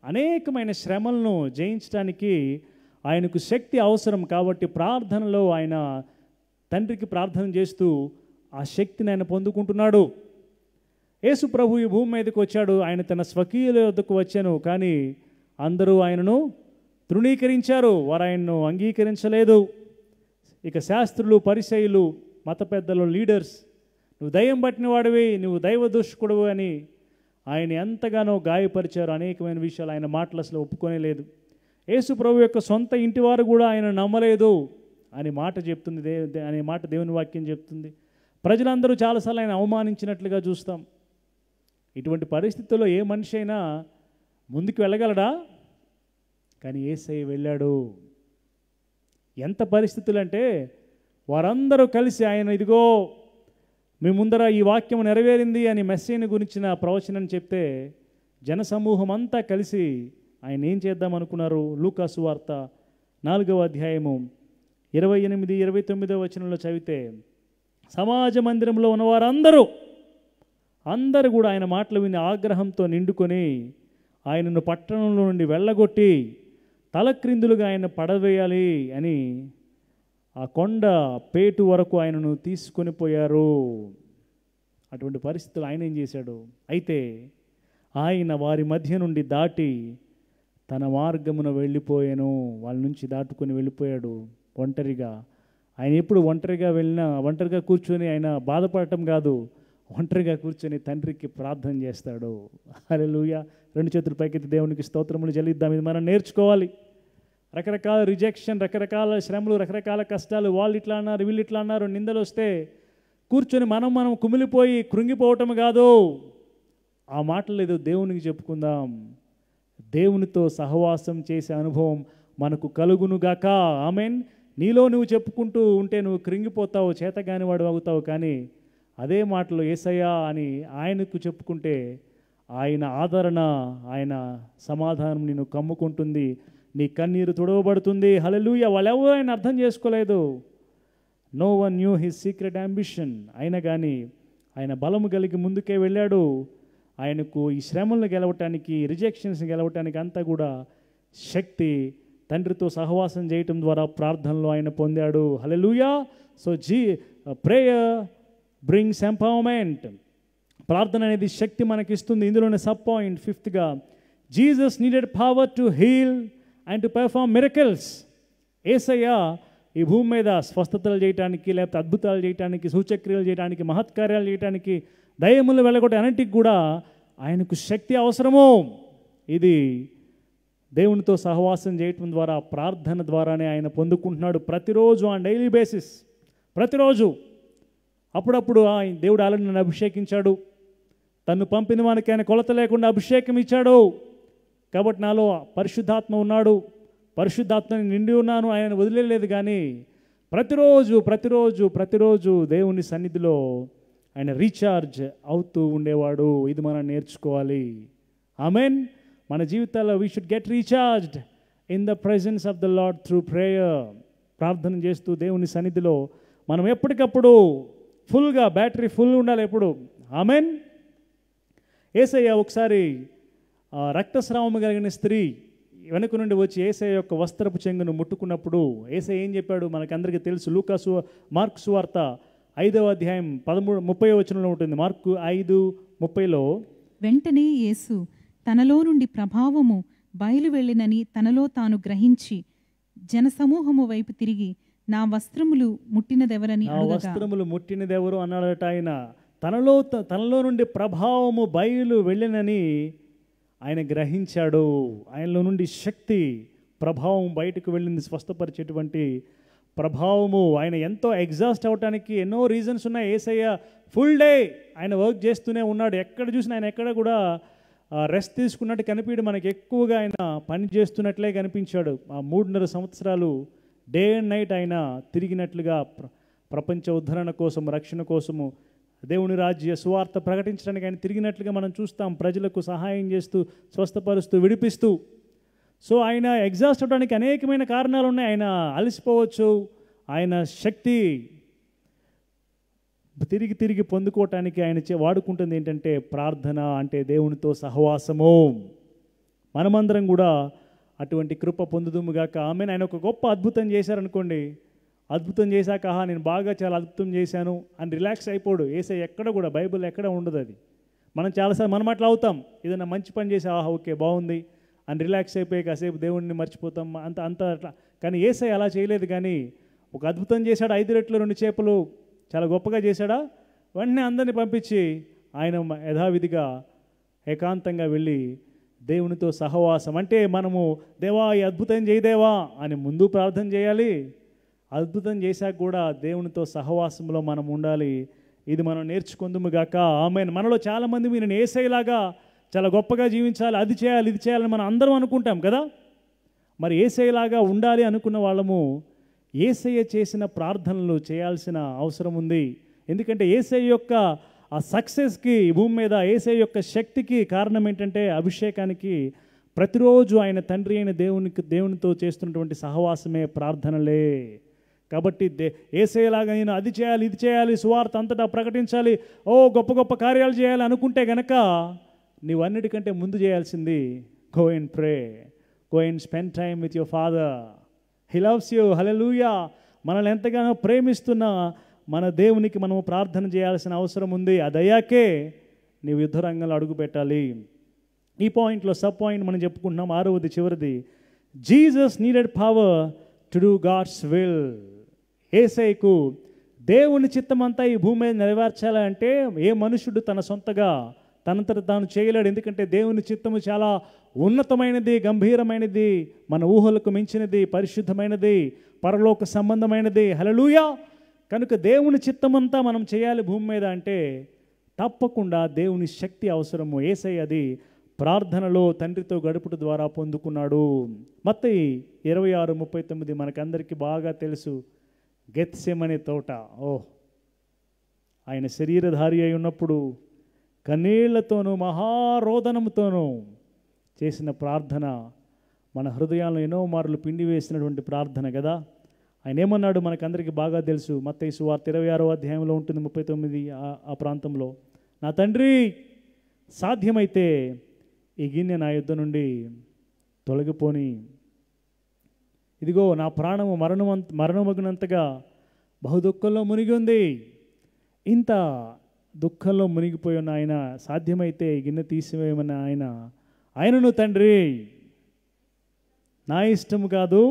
అనేకమైన శ్రమలను జయించడానికి ఆయనకు శక్తి అవసరం. కాబట్టి ప్రార్థనలో ఆయన తండ్రికి ప్రార్థన చేస్తూ ఆ శక్తిని ఆయన పొందుకుంటున్నాడు. యేసు ప్రభు ఈ భూమి మీదకి వచ్చాడు, ఆయన తన స్వకీయుల వద్దకు వచ్చాను, కానీ అందరూ ఆయనను తృణీకరించారు, వారు ఆయన్ను అంగీకరించలేదు. ఇక శాస్త్రులు, పరిసయ్యులు, మత పెద్దలు, లీడర్స్, నువ్వు దయ్యం పట్టిన వాడివి, నువ్వు దైవ దూషకుడువు అని ఆయన ఎంతగానో గాయపరిచారు. అనేకమైన విషయాలు ఆయన మాటలు అసలు ఒప్పుకోలేదు. యేసు ప్రభు యొక్క సొంత ఇంటి వారు కూడా ఆయన నమ్మలేదు అని మాట చెప్తుంది, అనే మాట దేవుని వాక్యం చెప్తుంది. ప్రజలందరూ చాలాసార్లు ఆయన అవమానించినట్లుగా చూస్తాం. ఇటువంటి పరిస్థితుల్లో ఏ మనిషి అయినా ముందుకు వెళ్ళగలడా? కానీ యేసయ్య వెళ్ళాడు. ఎంత పరిస్థితులు అంటే, వారందరూ కలిసి ఆయన ఇదిగో మీ ముందర ఈ వాక్యం నెరవేరింది అని మెస్సీని గురించిన ప్రవచనం చెప్తే జనసమూహం అంతా కలిసి ఆయన ఏం చేద్దాం అనుకున్నారు? లూకా సువార్త 4వ అధ్యాయము 28-29 వచనంలో చదివితే, సమాజ మందిరంలో ఉన్న వారందరూ కూడా ఆయన మాటలు విని ఆగ్రహంతో నిండుకొని ఆయనను పట్టణంలో నుండి వెళ్ళగొట్టి తలక్రిందులుగా ఆయన పడవేయాలి అని ఆ కొండ పేటు వరకు ఆయనను తీసుకొని పోయారు. అటువంటి పరిస్థితులు ఆయన ఏం చేశాడు? అయితే ఆయన వారి మధ్య నుండి దాటి తన మార్గమున వెళ్ళిపోయాను. వాళ్ళ నుంచి దాటుకొని వెళ్ళిపోయాడు ఒంటరిగా. ఆయన ఎప్పుడు ఒంటరిగా వెళ్ళినా ఒంటరిగా కూర్చొని ఆయన బాధపడటం కాదు, ఒంటరిగా కూర్చొని తండ్రికి ప్రార్థన చేస్తాడు. హల్లెలూయా. 2 చేతులు పైకెత్తి దేవునికి స్తోత్రములు చెల్లిద్దాం. ఇది మనం నేర్చుకోవాలి. రకరకాల రిజెక్షన్, రకరకాల శ్రమలు, రకరకాల కష్టాలు, వాళ్ళు ఇట్లా అన్నారు, వీళ్ళు ఇట్లా అన్నారు, నిందలు వస్తే కూర్చొని మనం కుమిలిపోయి కృంగిపోవటం కాదు. ఆ మాటలు ఏదో దేవునికి చెప్పుకుందాం. దేవునితో సహవాసం చేసే అనుభవం మనకు కలుగునుగాక. ఆమెన్. నీలో నువ్వు చెప్పుకుంటూ ఉంటే నువ్వు కృంగిపోతావు, చేతగాని వాడు అవుతావు. కానీ అదే మాటలు యేసయ్యా అని ఆయనకు చెప్పుకుంటే ఆయన ఆదరణ, ఆయన సమాధానం నిన్ను కమ్ముకుంటుంది, నీ కన్నీరు తుడవబడుతుంది. హల్లెలూయా. వాళ్ళెవరూ ఆయన అర్థం చేసుకోలేదు. No one knew his secret ambition. అయినా కానీ ఆయన బలము కలిగి ముందుకే వెళ్ళాడు. ఆయనకు ఈ శ్రమలను గెలవటానికి, రిజెక్షన్స్ గెలవటానికి అంతా కూడా శక్తి తండ్రితో సహవాసం చేయటం ద్వారా ప్రార్థనలో ఆయన పొందాడు. Hallelujah. So prayer brings empowerment. ప్రార్థన అనేది శక్తి మనకిస్తుంది. ఇందులోనే sub point 5th Jesus needed power to heal and to perform miracles. Yesayya ఈ భూమి మీద స్వస్థతలు చేయడానికి, లేకపోతే అద్భుతాలు చేయడానికి, సూచక్రియలు చేయడానికి, మహత్కార్యాలు చేయడానికి, దయ్యములు వెళ్ళగొట్టే అన్నిటికి కూడా ఆయనకు శక్తి అవసరము. ఇది దేవునితో సహవాసం చేయటం ద్వారా, ప్రార్థన ద్వారానే ఆయన పొందుకుంటున్నాడు. ప్రతిరోజు ఆన్ డైలీ బేసిస్, ప్రతిరోజు. అప్పుడప్పుడు దేవుడు ఆల్రెడీ నన్ను అభిషేకించాడు, తను పంపిన వానికి ఆయన కొలత లేకుండా అభిషేకం ఇచ్చాడు, కాబట్టి నాలో పరిశుద్ధాత్మ ఉన్నాడు, పరిశుద్ధాత్మని నిండి ఉన్నాను, ఆయన వదిలేదు. కానీ ప్రతిరోజు ప్రతిరోజు ప్రతిరోజు దేవుని సన్నిధిలో ఆయన రీఛార్జ్ అవుతూ ఉండేవాడు. ఇది మనం నేర్చుకోవాలి. ఆమెన్. మన జీవితాల్లో we should get recharged in the presence of the lord through prayer. ప్రార్థన చేస్తూ దేవుని సన్నిధిలో మనం ఎప్పటికప్పుడు ఫుల్గా, బ్యాటరీ ఫుల్ ఉండాలి ఎప్పుడు. ఆమెన్. యేసయ్య ఒకసారి రక్తస్రావము కలిగిన స్త్రీ వెనుక నుండి వచ్చి యేసయ్య యొక్క వస్త్రపు చెంగును ముట్టుకున్నప్పుడు యేసయ్య ఏం చెప్పాడు మనకందరికీ తెలుసు. మార్కు సువార్త 5వ అధ్యాయం 30వ వచనంలో ఉంటుంది. మార్కు 5:30లో, వెంటనే యేసు తనలో నుండి ప్రభావము బయలు వెళ్ళినని తనలో తాను గ్రహించి జనసమూహము వైపు తిరిగి, నా వస్త్రములు ముట్టినదెవరని అడుగగా, వస్త్రములు ముట్టినదెవరు అన్నాడట ఆయన. తనలో నుండి ప్రభావము బయలు వెళ్ళినని ఆయన గ్రహించాడు. ఆయనలో నుండి శక్తి, ప్రభావం బయటకు వెళ్ళింది, స్వస్థపరిచేటువంటి ప్రభావము. ఆయన ఎంతో ఎగ్జాస్ట్ అవటానికి ఎన్నో రీజన్స్ ఉన్నాయి. యేసయ్య ఫుల్ డే ఆయన వర్క్ చేస్తూనే ఉన్నాడు. ఎక్కడ చూసినా ఆయన ఎక్కడ కూడా రెస్ట్ తీసుకున్నట్టు కనిపించడు. మనకి ఎక్కువగా ఆయన పని చేస్తున్నట్లే కనిపించాడు. ఆ 3.5 సంవత్సరాలు డే అండ్ నైట్ ఆయన తిరిగినట్లుగా ప్రపంచ ఉద్ధరణ కోసం, రక్షణ కోసము, దేవుని రాజ్య సువార్త ప్రకటించడానికి ఆయన తిరిగినట్లుగా మనం చూస్తాం. ప్రజలకు సహాయం చేస్తూ, స్వస్థపరుస్తూ, విడిపిస్తూ. సో ఆయన ఎగ్జాస్ట్ అవడానికి అనేకమైన కారణాలు ఉన్నాయి. ఆయన అలసిపోవచ్చు. ఆయన శక్తి తిరిగి తిరిగి పొందుకోవటానికి ఆయన వాడుకుంటుంది ఏంటంటే ప్రార్థన, అంటే దేవునితో సహవాసము. మనమందరం కూడా అటువంటి కృప పొందుదుముగాక. ఆమెన్. ఆయన ఒక గొప్ప అద్భుతం చేశారనుకోండి, అద్భుతం చేశాక నేను బాగా చాలా అద్భుతం చేశాను అని రిలాక్స్ అయిపోడు. యేసయ్య ఎక్కడ కూడా, బైబిల్ ఎక్కడ ఉండదు అది. మనం చాలాసార్లు మనం అట్లా అవుతాం. ఏదైనా మంచి పని చేసి ఓకే బాగుంది అని రిలాక్స్ అయిపోయి కాసేపు దేవుడిని మర్చిపోతాం, అంత అట్లా. కానీ యేసయ్య అలా చేయలేదు. కానీ ఒక అద్భుతం చేశాడు, 5 రెట్లు 2 చేపలు, చాలా గొప్పగా చేశాడా, వెంటనే అందరినీ పంపించి ఆయన యథావిధిగా ఏకాంతంగా వెళ్ళి దేవునితో సహవాసం. అంటే మనము దేవా ఈ అద్భుతం చేయదేవా అని ముందు ప్రార్థన చేయాలి. అద్భుతం చేశాక కూడా దేవునితో సహవాసంలో మనం ఉండాలి. ఇది మనం నేర్చుకుందుముగాక. ఆమెన్. మనలో చాలామంది మీరు యేసయ్యలాగా చాలా గొప్పగా జీవించాలి, అది చేయాలి, ఇది చేయాలని మనం అందరం అనుకుంటాం కదా. మరి యేసయ్యలాగా ఉండాలి అనుకున్న వాళ్ళము యేసయ్య చేసిన ప్రార్థనలు చేయాల్సిన అవసరం ఉంది. ఎందుకంటే యేసయ్య యొక్క ఆ సక్సెస్కి భూమి మీద, యేసయ్య యొక్క శక్తికి కారణం ఏంటంటే అభిషేకానికి ప్రతిరోజు ఆయన తండ్రి అయిన దేవునితో చేస్తున్నటువంటి సహవాసమే ప్రార్థనలే. కాబట్టి యేసయ్యలాగా నేను అది చేయాలి, ఇది చేయాలి, సువార్త అంతటా ప్రకటించాలి, గొప్ప గొప్ప కార్యాలు చేయాలి అనుకుంటే గనక నీవన్నిటికంటే ముందు చేయాల్సింది go and pray, go and spend time with your father. He loves you. Hallelujah. మనల్ని ఎంతగానో ప్రేమిస్తున్న మన దేవునికి మనము ప్రార్థన చేయాల్సిన అవసరం ఉంది. అదయ్యాకే నీవు యుద్ధ రంగంలో అడుగు పెట్టాలి. ఈ పాయింట్లో సబ్ పాయింట్ మనం చెప్పుకుంటున్నాం. 6వది చివరిది, Jesus needed power to do God's will. యేసయ్యకు దేవుని చిత్తమంతా ఈ భూమి మీద నెరవేర్చాలంటే ఏ మనుషుడు తన సొంతగా తనంతట తాను చేయలేడు. ఎందుకంటే దేవుని చిత్తము చాలా ఉన్నతమైనది, గంభీరమైనది, మన ఊహలకు మించినది, పరిశుద్ధమైనది, పరలోక సంబంధమైనది. హల్లెలూయా. కనుక దేవుని చిత్తమంతా మనం చేయాలి భూమి మీద అంటే తప్పకుండా దేవుని శక్తి అవసరము. యేసయ్య అది ప్రార్థనలో తండ్రితో గడుపుట ద్వారా పొందుకున్నాడు. మత్తయి 26:39 మనకందరికీ బాగా తెలుసు. గెత్సెమనే తోట. ఆయన శరీరధారి అయి ఉన్నప్పుడు కన్నీళ్లతోనూ మహారోదనముతోనూ చేసిన ప్రార్థన మన హృదయాలను ఎన్నో మార్లు పిండి వేసినటువంటి ప్రార్థన కదా. ఆయన ఏమన్నాడు మనకందరికీ బాగా తెలుసు. మత్తయి సువార్త 26వ అధ్యాయంలో ఉంటుంది, 39 ఆ ప్రాంతంలో. నా తండ్రి, సాధ్యమైతే ఈ గిన్నె నా యుద్ధ నుండి తొలగిపోని. ఇదిగో నా ప్రాణము మరణమగినంతగా బహుదుఃఖంలో మునిగి ఉంది. ఇంత దుఃఖంలో మునిగిపోయి ఉన్న ఆయన సాధ్యమైతే ఈ గిన్నె తీసివేయమని ఆయనను తండ్రి, నా ఇష్టము కాదు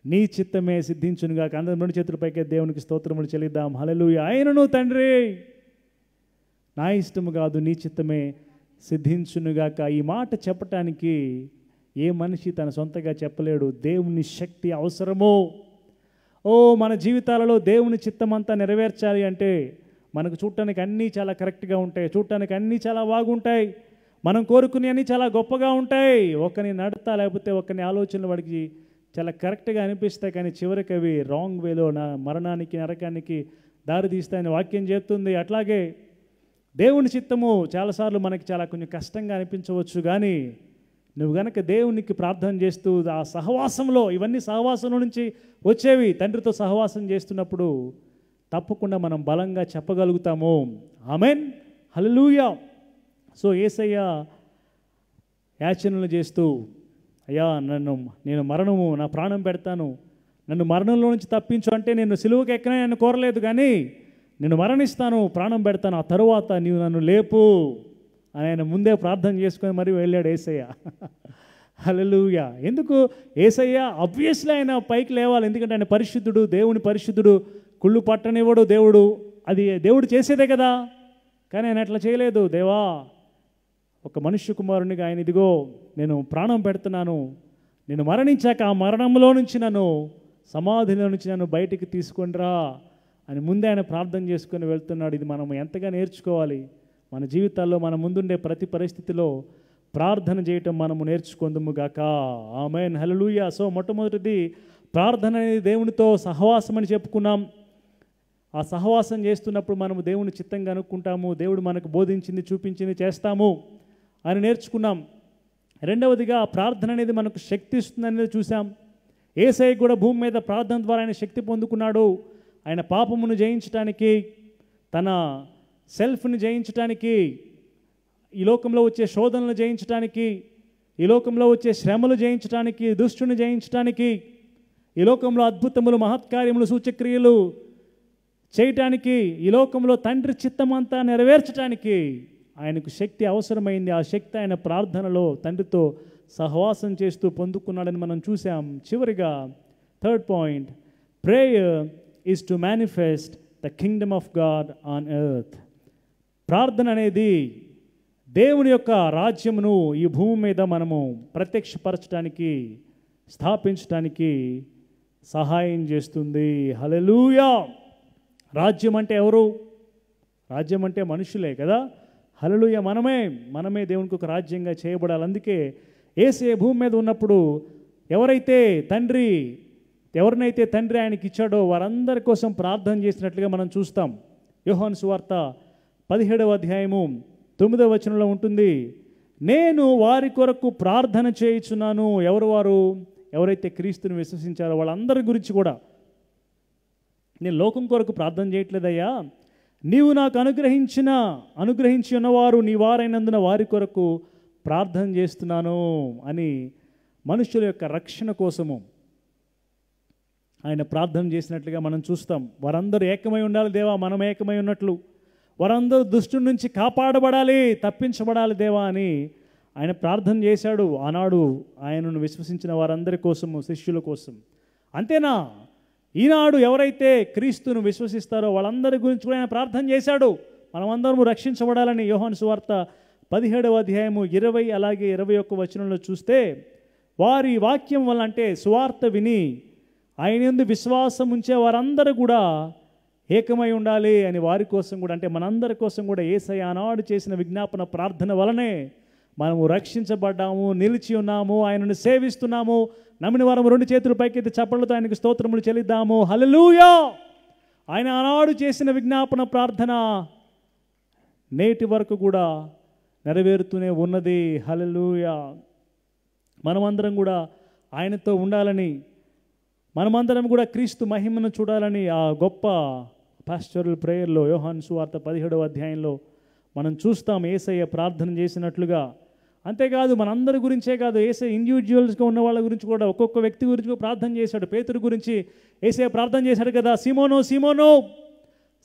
నీ చిత్తమే సిద్ధించునుగాక. అందరం రెండు చేతుల పైకి దేవునికి స్తోత్రములు చెల్లిద్దాం. హల్లెలూయా. ఆయనను తండ్రి, నా ఇష్టము కాదు నీ చిత్తమే సిద్ధించునుగాక. ఈ మాట చెప్పటానికి ఏ మనిషి తన సొంతగా చెప్పలేడు. దేవుని శక్తి అవసరము. మన జీవితాలలో దేవుని చిత్తం అంతా నెరవేర్చాలి అంటే మనకు చూడటానికి అన్నీ చాలా కరెక్ట్గా ఉంటాయి, చూడటానికి అన్నీ చాలా బాగుంటాయి, మనం కోరుకునే అన్నీ చాలా గొప్పగా ఉంటాయి. ఒకరిని నడతా లేకపోతే ఒకరిని ఆలోచనలు వాడికి చాలా కరెక్ట్గా అనిపిస్తాయి, కానీ చివరికి అవి రాంగ్ వేలో మరణానికి నరకానికి దారి తీస్తాయని వాక్యం చెప్తుంది. అట్లాగే దేవుని చిత్తము చాలాసార్లు మనకి చాలా కొంచెం కష్టంగా అనిపించవచ్చు, కానీ నువ్వు గనక దేవునికి ప్రార్థన చేస్తూ ఆ సహవాసంలో, ఇవన్నీ సహవాసంలో నుంచి వచ్చేవి, తండ్రితో సహవాసం చేస్తున్నప్పుడు తప్పకుండా మనం బలంగా చెప్పగలుగుతాము. ఆమెన్, హల్లెలూయా. సో యేసయ్య యాచనలు చేస్తూ, అయ్యా నేను మరణము, నా ప్రాణం పెడతాను, నన్ను మరణంలో నుంచి తప్పించు అంటే నేను సిలువకి ఎక్కనే నేను కోరలేదు, కానీ నేను మరణిస్తాను, ప్రాణం పెడతాను, ఆ తరువాత నీవు నన్ను లేపు అని ఆయన ముందే ప్రార్థన చేసుకొని మరి వెళ్ళాడు యేసయ్య. హల్లెలూయా. ఎందుకు? యేసయ్య ఆబ్వియస్లీ ఆయన పైకి లేవాలి, ఎందుకంటే ఆయన పరిశుద్ధుడు, దేవుని పరిశుద్ధుడు, కుళ్ళు పట్టనివ్వడు దేవుడు, అది దేవుడు చేసేదే కదా. కానీ ఆయన అట్లా చేయలేదు. దేవా, ఒక మనుష్య కుమారునిగా ఆయన ఇదిగో నేను ప్రాణం పెడుతున్నాను, నేను మరణించాక ఆ మరణంలో నుంచి నన్ను, సమాధిలో నుంచి నన్ను బయటికి తీసుకొనిరా అని ముందే ఆయన ప్రార్థన చేసుకొని వెళ్తున్నాడు. ఇది మనం ఎంతగా నేర్చుకోవాలి. మన జీవితాల్లో మన ముందుండే ప్రతి పరిస్థితిలో ప్రార్థన చేయటం మనము నేర్చుకుందుము గాక. ఆమేన్, హల్లెలూయా. సో మొట్టమొదటిది ప్రార్థన అనేది దేవునితో సహవాసం అని చెప్పుకున్నాం. ఆ సహవాసం చేస్తున్నప్పుడు మనము దేవుని చిత్తంగా అనుకుంటాము, దేవుడు మనకు బోధించింది, చూపించింది చేస్తాము అని నేర్చుకున్నాం. రెండవదిగా ప్రార్థన అనేది మనకు శక్తి ఇస్తుంది అనేది చూసాం. యేసయ్య కూడా భూమి మీద ప్రార్థన ద్వారా ఆయన శక్తి పొందుకున్నాడు. ఆయన పాపమును జయించడానికి, తన సెల్ఫ్ని జయించడానికి, ఈ లోకంలో వచ్చే శోధనలు జయించడానికి, ఈ లోకంలో వచ్చే శ్రమలు జయించడానికి, దుష్టుని జయించడానికి, ఈ లోకంలో అద్భుతములు, మహత్కార్యములు, సూచక్రియలు చేయటానికి, ఈ లోకంలో తండ్రి చిత్తమంతా నెరవేర్చడానికి ఆయనకు శక్తి అవసరమైంది. ఆ శక్తి ఆయన ప్రార్థనలో తండ్రితో సహవాసం చేస్తూ పొందుకున్నాడని మనం చూసాం. చివరిగా third point, prayer is to manifest the Kingdom of God on earth. ప్రార్థన అనేది దేవుని యొక్క రాజ్యమును ఈ భూమి మీద మనము ప్రత్యక్షపరచడానికి, స్థాపించడానికి సహాయం చేస్తుంది. హల్లెలూయా. రాజ్యం అంటే ఎవరు? రాజ్యం అంటే మనుషులే కదా. హల్లెలూయా. మనమే దేవునికి ఒక రాజ్యంగా చేయబడాలి. అందుకే యేసయ్య భూమి మీద ఉన్నప్పుడు ఎవరినైతే తండ్రి ఆయనకి ఇచ్చాడో వారందరి కోసం ప్రార్థన చేసినట్లుగా మనం చూస్తాం. యోహాను సువార్త 17వ అధ్యాయము 9వ వచనంలో ఉంటుంది, నేను వారి కొరకు ప్రార్థన చేయుచున్నాను. వారు? ఎవరైతే క్రీస్తుని విశ్వసించారో వాళ్ళందరి గురించి కూడా. నేను లోకం కొరకు ప్రార్థన చేయట్లేదయ్యా, నీవు నాకు అనుగ్రహించి ఉన్నవారు నీ వారైనందున వారి కొరకు ప్రార్థన చేస్తున్నాను అని మనుషుల యొక్క రక్షణ కోసము ఆయన ప్రార్థన చేసినట్లుగా మనం చూస్తాం. వారందరూ ఏకమై ఉండాలి దేవా, మనం ఏకమై ఉన్నట్లు. వారందరూ దుష్టుడి నుంచి కాపాడబడాలి, తప్పించబడాలి దేవా అని ఆయన ప్రార్థన చేశాడు ఆనాడు ఆయనను విశ్వసించిన వారందరి కోసము, శిష్యుల కోసం. అంతేనా? ఈనాడు ఎవరైతే క్రీస్తును విశ్వసిస్తారో వాళ్ళందరి గురించి కూడా ఆయన ప్రార్థన చేశాడు. మనమందరము రక్షించబడాలని. యోహాను సువార్త 17వ అధ్యాయము 20 అలాగే 21 వచనంలో చూస్తే, వారి వాక్యం వల్ల, అంటే సువార్త విని ఆయన యందు విశ్వాసం ఉంచే వారందరూ కూడా ఏకమై ఉండాలి అని వారి కోసం కూడా, అంటే మనందరి కోసం కూడా యేసయ్య ఆనాడు చేసిన విజ్ఞాపన ప్రార్థన వలనే మనము రక్షించబడ్డాము, నిలిచి ఉన్నాము, ఆయనను సేవిస్తున్నాము. నమ్మిన వారం 2 చేతుల పైకెత్తి చప్పట్లతో ఆయనకు స్తోత్రములు చెల్లిద్దాము. హల్లెలూయా. ఆయన ఆనాడు చేసిన విజ్ఞాపన ప్రార్థన నేటి వరకు కూడా నెరవేరుతూనే ఉన్నది. హల్లెలూయా. మనమందరం కూడా ఆయనతో ఉండాలని, మనమందరం కూడా క్రీస్తు మహిమను చూడాలని ఆ గొప్ప పాస్టరల్ ప్రేయర్లో యోహాను సువార్త 17వ అధ్యాయంలో మనం చూస్తాం యేసయ్య ప్రార్థన చేసినట్లుగా. అంతేకాదు మనందరి గురించే కాదు, యేసయ్య ఇండివిజువల్స్గా ఉన్న వాళ్ళ గురించి కూడా, ఒక్కొక్క వ్యక్తి గురించి కూడా ప్రార్థన చేశాడు. పేతురు గురించి యేసయ్య ప్రార్థన చేశాడు కదా, సీమోను సీమోను,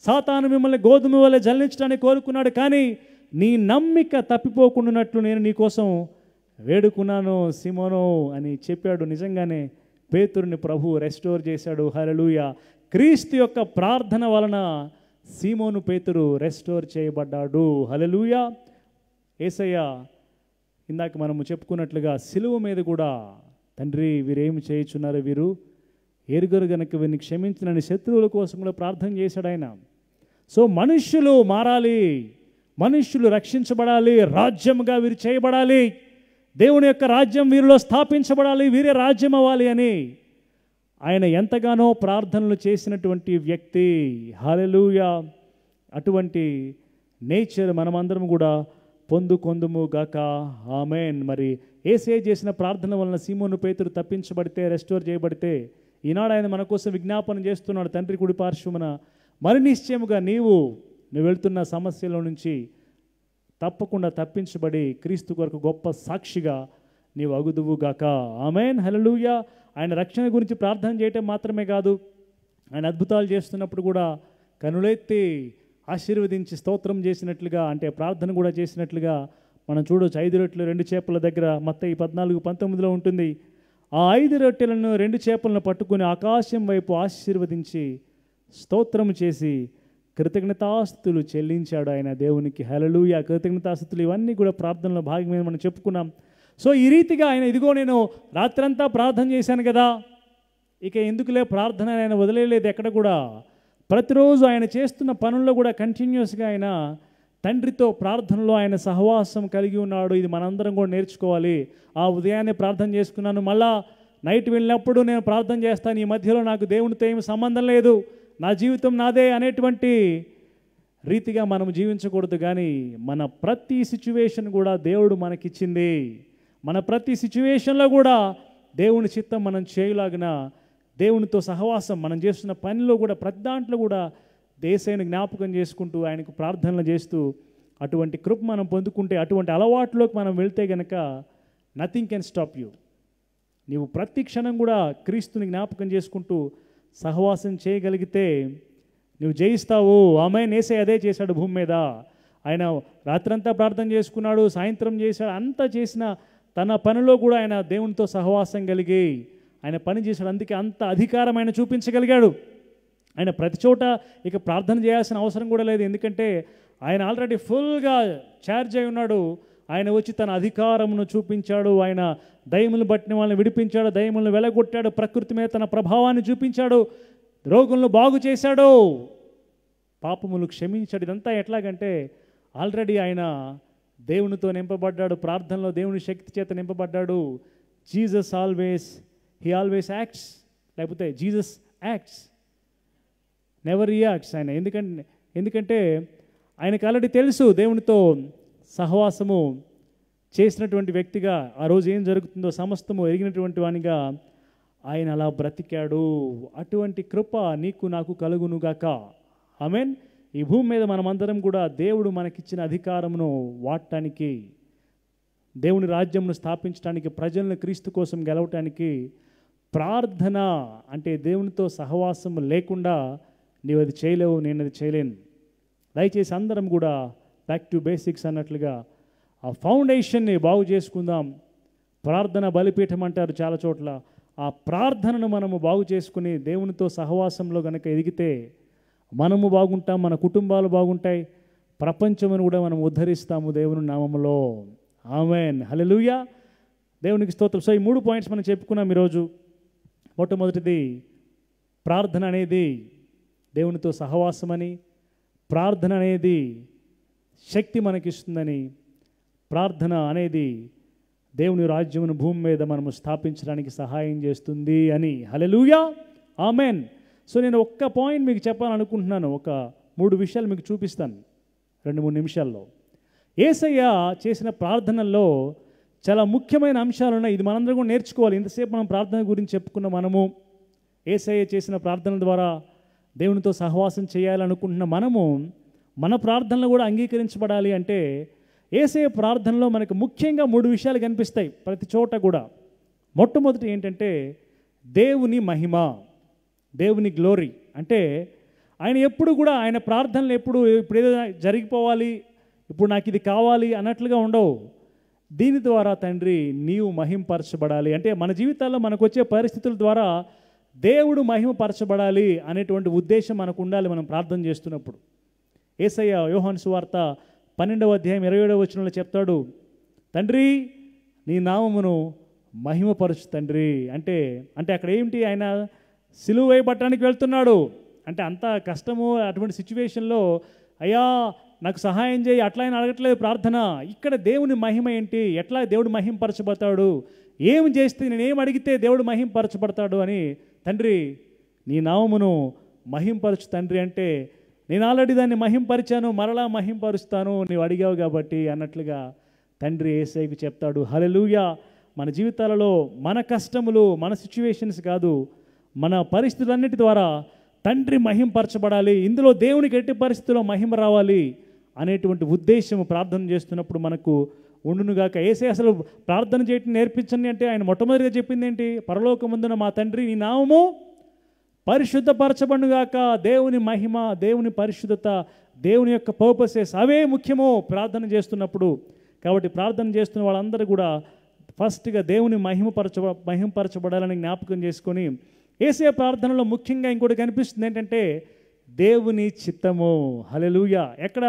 సాతాను మిమ్మల్ని గోధుమ వలె జల్లించడానికి కోరుకున్నాడు, కానీ నీ నమ్మిక తప్పిపోకుండానట్లు నేను నీకోసం వేడుకున్నాను సీమోను అని చెప్పాడు. నిజంగానే పేతురుని ప్రభు రెస్టోర్ చేశాడు. హల్లెలూయా. క్రీస్తు యొక్క ప్రార్థన వలన సీమోను పేతురు రెస్టోర్ చేయబడ్డాడు. హల్లెలూయా. యేసయ్య ఇందాక మనము చెప్పుకున్నట్లుగా సిలువ మీద కూడా, తండ్రి వీరేమి చేయుచున్నారు, వీరు ఎరుగరు గనక వీరిని క్షమించినని శత్రువుల కోసం కూడా ప్రార్థన చేశాడు ఆయన. సో మనుష్యులు మారాలి, మనుష్యులు రక్షించబడాలి, రాజ్యంగా వీరు చేయబడాలి, దేవుని యొక్క రాజ్యం వీరిలో స్థాపించబడాలి, వీరే రాజ్యం అవ్వాలి అని ఆయన ఎంతగానో ప్రార్థనలు చేసినటువంటి వ్యక్తి. హల్లెలూయా. అటువంటి నేచర్ మనమందరం కూడా పొందుకొందుము గాక. ఆమేన్. మరి యేసయ్య చేసిన ప్రార్థన వలన సీమోను పేతురు తప్పించబడితే, రెస్టోర్ చేయబడితే, ఈనాడు ఆయన మన కోసం విజ్ఞాపన చేస్తున్నాడు. తండ్రి కుడి పార్శ్వమున మరి నిశ్చయముగా నువ్వు వెళ్తున్న సమస్యల నుంచి తప్పకుండా తప్పించబడి క్రీస్తు కొరకు గొప్ప సాక్షిగా నీవు అగుదువు గాక. ఆమేన్. హల్లెలూయా. ఆయన రక్షణ గురించి ప్రార్థన చేయటం మాత్రమే కాదు, ఆయన అద్భుతాలు చేస్తున్నప్పుడు కూడా కనులెత్తి ఆశీర్వదించి స్తోత్రం చేసినట్లుగా, అంటే ప్రార్థన కూడా చేసినట్లుగా మనం చూడవచ్చు. 5 రొట్టెలు 2 చేపల దగ్గర మత్తయి 14:19 ఉంటుంది. ఆ 5 రొట్టెలను 2 చేపలను పట్టుకుని ఆకాశం వైపు ఆశీర్వదించి స్తోత్రం చేసి కృతజ్ఞతాస్తుతులు చెల్లించాడు ఆయన దేవునికి. హల్లెలూయా. కృతజ్ఞతాస్తుతులు ఇవన్నీ కూడా ప్రార్థనలో భాగమే మనం చెప్పుకున్నాం. సో ఈ రీతిగా ఆయన, ఇదిగో నేను రాత్రంతా ప్రార్థన చేశాను కదా, ఇక ఎందుకులే ప్రార్థన ఆయన వదిలేయలేదు ఎక్కడ కూడా. ప్రతిరోజు ఆయన చేస్తున్న పనుల్లో కూడా కంటిన్యూస్గా ఆయన తండ్రితో ప్రార్థనలో ఆయన సహవాసం కలిగి ఉన్నాడు. ఇది మనందరం కూడా నేర్చుకోవాలి. ఆ ఉదయాన్నే ప్రార్థన చేసుకున్నాను, మళ్ళా నైట్ వెళ్ళినప్పుడు నేను ప్రార్థన చేస్తాను, ఈ మధ్యలో నాకు దేవునితో ఏమి సంబంధం లేదు, నా జీవితం నాదే అనేటువంటి రీతిగా మనం జీవించకూడదు. కానీ మన ప్రతి సిచ్యువేషన్ కూడా దేవుడు మనకిచ్చింది. మన ప్రతి సిచ్యువేషన్లో కూడా దేవుని చిత్తం మనం చేయలాగిన, దేవునితో సహవాసం మనం చేస్తున్న పనిలో కూడా, ప్రతి దాంట్లో కూడా యేసయ్యను జ్ఞాపకం చేసుకుంటూ ఆయనకు ప్రార్థనలు చేస్తూ అటువంటి కృప మనం పొందుకుంటే, అటువంటి అలవాట్లోకి మనం వెళ్తే గనక నథింగ్ కెన్ స్టాప్ యూ. నీవు ప్రతి క్షణం కూడా క్రీస్తుని జ్ఞాపకం చేసుకుంటూ సహవాసం చేయగలిగితే నువ్వు జయిస్తావు. ఆమేన్. యేసయ్య అదే చేశాడు భూమి మీద. ఆయన రాత్రంతా ప్రార్థన చేసుకున్నాడు, సాయంత్రం చేశాడు, అంతా చేసిన తన పనిలో కూడా ఆయన దేవునితో సహవాసం కలిగి ఆయన పని చేశాడు. అందుకే అంత అధికారం ఆయన చూపించగలిగాడు. ఆయన ప్రతి చోట ఇక ప్రార్థన చేయాల్సిన అవసరం కూడా లేదు, ఎందుకంటే ఆయన ఆల్రెడీ ఫుల్గా ఛార్జ్ అయి ఉన్నాడు. ఆయన వచ్చి తన అధికారమును చూపించాడు. ఆయన దయ్యములను బట్టిన వాళ్ళని విడిపించాడు, దయ్యములను వెలగొట్టాడు, ప్రకృతి మీద తన ప్రభావాన్ని చూపించాడు, రోగులను బాగు చేశాడు, పాపములు క్షమించాడు. ఇదంతా ఎట్లాగంటే ఆల్రెడీ ఆయన దేవునితో నింపబడ్డాడు, ప్రార్థనలో దేవుని శక్తి చేత నింపబడ్డాడు. జీసస్ హీ ఆల్వేస్ యాక్ట్స్, లేకపోతే జీసస్ యాక్ట్స్, నెవర్ రియాక్ట్స్. ఆయన ఎందుకంటే ఆయనకు ఆల్రెడీ తెలుసు దేవునితో సహవాసము చేసినటువంటి వ్యక్తిగా ఆ రోజు ఏం జరుగుతుందో సమస్తము ఎరిగినటువంటి వానిగా ఆయన అలా బ్రతికాడు. అటువంటి కృప నీకు నాకు కలుగునుగాక. ఆమేన్. ఈ భూమి మీద మనమందరం కూడా దేవుడు మనకిచ్చిన అధికారమును వాడటానికి, దేవుని రాజ్యంను స్థాపించడానికి, ప్రజలను క్రీస్తు కోసం గెలవటానికి ప్రార్థన అంటే దేవునితో సహవాసం లేకుండా నీవు అది చేయలేవు, నేను అది చేయలేను. దయచేసి అందరం కూడా బ్యాక్ టు బేసిక్స్ అన్నట్లుగా ఆ ఫౌండేషన్ని బాగు చేసుకుందాం. ప్రార్థన బలిపీఠం అంటారు చాలా చోట్ల. ఆ ప్రార్థనను మనము బాగు చేసుకుని దేవునితో సహవాసంలో కనుక ఎదిగితే మనము బాగుంటాం, మన కుటుంబాలు బాగుంటాయి, ప్రపంచమును కూడా మనం ఉద్ధరిస్తాము దేవుని నామములో. ఆమేన్. హల్లెలూయా. దేవునికి స్తోత్రం. సో ఈ 3 పాయింట్స్ మనం చెప్పుకున్నాం ఈరోజు. మొట్టమొదటిది ప్రార్థన అనేది దేవునితో సహవాసమని, ప్రార్థన అనేది శక్తి మనకిస్తుందని, ప్రార్థన అనేది దేవుని రాజ్యమును భూమి మీద మనము స్థాపించడానికి సహాయం చేస్తుంది అని. హల్లెలూయా. ఆమేన్. సో నేను ఒక్క పాయింట్ మీకు చెప్పాలనుకుంటున్నాను. ఒక 3 విషయాలు మీకు చూపిస్తాను 2-3 నిమిషాల్లో. యేసయ్య చేసిన ప్రార్థనల్లో చాలా ముఖ్యమైన అంశాలు ఉన్నాయి. ఇది మనందరం కూడా నేర్చుకోవాలి. ఇంతసేపు మనం ప్రార్థన గురించి చెప్పుకున్న మనము, యేసయ్య చేసిన ప్రార్థనల ద్వారా దేవునితో సహవాసం చేయాలనుకుంటున్న మనము మన ప్రార్థనలు కూడా అంగీకరించబడాలి అంటే యేసయ్య ప్రార్థనలో మనకు ముఖ్యంగా 3 విషయాలు కనిపిస్తాయి ప్రతి చోట కూడా. మొట్టమొదటి ఏంటంటే దేవుని మహిమ, దేవుని గ్లోరీ. అంటే ఆయన ఎప్పుడు కూడా ఆయన ప్రార్థనలు ఇప్పుడు ఏదో జరిగిపోవాలి, ఇప్పుడు నాకు ఇది కావాలి అన్నట్లుగా ఉండవు. దీని ద్వారా తండ్రి నీవు మహింపరచబడాలి, అంటే మన జీవితాల్లో మనకు వచ్చే పరిస్థితుల ద్వారా దేవుడు మహిమపరచబడాలి అనేటువంటి ఉద్దేశం మనకు ఉండాలి మనం ప్రార్థన చేస్తున్నప్పుడు. యేసయ్య యోహాను సువార్త 12వ అధ్యాయం 27వ వచనంలో చెప్తాడు, తండ్రి నీ నామమును మహిమపరచు తండ్రి. అంటే అక్కడ ఏమిటి, ఆయన సిలువ వేయబట్టడానికి వెళ్తున్నాడు. అంటే అంత కష్టము అటువంటి సిచ్యువేషన్లో అయ్యా నాకు సహాయం చేయి అట్లా ఆయన అడగట్లేదు ప్రార్థన. ఇక్కడ దేవుని మహిమ ఏంటి, ఎట్లా దేవుడు మహింపరచబడతాడు, ఏం చేస్తే నేనేం అడిగితే దేవుడు మహింపరచబడతాడు అని, తండ్రి నీ నామమును మహింపరచు తండ్రి. అంటే నేను ఆల్రెడీ దాన్ని మహింపరిచాను, మరలా మహింపరుస్తాను నీవు అడిగావు కాబట్టి అన్నట్లుగా తండ్రి యేసయ్యకు చెప్తాడు. హల్లెలూయా. మన జీవితాలలో మన కష్టములు, మన సిచ్యువేషన్స్ కాదు, మన పరిస్థితులన్నిటి ద్వారా తండ్రి మహింపరచబడాలి, ఇందులో దేవునికి ఎట్టి పరిస్థితుల్లో మహిమ రావాలి అనేటువంటి ఉద్దేశం ప్రార్థన చేస్తున్నప్పుడు మనకు ఉండునుగాక. యేసయ్య అసలు ప్రార్థన చేయటం నేర్పించండి అంటే ఆయన మొట్టమొదటిగా చెప్పింది ఏంటి, పరలోకమందున మా తండ్రి నీ నామము పరిశుద్ధపరచబడుగాక. దేవుని మహిమ, దేవుని పరిశుద్ధత, దేవుని యొక్క పర్పసెస్ అవే ముఖ్యము ప్రార్థన చేస్తున్నప్పుడు. కాబట్టి ప్రార్థన చేస్తున్న వాళ్ళందరూ కూడా ఫస్ట్గా దేవుని మహిమపరచబడాలని జ్ఞాపకం చేసుకొని, యేసయ్య ప్రార్థనలో ముఖ్యంగా ఇంకోటి కనిపిస్తుంది ఏంటంటే దేవుని చిత్తము. హల్లెలూయా. ఎక్కడ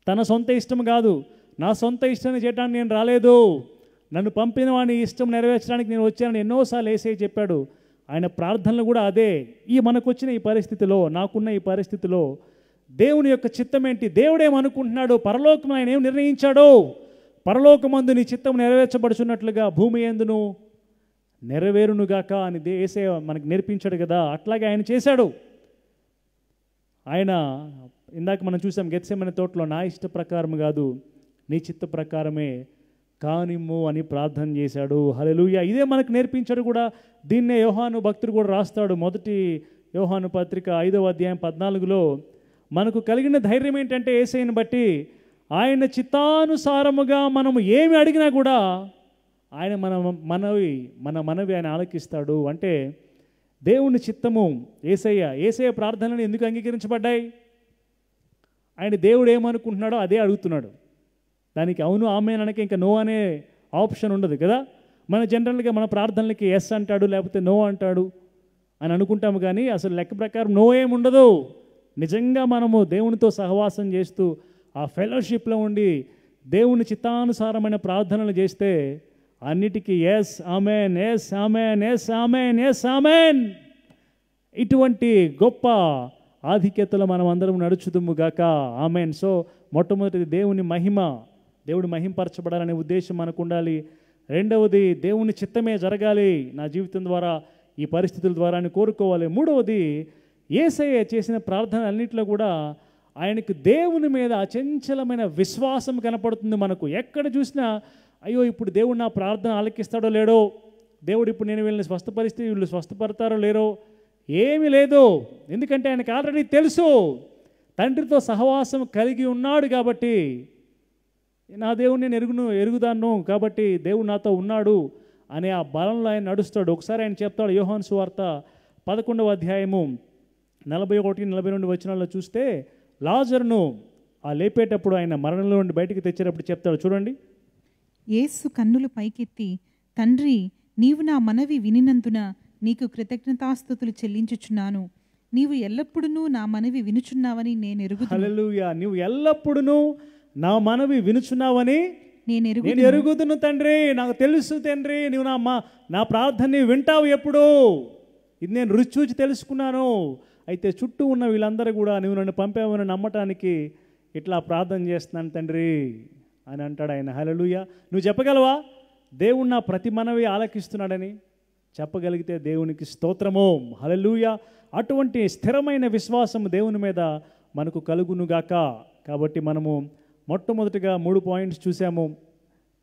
తన సొంత ఇష్టం కాదు, నా సొంత ఇష్టాన్ని చేయడానికి నేను రాలేదు, నన్ను పంపిన వాని ఇష్టం నెరవేర్చడానికి నేను వచ్చానని ఎన్నోసార్లు యేసయ్య చెప్పాడు. ఆయన ప్రార్థనలు కూడా అదే. మనకు వచ్చిన ఈ పరిస్థితిలో, నాకున్న ఈ పరిస్థితిలో దేవుని యొక్క చిత్తం ఏంటి, దేవుడేమనుకుంటున్నాడు, పరలోకం ఆయన ఏం నిర్ణయించాడో, పరలోకమందు నీ చిత్తం నెరవేర్చబడుచున్నట్లుగా భూమి యందును నెరవేరునుగాక అని యేసయ్య మనకు నేర్పించాడు కదా. అట్లాగే ఆయన చేశాడు. ఆయన ఇందాక మనం చూసాం గెత్సెమనే తోటలో, నా ఇష్ట ప్రకారం కాదు నీ చిత్త ప్రకారమే కానిమ్ము అని ప్రార్థన చేశాడు. హల్లెలూయా. ఇదే మనకు నేర్పించాడు కూడా. దీన్నే యోహాను భక్తుడు కూడా రాస్తాడు. మొదటి యోహాను పత్రిక 5వ అధ్యాయం 14లో మనకు కలిగిన ధైర్యం ఏంటంటే యేసయ్యను బట్టి ఆయన చిత్తానుసారముగా మనము ఏమి అడిగినా కూడా ఆయన మన మనవి ఆయన ఆలకిస్తాడు. అంటే దేవుని చిత్తము, యేసయ్య ప్రార్థనలు ఎందుకు అంగీకరించబడ్డాయి, ఆయన దేవుడు ఏమనుకుంటున్నాడో అదే అడుగుతున్నాడు. దానికి అవును ఆమెన్ అనక ఇంకా నో అనే ఆప్షన్ ఉండదు కదా. మన జనరల్గా మన ప్రార్థనలకి ఎస్ అంటాడు, లేకపోతే నో అంటాడు అని అనుకుంటాము. కానీ అసలు లెక్క ప్రకారం నో ఏముండదు. నిజంగా మనము దేవునితో సహవాసం చేస్తూ ఆ ఫెలోషిప్లో ఉండి దేవుని చిత్తానుసారమైన ప్రార్థనలు చేస్తే అన్నిటికీ yes amen, yes amen, yes amen, yes amen. ఇటువంటి గొప్ప ఆధిక్యతలో మనం అందరం నడుచుదుము గాక. ఆమెన్. సో మొట్టమొదటిది దేవుని మహిమ, దేవుడు మహింపరచబడాలనే ఉద్దేశం మనకు ఉండాలి. రెండవది దేవుని చిత్తమే జరగాలి నా జీవితం ద్వారా, ఈ పరిస్థితుల ద్వారా అని కోరుకోవాలి. మూడవది యేసయ్య చేసిన ప్రార్థన అన్నింటిలో కూడా ఆయనకు దేవుని మీద అచంచలమైన విశ్వాసం కనపడుతుంది మనకు. ఎక్కడ చూసినా అయ్యో ఇప్పుడు దేవుడు నా ప్రార్థన ఆలకిస్తాడో లేడో, దేవుడు ఇప్పుడు నేను వీళ్ళని స్వస్థపరిస్తే వీళ్ళు స్వస్థపడతారో లేరో, ఏమీ లేదు. ఎందుకంటే ఆయనకు ఆల్రెడీ తెలుసు, తండ్రితో సహవాసం కలిగి ఉన్నాడు కాబట్టి, నా దేవుడిని నేను ఎరుగుదాను కాబట్టి దేవుడు నాతో ఉన్నాడు అనే ఆ బలంలో ఆయన నడుస్తాడు. ఒకసారి ఆయన చెప్తాడు, యోహాను సువార్త 11వ అధ్యాయము 41-42 వచనాల్లో చూస్తే లాజరును ఆ లేపేటప్పుడు ఆయన మరణంలో నుండి బయటికి తెచ్చేటప్పుడు చెప్తాడు. చూడండి. యేసు కన్నులు పైకెత్తి, తండ్రి నీవు నా మనవి వినినందున నీకు కృతజ్ఞతాస్తుతులు చెల్లించుచున్నాను. నీవు ఎల్లప్పుడూ నా మనవి వినుచున్నావని నేను ఎరుగుదును. హల్లెలూయా. నీవు ఎల్లప్పుడూ నా మనవి వినుచున్నావని నేను ఎరుగుదును తండ్రి. నాకు తెలుసు తండ్రి, నీవు నా ప్రార్థనని వింటావు ఎప్పుడు. ఇది నేను రుచి చూచి తెలుసుకున్నాను. అయితే చుట్టూ ఉన్న వీళ్ళందరూ కూడా నువ్వు నన్ను పంపావని నమ్మటానికి ఇట్లా ప్రార్థన చేస్తున్నాను తండ్రి అని అంటాడు ఆయన. హల్లెలూయా. నువ్వు చెప్పగలవా దేవుడు నా ప్రతి మనవి ఆలకిస్తున్నాడని? చెప్పగలిగితే దేవునికి స్తోత్రము. హల్లెలూయా. అటువంటి స్థిరమైన విశ్వాసం దేవుని మీద మనకు కలుగునుగాక. కాబట్టి మనము మొట్టమొదటిగా 3 పాయింట్స్ చూసాము.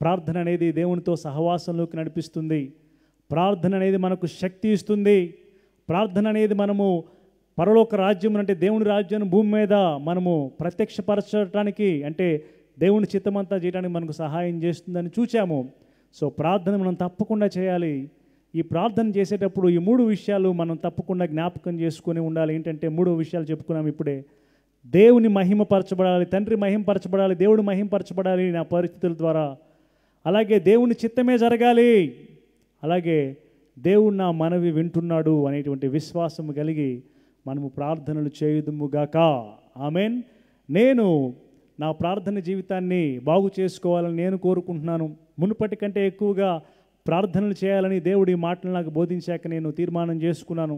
ప్రార్థన అనేది దేవునితో సహవాసంలోకి నడిపిస్తుంది. ప్రార్థన అనేది మనకు శక్తి ఇస్తుంది. ప్రార్థన అనేది మనము పరలోక రాజ్యం అంటే దేవుని రాజ్యాన్ని భూమి మీద మనము ప్రత్యక్షపరచడానికి, అంటే దేవుని చిత్తమంతా చేయడానికి మనకు సహాయం చేస్తుందని చూచాము. సో ప్రార్థన మనం తప్పకుండా చేయాలి. ఈ ప్రార్థన చేసేటప్పుడు ఈ 3 విషయాలు మనం తప్పకుండా జ్ఞాపకం చేసుకొని ఉండాలి. ఏంటంటే 3 విషయాలు చెప్పుకున్నాం ఇప్పుడే. దేవుని మహిమపరచబడాలి, తండ్రి మహిమపరచబడాలి, దేవుడు మహిమపరచబడాలి నా పరిస్థితుల ద్వారా. అలాగే దేవుని చిత్తమే జరగాలి. అలాగే దేవుడు నా మనవి వింటున్నాడు అనేటువంటి విశ్వాసం కలిగి మనము ప్రార్థనలు చేయుదుముగాక. ఆమెన్. నేను నా ప్రార్థన జీవితాన్ని బాగు చేసుకోవాలని నేను కోరుకుంటున్నాను. మునుపటి కంటే ఎక్కువగా ప్రార్థనలు చేయాలని దేవుడి మాటలు నాకు బోధించాక నేను తీర్మానం చేసుకున్నాను.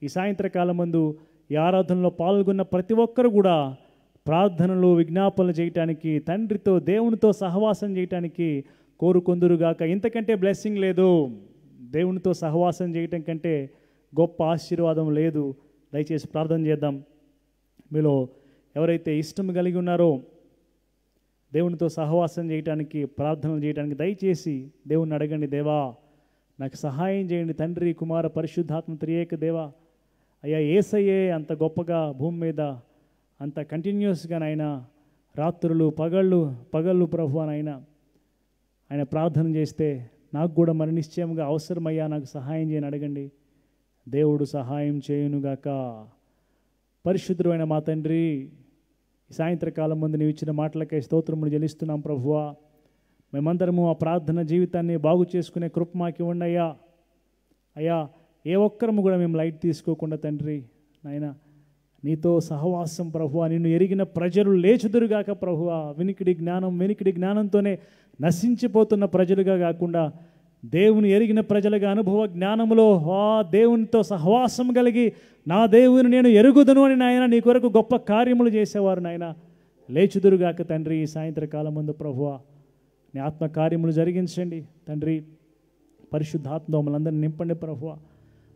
ఈ సాయంత్రకాలం మందు ఈ ఆరాధనలో పాల్గొన్న ప్రతి ఒక్కరు కూడా ప్రార్థనలు విజ్ఞాపనలు చేయటానికి, తండ్రితో దేవునితో సహవాసం చేయటానికి కోరుకొందురుగాక. ఇంతకంటే బ్లెస్సింగ్ లేదు. దేవునితో సహవాసం చేయటం కంటే గొప్ప ఆశీర్వాదం లేదు. దయచేసి ప్రార్థన చేద్దాం. మీలో ఎవరైతే ఇష్టం కలిగి ఉన్నారో దేవునితో సహవాసం చేయటానికి, ప్రార్థనలు చేయడానికి దయచేసి దేవుని అడగండి. దేవా నాకు సహాయం చేయండి. తండ్రి, కుమార, పరిశుద్ధాత్మ త్రియేక దేవా, అయ్యా యేసయ్యే అంత గొప్పగా భూమి మీద అంత కంటిన్యూస్గా నాయన రాత్రులు పగళ్ళు ప్రభు నాయన ఆయన ప్రార్థన చేస్తే నాకు కూడా మరి నిశ్చయంగా అవసరమయ్యా, నాకు సహాయం చేయని అడగండి. దేవుడు సహాయం చేయునుగాక. పరిశుద్ధుడైన మా తండ్రి, ఈ సాయంత్రకాలం ముందు నీవు ఇచ్చిన మాటలకై స్తోత్రములు చెల్లిస్తున్నాం ప్రభువా. మేమందరము ఆ ప్రార్థన జీవితాన్ని బాగు చేసుకునే కృప మాకు ఇవ్వండి అయ్యా. అయ్యా ఏ ఒక్కరము కూడా మేము లైట్ తీసుకోకుండా తండ్రి నాయన నీతో సహవాసం ప్రభువా, నిన్ను ఎరిగిన ప్రజలు లేచుదురుగాక ప్రభువా. వెనికిడి జ్ఞానంతోనే నశించిపోతున్న ప్రజలుగా కాకుండా దేవుని ఎరిగిన ప్రజలుగా అనుభవ జ్ఞానములో దేవునితో సహవాసం కలిగి నా దేవుని నేను ఎరుగుదును అని నాయన నీ కొరకు గొప్ప కార్యములు చేసేవారు నాయన లేచుదురుగాక తండ్రి. ఈ సాయంత్రకాలం ముందు ప్రభువా నీ ఆత్మ కార్యములు జరిగించండి తండ్రి. పరిశుద్ధాత్మ మమ్మల్ని నింపండి ప్రభువా.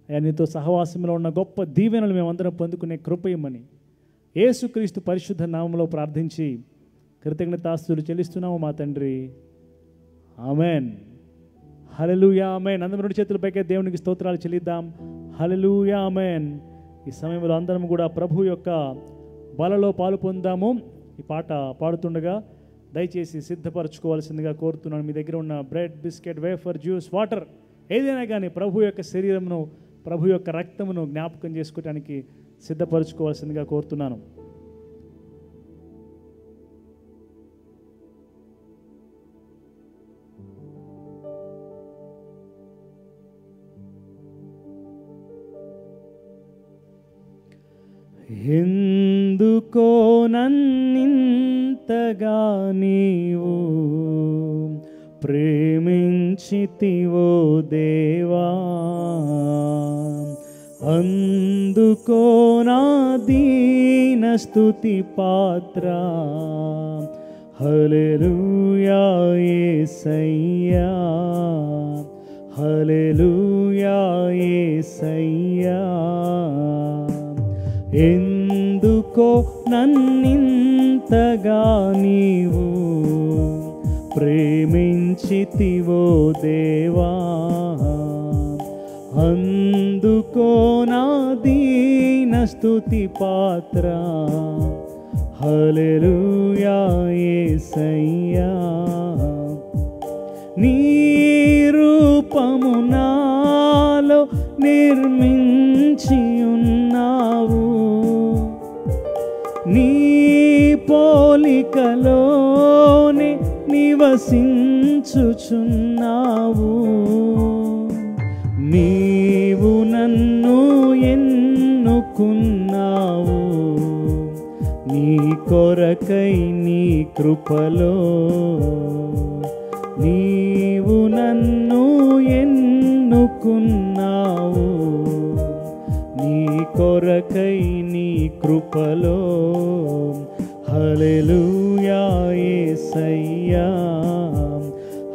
అయ్యా నీతో సహవాసంలో ఉన్న గొప్ప దీవెనలు మేమందరం పొందుకునే కృప ఇమ్మని యేసుక్రీస్తు పరిశుద్ధ నామములో ప్రార్థించి కృతజ్ఞతాస్తుతులు చెల్లిస్తున్నాము మా తండ్రి. ఆమెన్. హల్లెలూయా ఆమెన్. అందరం 2 చేతుల పైకి దేవునికి స్తోత్రాలు చెల్లిద్దాం. హల్లెలూయా ఆమెన్. ఈ సమయంలో అందరం కూడా ప్రభు యొక్క బలలో పాలు పొందాము. ఈ పాట పాడుతుండగా దయచేసి సిద్ధపరచుకోవాల్సిందిగా కోరుతున్నాను. మీ దగ్గర ఉన్న bread, biscuit, wafer, juice, water ఏదైనా కానీ ప్రభు యొక్క శరీరమును, ప్రభు యొక్క రక్తమును జ్ఞాపకం చేసుకోవడానికి సిద్ధపరచుకోవాల్సిందిగా కోరుతున్నాను. ఎందుకో నన్నింతగా నీవు ప్రేమించితివో దేవా, అందుకో నా దీన స్తుతి పాత్ర. హల్లెలూయా యేసయ్యా, హల్లెలూయా యేసయ్యా. ఎందుకో నన్నింతగా నీవు ప్రేమించితివో దేవా, అందుకో నా దీన స్తుతి పాత్ర. హల్లెలూయా యేసయ్యా. నీ రూపము నాలో నిర్మించి ఉన్నావు, నీ పోలికలోనే నివసించుచున్నావు. నీవు నన్ను ఎన్నుకున్నావు, నీ కొరకై నీ కృపలో. నీవు నన్ను ఎన్నుకున్నావు, నీ కొరకై నీ కృపలో. హల్లెలూయా యేసయ్యా,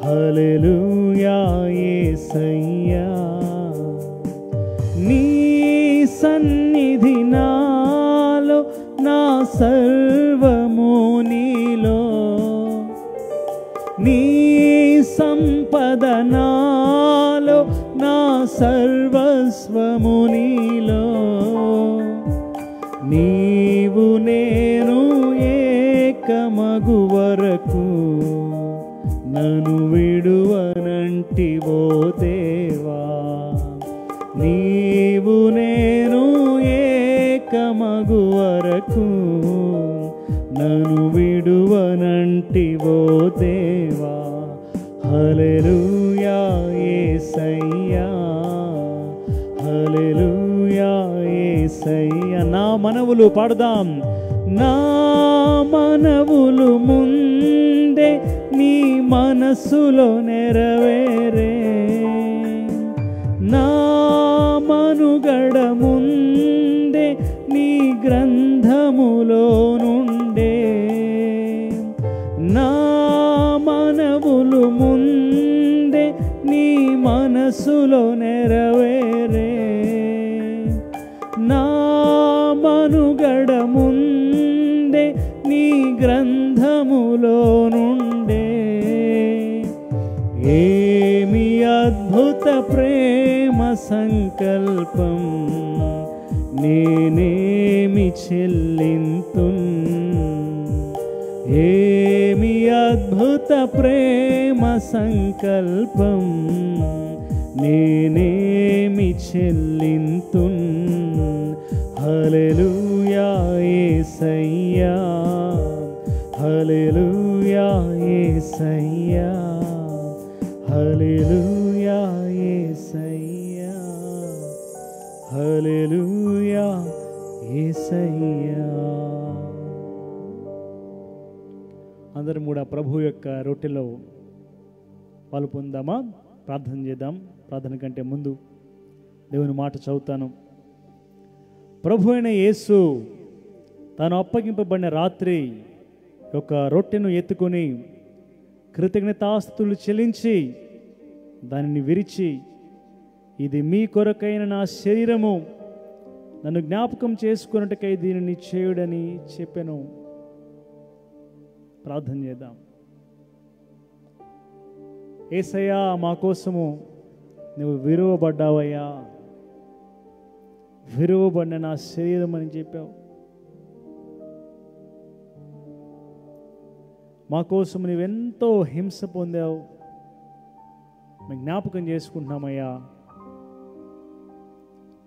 హల్లెలూయా యేసయ్యా. నీ సన్నిధి నాలో, నా సర్వము నీలో. నీ సంపద నాలో, నా సర్వస్వము నీలో. నన్ను విడువనంటివో దేవా. నీవు నేను ఏకమగు వరకు నన్ను విడువనంటివో దేవా. హల్లెలూయా యేసయ్యా, హల్లెలూయా యేసయ్యా. నా మనవులు పాడుదాం. నా మనవులు ముందే నీ మనసులో నెరవేరే, నా మనుగడ ముందే నీ గ్రంథములో నుండే. నా మనవులు ముందే నీ మనసులో నెరవేరే, నా మనుగడ ముందే నీ గ్రంథములో నుండే. ఏమి అద్భుత ప్రేమ సంకల్పం, నేనేమి చెల్లింతున్. ఏమి అద్భుత ప్రేమ సంకల్పం, నేనేమి చెల్లింతున్. హల్లెలూయా యేసయ్యా, హల్లెలూయా యేసయ్యా, హల్లెలూయా యేసయ్యా, హల్లెలూయా యేసయ్యా. అందరం కూడా ప్రభు యొక్క రొట్టెలో పాలు పొందామా? ప్రార్థన చేద్దాం. ప్రార్థన కంటే ముందు దేవుని మాట చదువుతాను. ప్రభు అయిన యేసు తాను అప్పగింపబడిన రాత్రి యొక్క రొట్టెను ఎత్తుకొని కృతజ్ఞతాస్తుతులు చెల్లించి దానిని విరిచి, ఇది మీ కొరకైన నా శరీరము, నన్ను జ్ఞాపకం చేసుకున్నట్టుకై దీనిని చేయుడని చెప్పెను. ప్రార్థన చేద్దాం. యేసయ్యా, మా కోసము నువ్వు విరువబడ్డావయ్యా, విరువబడిన నా శరీరం అని చెప్పావు. మా కోసం నువ్వెంతో హింస పొందావు, మేము జ్ఞాపకం చేసుకుంటున్నామయ్యా.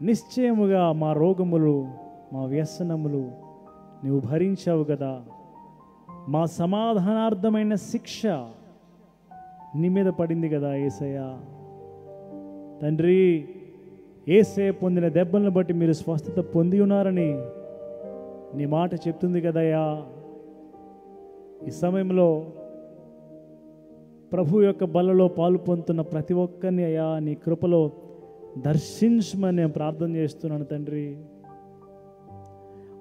నిశ్చయముగా మా రోగములు, మా వ్యసనములు నువ్వు భరించావు కదా. మా సమాధానార్థమైన శిక్ష నీ మీద పడింది కదా యేసయ్యా. తండ్రి, యేసయ్య పొందిన దెబ్బలను బట్టి మీరు స్వస్థత పొంది ఉన్నారని నీ మాట చెప్తుంది కదయ్యా. ఈ సమయంలో ప్రభు యొక్క బలలో పాలు పొందుతున్న ప్రతి ఒక్కరిని అయ్యా నీ కృపలో దర్శించమని నేను ప్రార్థన చేస్తున్నాను తండ్రి.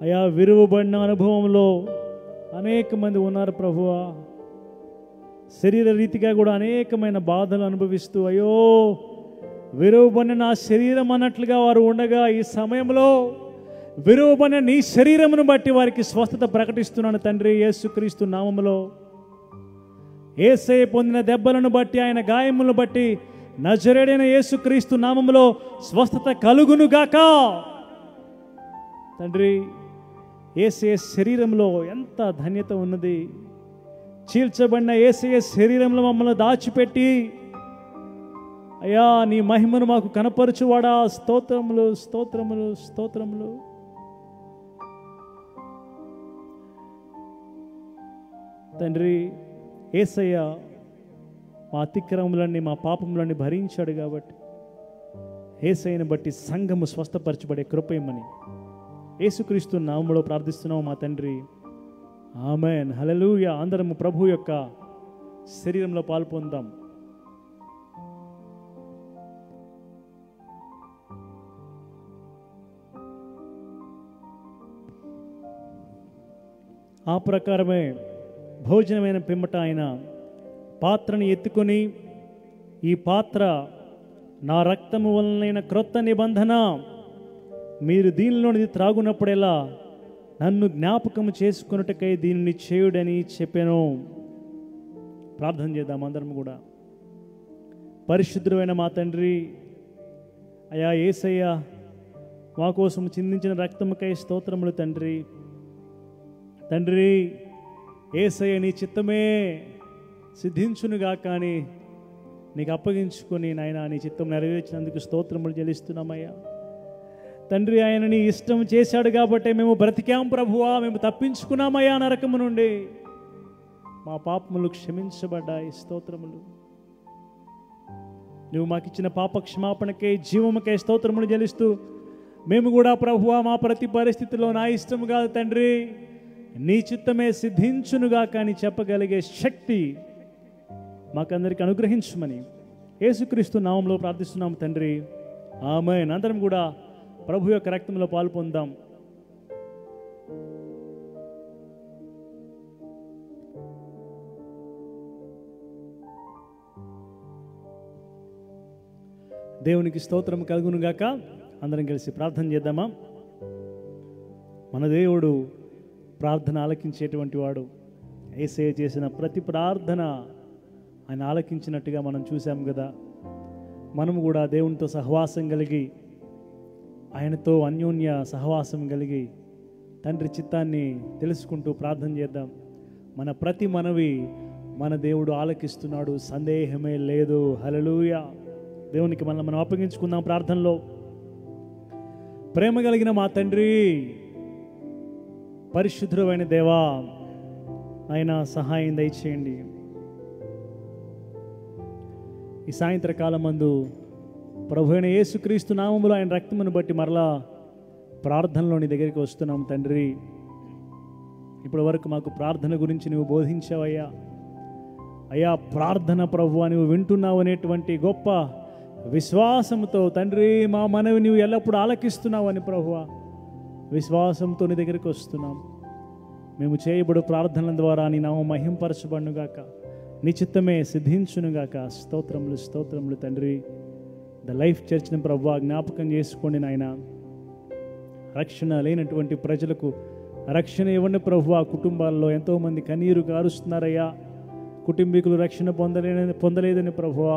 అయ్యా, విరువబడిన అనుభవంలో అనేక మంది ఉన్నారు ప్రభువా. శరీర రీతిగా కూడా అనేకమైన బాధలు అనుభవిస్తూ అయ్యో విరువబడిన నా శరీరం అన్నట్లుగా వారు ఉండగా, ఈ సమయంలో విరువబడిన నీ శరీరమును బట్టి వారికి స్వస్థత ప్రకటిస్తున్నాను తండ్రి. యేసుక్రీస్తు నామములో యేసయ్య పొందిన దెబ్బలను బట్టి, ఆయన గాయములను బట్టి నజరేడైన యేసుక్రీస్తు నామములో స్వస్థత కలుగును గాక. తండ్రి, యేసయ్య శరీరంలో ఎంత ధన్యత ఉన్నది. చీల్చబడిన యేసయ్య శరీరంలో మమ్మల్ని దాచిపెట్టి అయ్యా నీ మహిమను మాకు కనపరచువాడా. స్తోత్రములు, స్తోత్రములు, స్తోత్రములు. తండ్రి, యేసయ్య మా అతిక్రమములన్నీ, మా పాపములన్నీ భరించాడు కాబట్టి యేసయ్యను బట్టి సంఘము స్వస్థపరచబడే కృపయమని యేసుక్రీస్తు నామములో ప్రార్థిస్తున్నాము మా తండ్రి. ఆమేన్. హల్లెలూయా. అందరము ప్రభు యొక్క శరీరంలో పాల్పొందాం. ఆ ప్రకారమే భోజనమైన పిమ్మట ఆయన పాత్రను ఎత్తుకొని, ఈ పాత్ర నా రక్తము వలనైన క్రొత్త నిబంధన, మీరు దీనిలోనిది త్రాగునప్పుడెలా నన్ను జ్ఞాపకం చేసుకున్నట్టుకై దీనిని చేయుడని చెప్పాను. ప్రార్థన చేద్దాం అందరం కూడా. పరిశుద్ధుడైన మా తండ్రి, అయా యేసయ్య మా కోసం చిందించిన రక్తముకై స్తోత్రములు తండ్రి. తండ్రి, యేసయ్య నీ చిత్తమే సిద్ధించునుగా కానీ నీకు అప్పగించుకొని నాయన నీ చిత్తం నెరవేర్చినందుకు స్తోత్రములు చెల్లిస్తున్నామయ్యా. తండ్రి, ఆయన నీ ఇష్టం చేశాడు కాబట్టి మేము బ్రతికాం ప్రభువా, మేము తప్పించుకున్నామయ్యా నరకము నుండి. మా పాపములు క్షమించబడ్డాయి. స్తోత్రములు. నువ్వు మాకిచ్చిన పాప క్షమాపణకే జీవముకే స్తోత్రములు చెల్లిస్తూ మేము కూడా ప్రభువా మా ప్రతి పరిస్థితిలో నా ఇష్టం కాదు తండ్రి, నీ చిత్తమే సిద్ధించునుగా కానీ చెప్పగలిగే శక్తి మాకందరికి అనుగ్రహించమని యేసుక్రీస్తు నామంలో ప్రార్థిస్తున్నాము తండ్రి. ఆమేన్. అందరం కూడా ప్రభు యొక్క రక్తంలో పాలు పొందాం. దేవునికి స్తోత్రం కలుగును గాక. అందరం కలిసి ప్రార్థన చేద్దామా? మన దేవుడు ప్రార్థన ఆలకించేటువంటి వాడు. యేసయ్య చేసిన ప్రతి ప్రార్థన ఆయన ఆలకించినట్టుగా మనం చూసాం కదా. మనము కూడా దేవునితో సహవాసం కలిగి, ఆయనతో అన్యోన్య సహవాసం కలిగి తండ్రి చిత్తాన్ని తెలుసుకుంటూ ప్రార్థన చేద్దాం. మన ప్రతి మనవి మన దేవుడు ఆలకిస్తున్నాడు, సందేహమే లేదు. హల్లెలూయా. దేవునికి మనం అప్పగించుకుందాం ప్రార్థనలో. ప్రేమ కలిగిన మా తండ్రి, పరిశుద్ధుడైన దేవా, ఆయన సహాయం దయచేయండి. ఈ సాయంత్రకాలం మందు ప్రభు అయిన యేసుక్రీస్తు నామములో ఆయన రక్తమును బట్టి మరలా ప్రార్థనలో నీ దగ్గరికి వస్తున్నాం తండ్రి. ఇప్పటి వరకు మాకు ప్రార్థన గురించి నువ్వు బోధించావయ్యా. అయ్యా, ప్రార్థన ప్రభువా నువ్వు వింటున్నావు అనేటువంటి గొప్ప విశ్వాసంతో తండ్రి మా మనవి నువ్వు ఎల్లప్పుడూ ఆలకిస్తున్నావు అని ప్రభువా విశ్వాసంతో నీ దగ్గరికి వస్తున్నాం. మేము చేయబడు ప్రార్థనల ద్వారా నీ నామం మహింపరచబడునుగాక, నీ చిత్తమే సిద్ధించునుగాక. స్తోత్రములు స్తోత్రములు తండ్రి. ద లైఫ్ చర్చ్ని ప్రభువా జ్ఞాపకం చేసుకోండి నాయన. రక్షణ లేనటువంటి ప్రజలకు రక్షణ ఇవ్వండి ప్రభువా. కుటుంబాల్లో ఎంతోమంది కన్నీరు కారుస్తున్నారయ్యా. కుటుంబీకులు రక్షణ పొందలేదని ప్రభువా,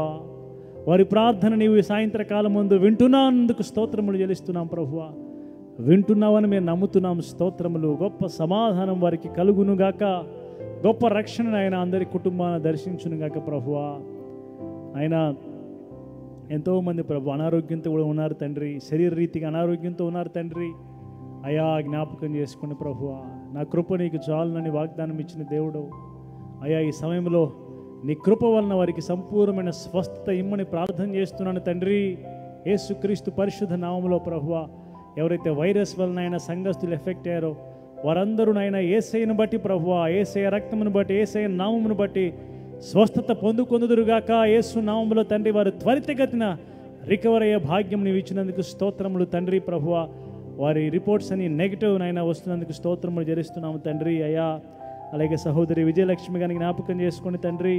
వారి ప్రార్థన నీవు సాయంత్రకాలం ముందు వింటున్నందుకు స్తోత్రములు చెల్లిస్తున్నాం ప్రభువా. వింటున్నావని మేము నమ్ముతున్నాం. స్తోత్రములు. గొప్ప సమాధానం వారికి కలుగునుగాక, గొప్ప రక్షణ ఆయన అందరి కుటుంబాన్ని దర్శించునుగాక ప్రభువా. ఆయన ఎంతోమంది ప్రభు అనారోగ్యంతో కూడా ఉన్నారు తండ్రి, శరీర రీతిగా అనారోగ్యంతో ఉన్నారు తండ్రి. అయా జ్ఞాపకం చేసుకోండి ప్రభువా. నా కృప నీకు చాలునని వాగ్దానం ఇచ్చిన దేవుడు అయా, ఈ సమయంలో నీ కృప వలన వారికి సంపూర్ణమైన స్వస్థత ఇమ్మని ప్రార్థన చేస్తున్నాను తండ్రి. యేసుక్రీస్తు పరిశుద్ధ నామములో ప్రభువా, ఎవరైతే వైరస్ వలన ఆయన సంఘస్థులు ఎఫెక్ట్ అయ్యారో వారందరూ నాయన యేసయ్యను బట్టి ప్రభువా, యేసయ్య రక్తమును బట్టి, యేసయ్య నామమును బట్టి స్వస్థత పొందుకొందుదురుగాక. యేసు నామములో తండ్రి వారు త్వరితగతిన రికవర్ అయ్యే భాగ్యం నీవు ఇచ్చినందుకు స్తోత్రములు తండ్రి ప్రభువా. వారి రిపోర్ట్స్ అని నెగిటివ్ నాయన వస్తున్నందుకు స్తోత్రములు జరిస్తున్నాము తండ్రి. అయ్యా, అలాగే సహోదరి విజయలక్ష్మి గారిని జ్ఞాపకం చేసుకుని తండ్రి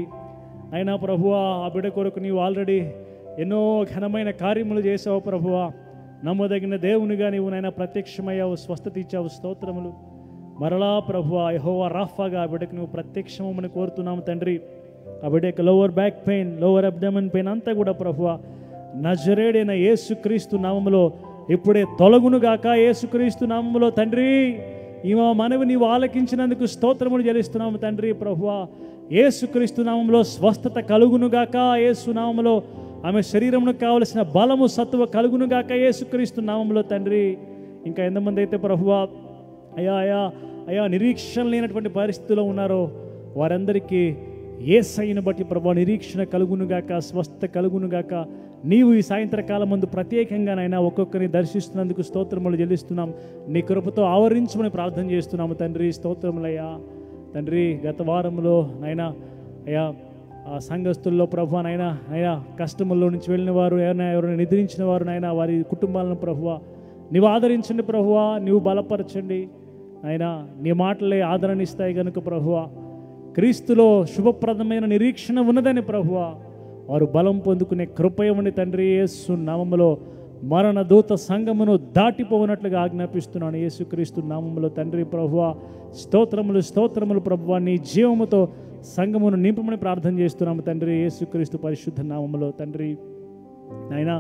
అయినా ప్రభువా, ఆ బిడ్డ కొరకు నీవు ఆల్రెడీ ఎన్నో ఘనమైన కార్యములు చేసావు ప్రభువా. నమ్మదగిన దేవునిగా నీవు నాయన ప్రత్యక్షమయ్యావు, స్వస్థత ఇచ్చావు. స్తోత్రములు. మరలా ప్రభువా యెహోవా రాఫాగా ఆ బిడ్డకు నువ్వు ప్రత్యక్షమని కోరుతున్నాము తండ్రి. ఆ బిడ్డ యొక్క lower back pain, lower abdomen pain అంతా కూడా ప్రభువా నజరేడైన యేసుక్రీస్తు నామములో ఇప్పుడే తొలగునుగాక. యేసుక్రీస్తు నామములో తండ్రి ఈ మనవి నీవు ఆలకించినందుకు స్తోత్రములు చెల్లిస్తున్నాము తండ్రి ప్రభువా. యేసుక్రీస్తు నామములో స్వస్థత కలుగునుగాక. యేసు నామములో ఆమె శరీరమునకు కావలసిన బలము సత్వ కలుగునుగాక. యేసుక్రీస్తు నామములో తండ్రి. ఇంకా ఎంతమంది అయితే ప్రభువా అయా అయా అయా నిరీక్షణ లేనటువంటి పరిస్థితిలో ఉన్నారో వారందరికీ యేసయ్యను బట్టి ప్రభువా నిరీక్షణ కలుగునుగాక, స్వస్థత కలుగునుగాక. నీవు ఈ సాయంత్రకాలం ముందు ప్రత్యేకంగా నైనా ఒక్కొక్కరిని దర్శిస్తున్నందుకు స్తోత్రములు చెల్లిస్తున్నాం. నీ కృపతో ఆవరించమని ప్రార్థన చేస్తున్నాము తండ్రి. స్తోత్రములయ్యా తండ్రి. గత వారంలో నైనా అయ్యా ఆ సంఘస్థుల్లో ప్రభువా నైనా అయ్యా కష్టముల్లో నుంచి వెళ్ళిన వారు, ఎవరైనా నిద్రించిన వారు నైనా వారి కుటుంబాలను ప్రభువా నీవు ఆదరించండి ప్రభువా, నీవు బలపరచండి అయినా. నీ మాటలే ఆదరణ ఇస్తాయి కనుక ప్రభువా క్రీస్తులో శుభప్రదమైన నిరీక్షణ ఉన్నదని ప్రభువా వారు బలం పొందుకునే కృపయమని తండ్రి యేసు నామములో మరణ దూత సంఘమును దాటిపోనట్లుగా ఆజ్ఞాపిస్తున్నాను యేసుక్రీస్తు నామములో తండ్రి ప్రభువా. స్తోత్రములు స్తోత్రములు ప్రభువా. నీ జీవముతో సంఘమును నింపమని ప్రార్థన చేస్తున్నాము తండ్రి యేసుక్రీస్తు పరిశుద్ధ నామములో తండ్రి. అయినా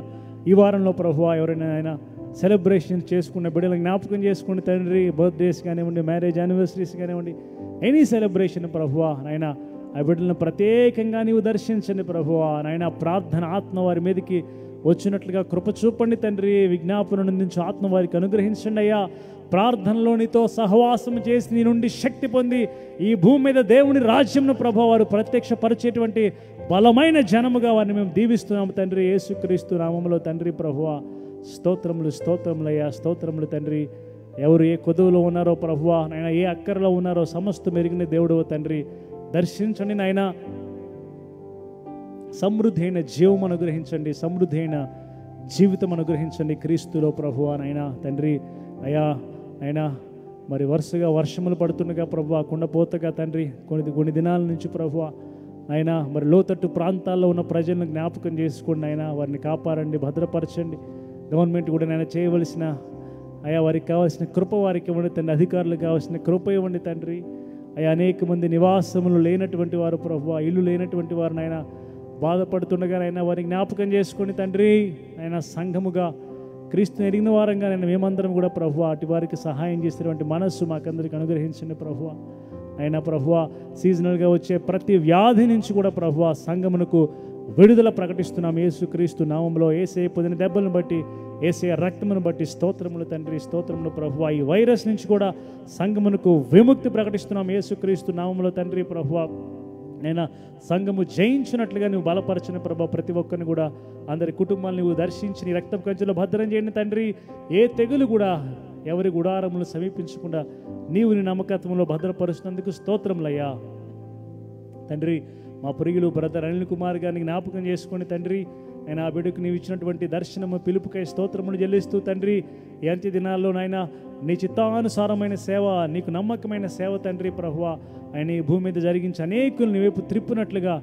ఈ వారంలో ప్రభువా ఎవరైనా అయినా సెలబ్రేషన్ చేసుకున్న బిడ్డలను జ్ఞాపకం చేసుకుని తండ్రి, బర్త్డేస్ కానివ్వండి, మ్యారేజ్ యానివర్సరీస్ కానివ్వండి, ఎనీ సెలబ్రేషన్ ప్రభువా నాయన ఆ బిడ్డలను ప్రత్యేకంగా నీవు దర్శించండి ప్రభువా. నాయన ప్రార్థన ఆత్మ వారి మీదకి వచ్చినట్లుగా కృప చూపండి తండ్రి. విజ్ఞాపన నుండి ఆత్మ వారికి అనుగ్రహించండి అయ్యా. ప్రార్థనలో నీతో సహవాసం చేసి నీ నుండి శక్తి పొంది ఈ భూమి మీద దేవుని రాజ్యంను ప్రభు వారు ప్రత్యక్షపరిచేటువంటి బలమైన జనముగా వారిని మేము దీవిస్తున్నాము తండ్రి. యేసుక్రీస్తు నామములో తండ్రి ప్రభువా. స్తోత్రములు స్తోత్రములయ్యా, స్తోత్రములు తండ్రి. ఎవరు ఏ కొదువులో ఉన్నారో ప్రభువా, నాయన ఏ అక్కరలో ఉన్నారో సమస్తం ఎరిగిన దేవుడు తండ్రి దర్శించండి నాయన. సమృద్ధి అయిన జీవం అనుగ్రహించండి, సమృద్ధి అయిన జీవితం అనుగ్రహించండి క్రీస్తులో ప్రభువా. నాయన తండ్రి అయ్యా అయినా మరి వరుసగా వర్షములు పడుతుండగా ప్రభువా, కుండపోతగా తండ్రి కొన్ని దినాల నుంచి ప్రభువా అయినా మరి లోతట్టు ప్రాంతాల్లో ఉన్న ప్రజలను జ్ఞాపకం చేసుకోండి అయినా. వారిని కాపాడండి, భద్రపరచండి. గవర్నమెంట్ కూడా నేను చేయవలసిన అయ్యా వారికి కావాల్సిన కృప వారికి ఇవ్వండి తండ్రి. అధికారులకు కావాల్సిన కృప ఇవ్వండి తండ్రి. అయ్యా అనేక మంది నివాసములు లేనటువంటి వారు ప్రభువా, ఇల్లు లేనటువంటి వారిని ఆయన బాధపడుతుండగా అయినా వారిని జ్ఞాపకం చేసుకోండి తండ్రి. ఆయన సంఘముగా క్రీస్తుని ఎరిగిన వారంగా నేను మేమందరం కూడా ప్రభువా అటు వారికి సహాయం చేసినటువంటి మనస్సు మాకందరికి అనుగ్రహించండి ప్రభువా. అయినా ప్రభువా సీజనల్గా వచ్చే ప్రతి వ్యాధి నుంచి కూడా ప్రభువా సంఘమునకు విడుదల ప్రకటిస్తున్నాం యేసుక్రీస్తు నామములో. యేసయ్య పొందిన దెబ్బలను బట్టి, యేసయ్య రక్తమును బట్టి స్తోత్రములు తండ్రి, స్తోత్రములు ప్రభువా. ఈ వైరస్ నుంచి కూడా సంఘమునకు విముక్తి ప్రకటిస్తున్నాం యేసుక్రీస్తు నామములో తండ్రి ప్రభువా. నేను సంఘము జయించినట్లుగా నువ్వు బలపరచిన ప్రభా. ప్రతి ఒక్కరిని కూడా అందరి కుటుంబాలను నువ్వు దర్శించి నీ రక్తం కంచెలో భద్రం చేయండి తండ్రి. ఏ తెగులు కూడా ఎవరి గుడారములు సమీపించకుండా నీవు నీ నమ్మకత్వంలో భద్రపరుస్తున్నందుకు స్తోత్రములయ్యా తండ్రి. మా ప్రియులు బ్రదర్ అనిల్ కుమార్ గారిని జ్ఞాపకం చేసుకోండి తండ్రి. ఆయన ఆ బిడ్డకు నీవు ఇచ్చినటువంటి దర్శనము పిలుపుకై స్తోత్రములు చెల్లిస్తూ తండ్రి ఈ అంత్య దినాల్లో నాయన నీ చిత్తానుసారమైన సేవ, నీకు నమ్మకమైన సేవ తండ్రి ప్రభువా ఆయన ఈ భూమి మీద జరిగించి అనేకులు నీ వైపు త్రిప్పునట్లుగా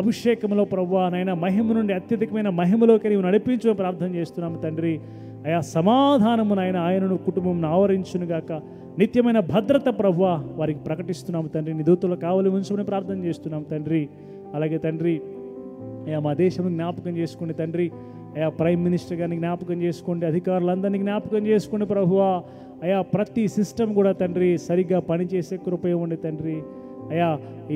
అభిషేకంలో ప్రభువా నాయన మహిమ నుండి అత్యధికమైన మహిమలోకి నీవు నడిపించు ప్రార్థన చేస్తున్నాము తండ్రి. అయా సమాధానము నాయన ఆయనను కుటుంబం ఆవరించునుగాక. నిత్యమైన భద్రత ప్రభువా వారికి ప్రకటిస్తున్నాము తండ్రి. నీ దూతలు కావలి ఉంచుకుని ప్రార్థన చేస్తున్నాము తండ్రి. అలాగే తండ్రి అయ్యా మా దేశం జ్ఞాపకం చేసుకోండి తండ్రి. అయా ప్రైమ్ మినిస్టర్ గారిని జ్ఞాపకం చేసుకోండి, అధికారులందరినీ జ్ఞాపకం చేసుకోండి ప్రభువా. అయా ప్రతి సిస్టమ్ కూడా తండ్రి సరిగ్గా పనిచేసే కృప ఇవ్వండి తండ్రి. అయా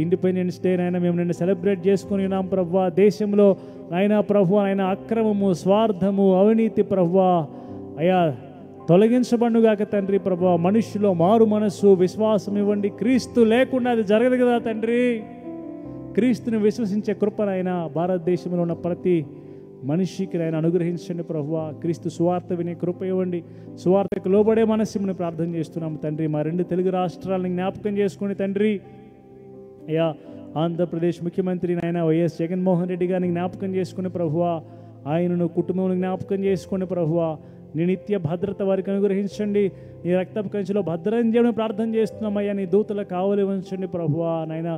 ఇండిపెండెన్స్ డే నైనా మేము నిన్ను సెలబ్రేట్ చేసుకుని ఉన్నాం ప్రభువా. దేశంలో నాయనా ప్రభువా ఆయన అక్రమము, స్వార్థము, అవినీతి ప్రభువా అయా తొలగించబడుగాక తండ్రి ప్రభువా. మనుషులో మారు మనస్సు, విశ్వాసం ఇవ్వండి. క్రీస్తు లేకుండా అది జరగదు కదా తండ్రి. క్రీస్తుని విశ్వసించే కృపనైనా భారతదేశంలో ఉన్న ప్రతి మనిషికి ఆయన అనుగ్రహించండి ప్రభువా. క్రీస్తు సువార్త వినే కృప ఇవ్వండి. సువార్తకు లోబడే మనస్సుని ప్రార్థన చేస్తున్నాము తండ్రి. మా 2 తెలుగు రాష్ట్రాలను జ్ఞాపకం చేసుకోండి తండ్రి. అయ్యా ఆంధ్రప్రదేశ్ ముఖ్యమంత్రి నాయన వైఎస్ జగన్మోహన్ రెడ్డి గారిని జ్ఞాపకం చేసుకుని ప్రభువా ఆయనను కుటుంబం జ్ఞాపకం చేసుకోండి ప్రభువా. నీ నిత్య భద్రత వారికి అనుగ్రహించండి. నీ రక్తపు కంచెలో భద్రం చేయడం ప్రార్థన చేస్తున్నామయ్యా. నీ దూతల కావలి ఉంచండి ప్రభువా నాయన.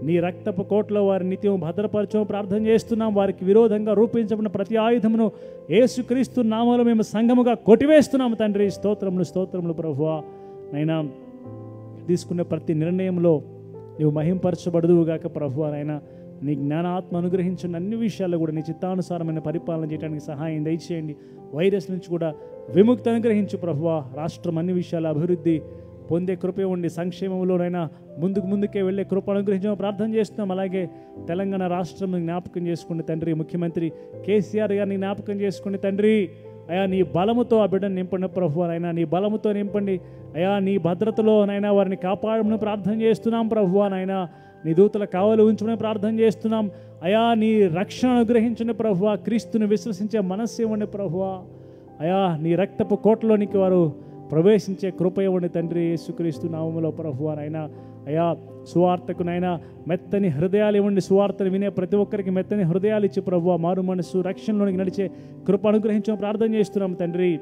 నీ రక్తపు కోటలో వారి నిత్యం భద్రపరచమని ప్రార్థన చేస్తున్నాం. వారికి విరోధంగా రూపించబడిన ప్రతి ఆయుధమును యేసుక్రీస్తు నామములో మేము సంఘముగా కొట్టివేస్తున్నాము తండ్రి. స్తోత్రములు స్తోత్రములు ప్రభువా నైనా. తీసుకునే ప్రతి నిర్ణయంలో నీవు మహింపరచబడదువుగాక ప్రభువా నైనా. నీ జ్ఞానాత్మ అనుగ్రహించిన అన్ని విషయాల్లో కూడా నీ చిత్తానుసారమైన పరిపాలన చేయడానికి సహాయం దయచేయండి. వైరస్ నుంచి కూడా విముక్తి అనుగ్రహించు ప్రభువా. రాష్ట్రం అన్ని విషయాల అభివృద్ధి పొందే కృప ఉండి సంక్షేమంలోనైనా ముందుకే వెళ్ళే కృప అనుగ్రహించమని ప్రార్థన చేస్తున్నాం. అలాగే తెలంగాణ రాష్ట్రం జ్ఞాపకం చేసుకోండి తండ్రి. ముఖ్యమంత్రి కేసీఆర్ గారిని జ్ఞాపకం చేసుకోండి తండ్రి. అయా నీ బలముతో ఆ బిడ్డను నింపండి ప్రభువా నైనా. నీ బలముతో నింపండి అయా. నీ భద్రతలో నైనా వారిని కాపాడమని ప్రార్థన చేస్తున్నాం ప్రభువా నైనా. నీ దూతల కావలి ఉంచమని ప్రార్థన చేస్తున్నాం అయా. నీ రక్షణ అనుగ్రహించండి ప్రభువా. క్రీస్తుని విశ్వసించే మనస్సు ఇవ్వండి ప్రభువా అయా. నీ రక్తపు కోటలోనికి వారు ప్రవేశించే కృప ఇవ్వండి తండ్రి. యేసుక్రీస్తు నామములో ప్రభువా నైనా. అయా సువార్తకు నైనా మెత్తని హృదయాలు ఇవ్వండి. సువార్తను వినే ప్రతి ఒక్కరికి మెత్తని హృదయాలు ఇచ్చి ప్రభువా మారు మనస్సు రక్షణలోనికి నడిచే కృప అనుగ్రహించమని ప్రార్థన చేస్తున్నాం తండ్రి.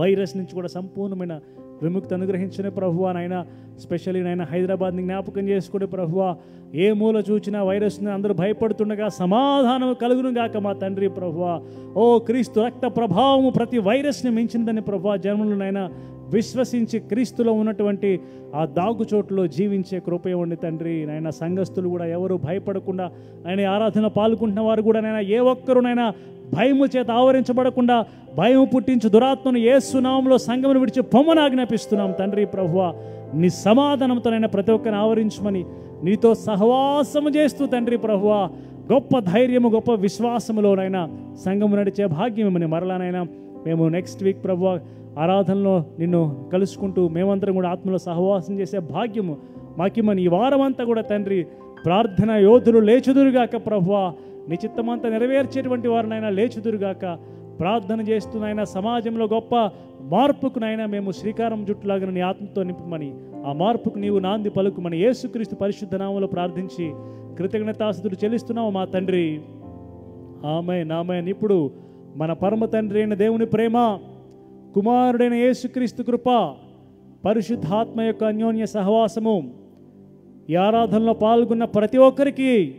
వైరస్ నుంచి కూడా సంపూర్ణమైన విముక్తి అనుగ్రహించిన ప్రభువా నైనా. స్పెషల్లీ నైనా హైదరాబాద్ని జ్ఞాపకం చేసుకునే ప్రభువా. ఏ మూల చూచినా వైరస్ని అందరూ భయపడుతుండగా సమాధానం కలుగును గాక మా తండ్రి ప్రభువా. ఓ క్రీస్తు రక్త ప్రభావము ప్రతి వైరస్ని మించిందని ప్రభువా. జన్మలోనైనా విశ్వసించి క్రీస్తులో ఉన్నటువంటి ఆ దాగుచోట్లో జీవించే కృప ఇవ్వండి తండ్రి నాయన. సంఘస్థులు కూడా ఎవరు భయపడకుండా ఆయన ఆరాధన పాల్గొంటున్న వారు కూడా నైనా ఏ ఒక్కరునైనా భయము చేత ఆవరించబడకుండా భయం పుట్టించు దురాత్మను యేసు నామములో సంఘమును విడిచి పొమ్మని ఆజ్ఞాపిస్తున్నాం తండ్రి ప్రభువా. నీ సమాధానంతోనైనా ప్రతి ఒక్కరిని ఆవరించమని నీతో సహవాసము చేస్తూ తండ్రి ప్రభువా గొప్ప ధైర్యము గొప్ప విశ్వాసములోనైనా సంఘము నడిచే భాగ్యం ఇమ్మని మరలానైనా మేము నెక్స్ట్ వీక్ ప్రభువా ఆరాధనలో నిన్ను కలుసుకుంటూ మేమందరం కూడా ఆత్మలో సహవాసం చేసే భాగ్యము మాకిమ్మని ఈ వారం అంతా కూడా తండ్రి ప్రార్థన యోధులు లేచుదురుగాక ప్రభువా నీ చిత్తమంతా నెరవేర్చేటువంటి వారినైనా లేచుదురుగాక ప్రార్థన చేస్తున్నాయినా సమాజంలో గొప్ప మార్పుకునైనా మేము శ్రీకారం జుట్టులాగా నీ ఆత్మతో నింపమని ఆ మార్పుకు నీవు నాంది పలుకుమని యేసుక్రీస్తు పరిశుద్ధ నామములో ప్రార్థించి కృతజ్ఞతాస్తుతులు చెల్లిస్తున్నాము మా తండ్రి ఆమేన్ ఆమేన్. ఇప్పుడు మన పరమ తండ్రి అయిన దేవుని ప్రేమ, కుమారుడైన యేసుక్రీస్తు కృప, పరిశుద్ధాత్మ యొక్క అన్యోన్య సహవాసము ఈ ఆరాధనలో పాల్గొన్న ప్రతి ఒక్కరికి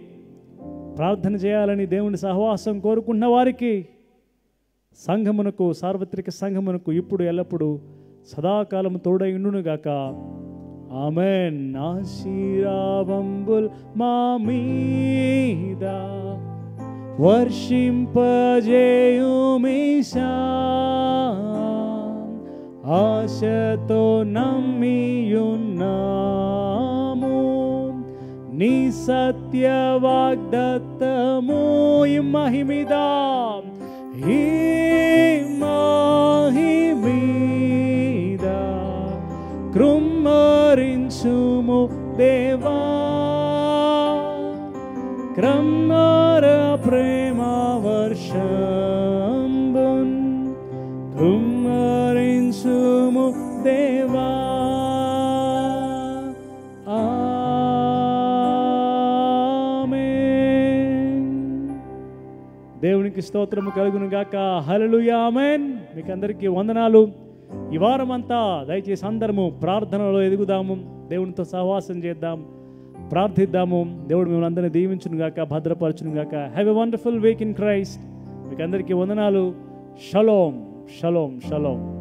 ప్రార్థన చేయాలని దేవుని సహవాసం కోరుకున్న వారికి సంఘమునకు సార్వత్రిక సంఘమునకు ఇప్పుడు ఎల్లప్పుడూ సదాకాలం తోడై ఉండునుగాక. ఆమేన్. ఆశీర్వాదంబుల్ మా మీద వర్షింపజేయుమీశా, ఆశతో నమ్మియున్నాము నీ సత్య వాగ్దత్తము ఈ మహిమిదా ఈ మహిమీద కృమ్మరించుము దేవా, క్రమ్మర ప్రేమ వర్షంబున్ కృమ్మరించుము దేవా. దేవునికి స్తోత్రము కలుగును గాక. హల్లెలూయా ఆమేన్. మీకు అందరికీ వందనాలు. ఈ వారం అంతా దయచేసి అందరము ప్రార్థనలో ఎదుగుదాము, దేవునితో సహవాసం చేద్దాం, ప్రార్థిద్దాము. దేవుడు మిమ్మల్ని అందరినీ దీవించును గాక, భద్రపరచును గాక. Have a wonderful week in Christ. మీకు అందరికీ వందనాలు. Shalom shalom shalom.